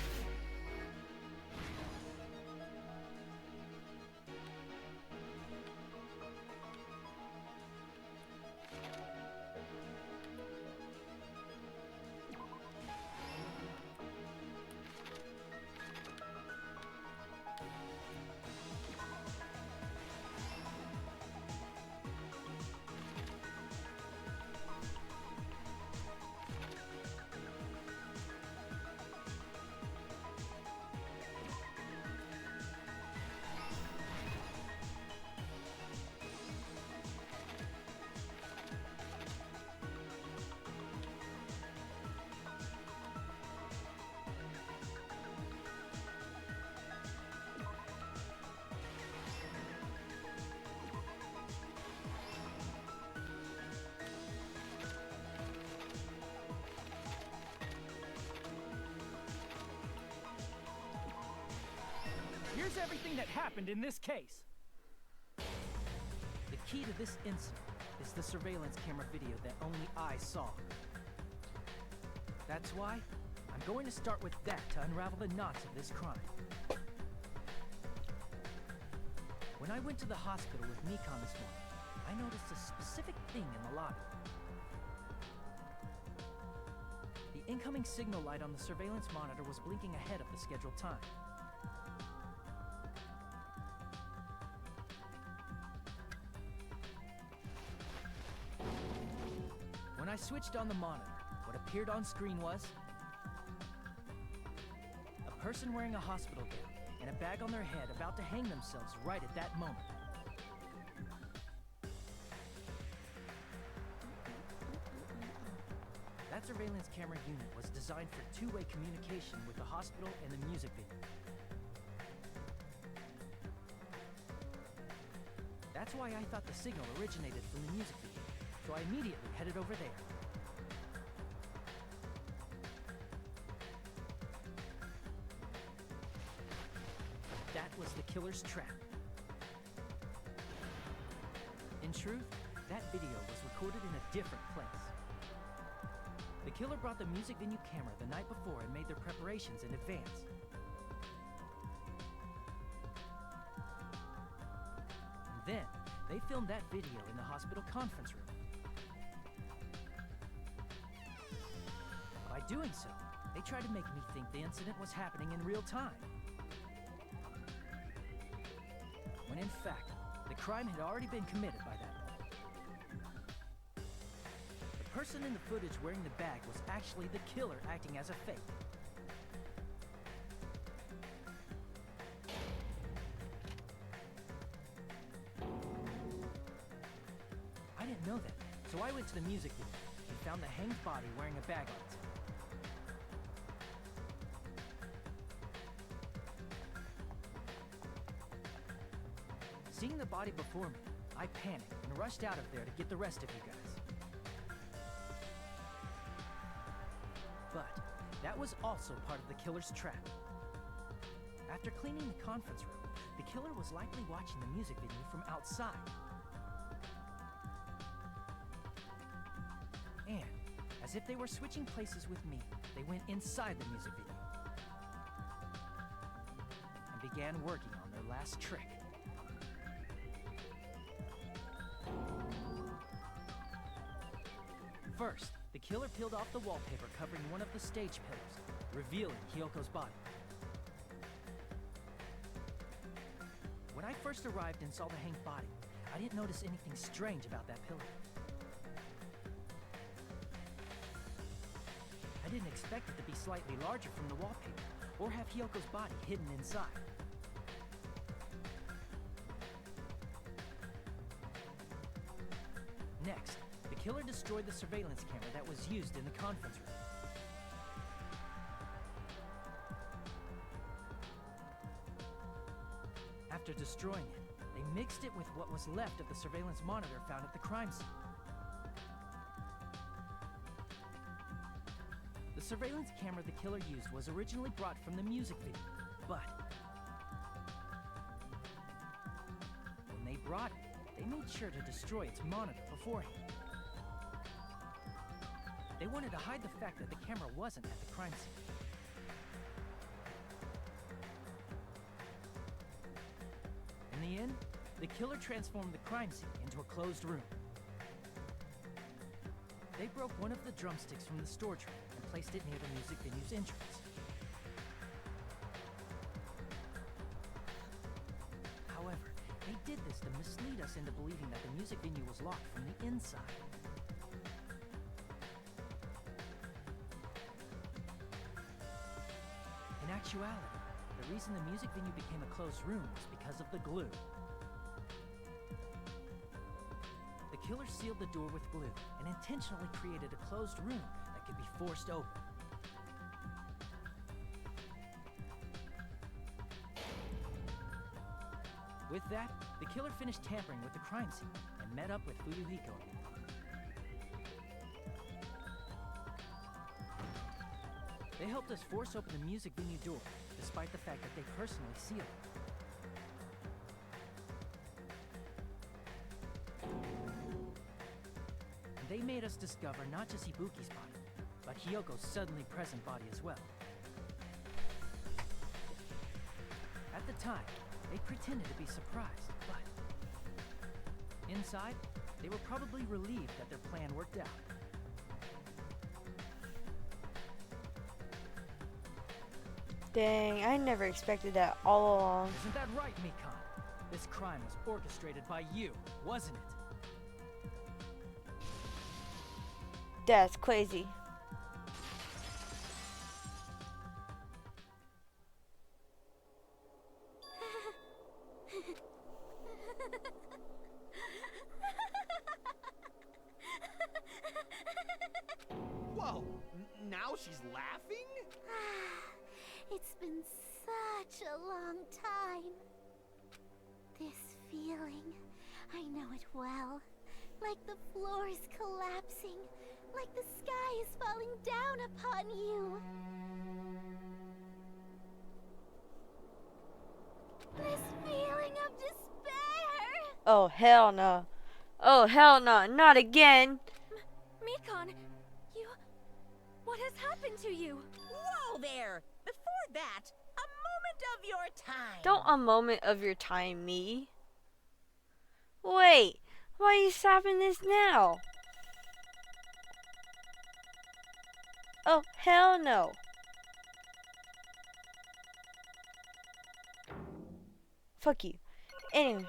Here's everything that happened in this case. The key to this incident is the surveillance camera video that only I saw. That's why I'm going to start with that to unravel the knots of this crime. When I went to the hospital with Nikon this morning, I noticed a specific thing in the lobby. The incoming signal light on the surveillance monitor was blinking ahead of the scheduled time. When I switched on the monitor, what appeared on screen was a person wearing a hospital gown and a bag on their head about to hang themselves right at that moment. That surveillance camera unit was designed for two-way communication with the hospital and the music venue. That's why I thought the signal originated from the music venue, so I immediately headed over there. That was the killer's trap. In truth, that video was recorded in a different place. The killer brought the music venue camera the night before and made their preparations in advance. And then, they filmed that video in the hospital conference room. By doing so, they tried to make me think the incident was happening in real time. When in fact, the crime had already been committed by that point. The person in the footage wearing the bag was actually the killer acting as a fake. I didn't know that, so I went to the music venue and found the hanged body wearing a bag on its head. Seeing the body before me, I panicked and rushed out of there to get the rest of you guys. But that was also part of the killer's trap. After cleaning the conference room, the killer was likely watching the music video from outside. And, as if they were switching places with me, they went inside the music video and began working on their last trick. First, the killer peeled off the wallpaper covering one of the stage pillars, revealing Hiyoko's body. When I first arrived and saw the hanged body, I didn't notice anything strange about that pillar. I didn't expect it to be slightly larger from the wallpaper, or have Hiyoko's body hidden inside. Next, the killer destroyed the surveillance camera that was used in the conference room. After destroying it, they mixed it with what was left of the surveillance monitor found at the crime scene. The surveillance camera the killer used was originally brought from the music video, but when they brought it, they made sure to destroy its monitor beforehand. They wanted to hide the fact that the camera wasn't at the crime scene. In the end, the killer transformed the crime scene into a closed room. They broke one of the drumsticks from the storage room and placed it near the music venue's entrance. However, they did this to mislead us into believing that the music venue was locked from the inside. In actuality, the reason the music venue became a closed room was because of the glue. The killer sealed the door with glue and intentionally created a closed room that could be forced open. With that, the killer finished tampering with the crime scene and met up with Fuyuhiko. They helped us force open the music venue door, despite the fact that they personally sealed it. And they made us discover not just Ibuki's body, but Hiyoko's suddenly present body as well. At the time, they pretended to be surprised, but inside, they were probably relieved that their plan worked out. Dang, I never expected that all along. Isn't that right, Mikan? This crime was orchestrated by you, wasn't it? That's crazy. Whoa, now she's laughing? It's been such a long time. This feeling, I know it well. Like the floor is collapsing, like the sky is falling down upon you. This feeling of despair. Oh, hell no. Oh, hell no. Not again. Mikan, what has happened to you? Whoa there! Before that, a moment of your time. Don't a moment of your time, me. Wait, why are you stopping this now? Oh, hell no. Fuck you. Anyway.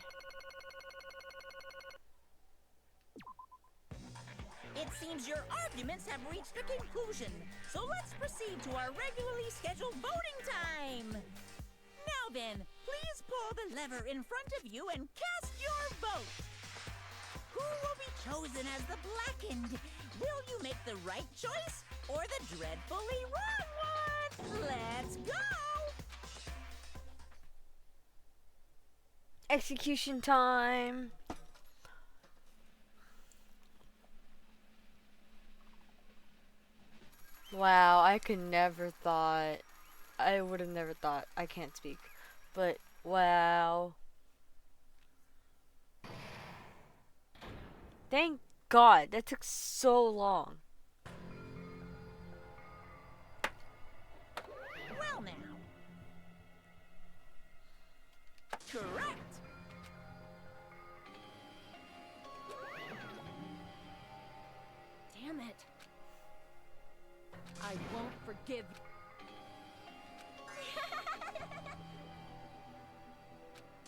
It seems your arguments have reached a conclusion, so let's proceed to our regularly scheduled voting time. Now then, please pull the lever in front of you and cast your vote. Who will be chosen as the blackened? Will you make the right choice or the dreadfully wrong one? Let's go! Execution time. Wow, I could never thought. I would have never thought. I can't speak. But, wow. Thank God. That took so long. Well now. Correct. Damn it. I won't forgive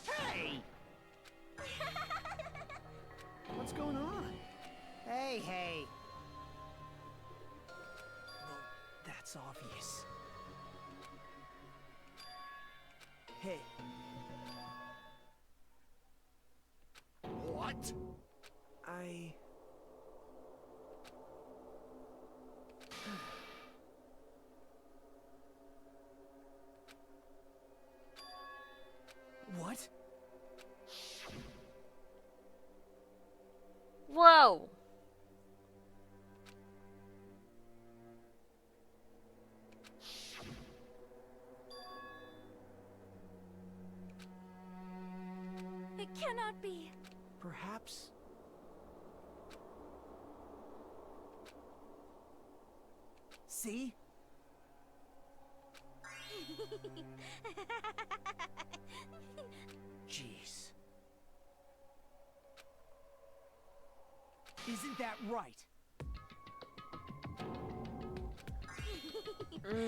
Hey! What's going on? Hey. Well, that's obvious. Hey, What? I... What? Whoa. It cannot be. Perhaps... See? Jeez. Isn't that right?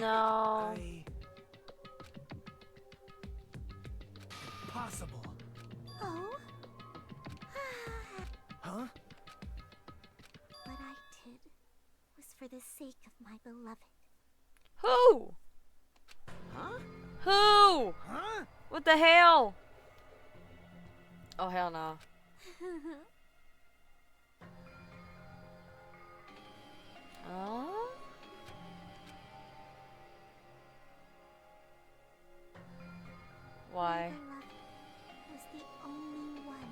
No. Impossible. Oh? Huh? What I did was for the sake of my beloved. Who? Huh? Who? Huh? What the hell? Oh, hell no. Oh? Why? My beloved was the only one.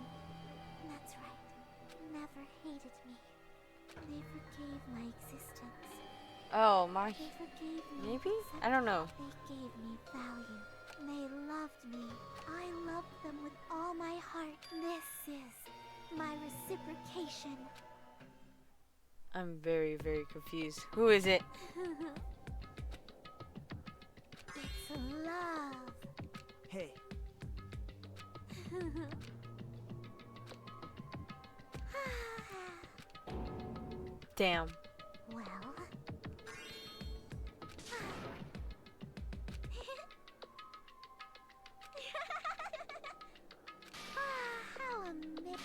That's right. Never hated me. They forgave my existence. Oh, my. They forgave me. Maybe? except I don't know. They gave me value. They loved me. I loved them with all my heart. This is my reciprocation. I'm very, very confused. Who is it? It's love. Hey. Damn. Well. How amazing.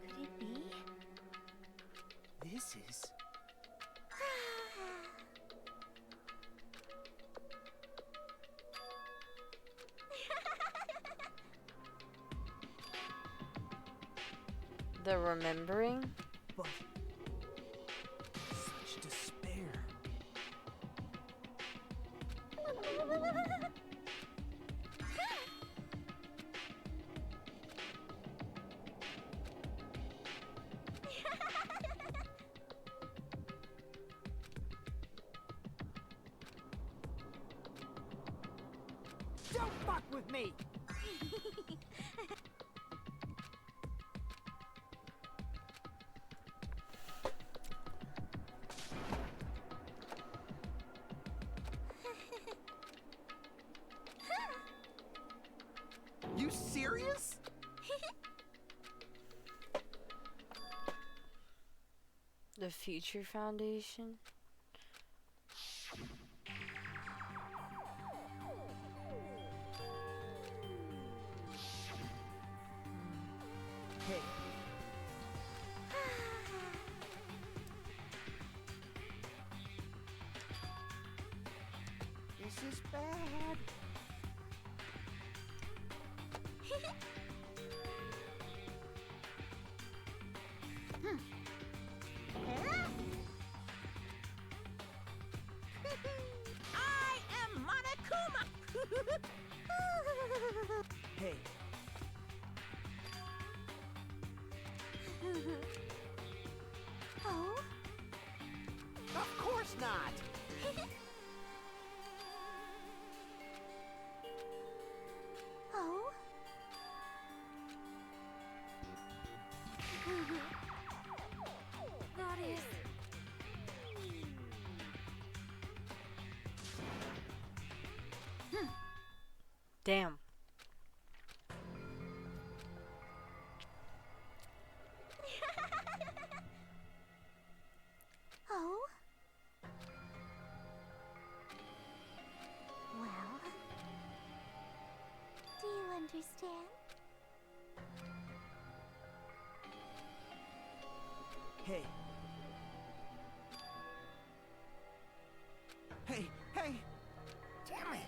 Could it be? This is... The remembering? But... such despair. Don't fuck with me! You serious? The Future Foundation? Hey. This is bad. I am Monokuma. Hey. Oh? Of course not. Oh? That is... Damn. Oh? Well, do you understand? Hey. Hey, hey! Damn it!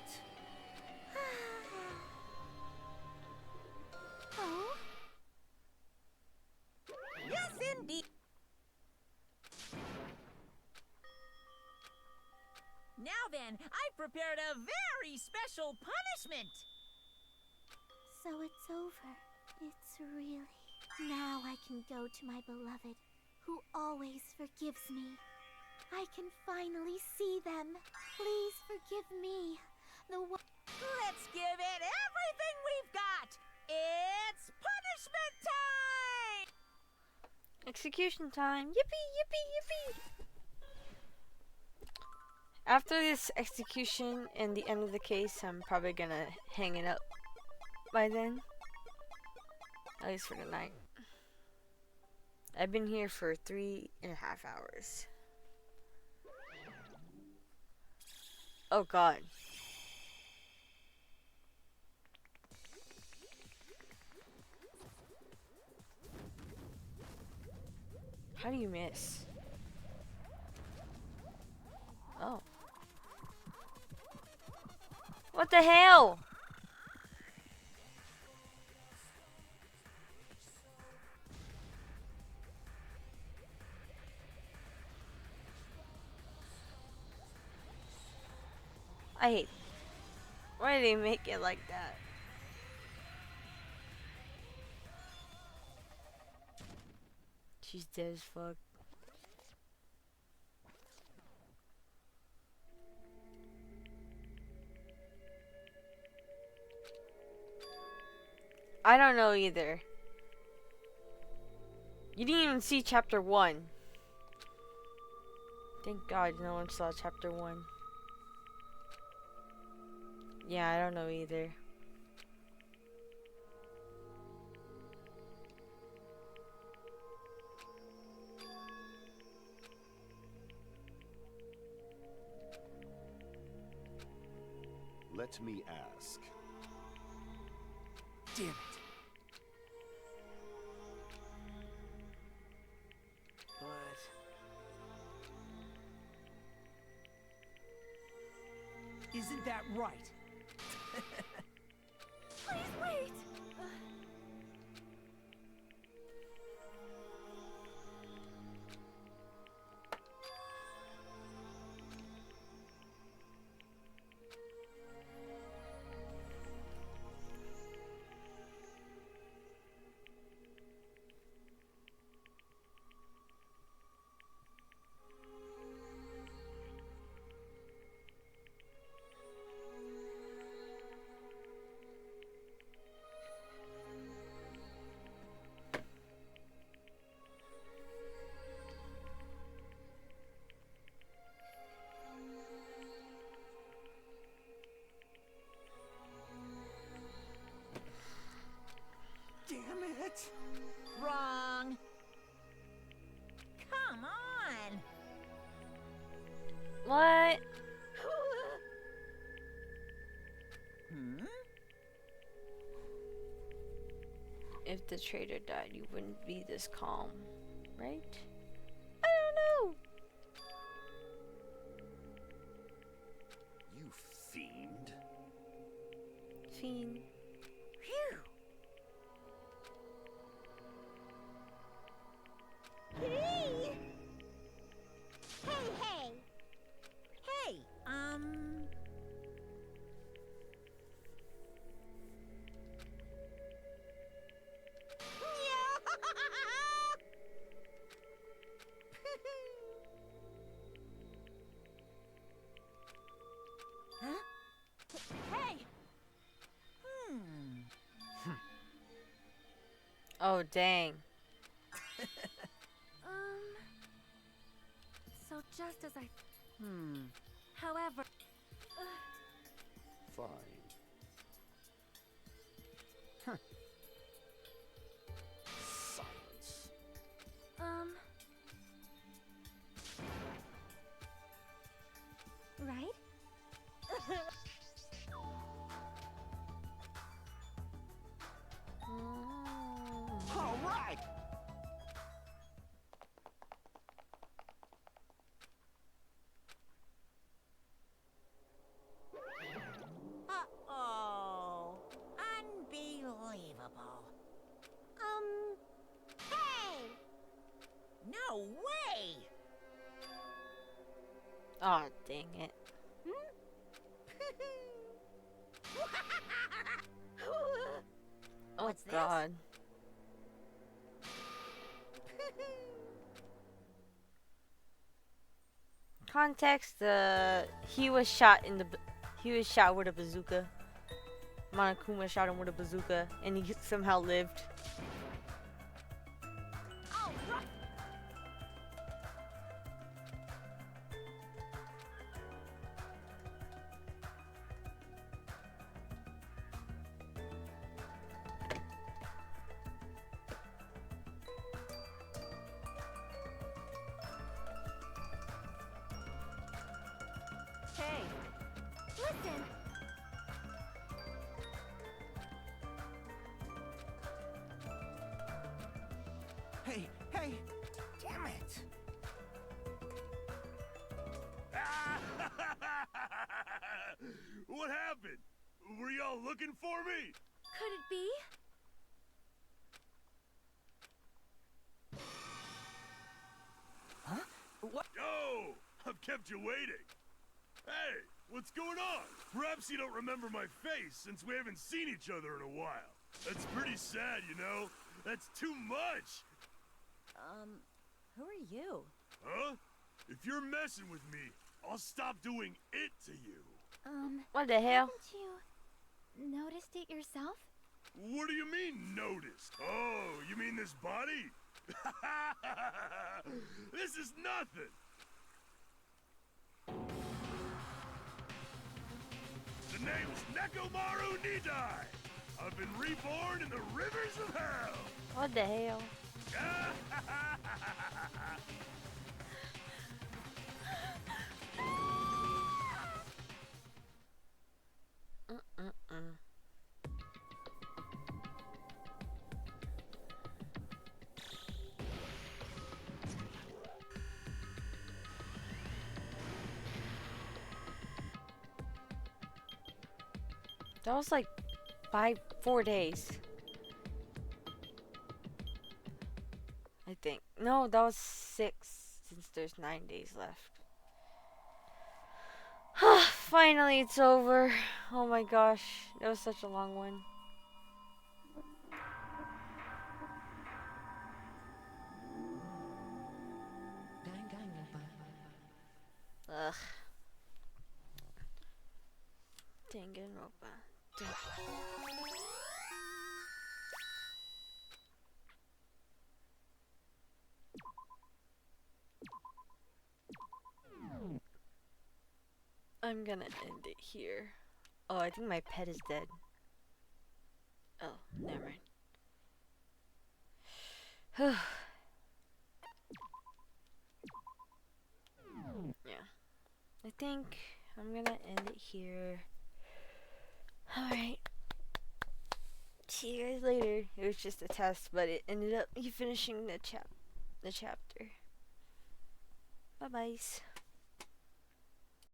Oh? Yes, indeed. Now then, I've prepared a very special punishment. So it's over. It's really... Now I can go to my beloved, who always forgives me. I can finally see them. Please forgive me. The one... Let's give it everything we've got. It's punishment time! Execution time. Yippee, yippee, yippee. After this execution and the end of the case, I'm probably gonna hang it up by then. At least for tonight. I've been here for 3.5 hours. Oh god. How do you miss? Oh. What the hell? I hate. Why do they make it like that? She's dead as fuck. I don't know either. You didn't even see chapter 1. Thank God no one saw chapter 1. Yeah, I don't know either. Let me ask. Damn it. But... Isn't that right? Please wait! Damn it! Wrong. Come on. What? Hmm? If the traitor died, you wouldn't be this calm, right? I don't know. You fiend. Fiend. Phew. Hey! Hey! Hey, Oh, dang. So just as I... However... Fine. Silence. Right? All right! Uh-oh. Unbelievable. Hey! No way! Oh, dang it. Oh, What's this? God. Context: he was shot with a bazooka. Monokuma shot him with a bazooka, and he somehow lived. All right. Hey, Listen! Hey, hey! Damn it! What happened? Were y'all looking for me? Could it be? Huh? What? Yo! I've kept you waiting. Hey, what's going on? Perhaps you don't remember my face since we haven't seen each other in a while. That's pretty sad, you know? That's too much! who are you? Huh? If you're messing with me, I'll stop doing it to you. What the hell? Haven't you noticed it yourself? What do you mean, noticed? Oh, you mean this body? This is nothing! The name's Nekomaru Nidai! I've been reborn in the rivers of hell! What the hell? That was like 4 days. I think. No, that was 6, since there's 9 days left. Finally, it's over. Oh my gosh, that was such a long one. Ugh. Danganronpa. I'm gonna end it here. Oh, I think my pet is dead. Oh, never mind. Yeah. I think I'm gonna end it here. Alright. See you guys later. It was just a test, but it ended up me finishing the chapter. Bye-byes.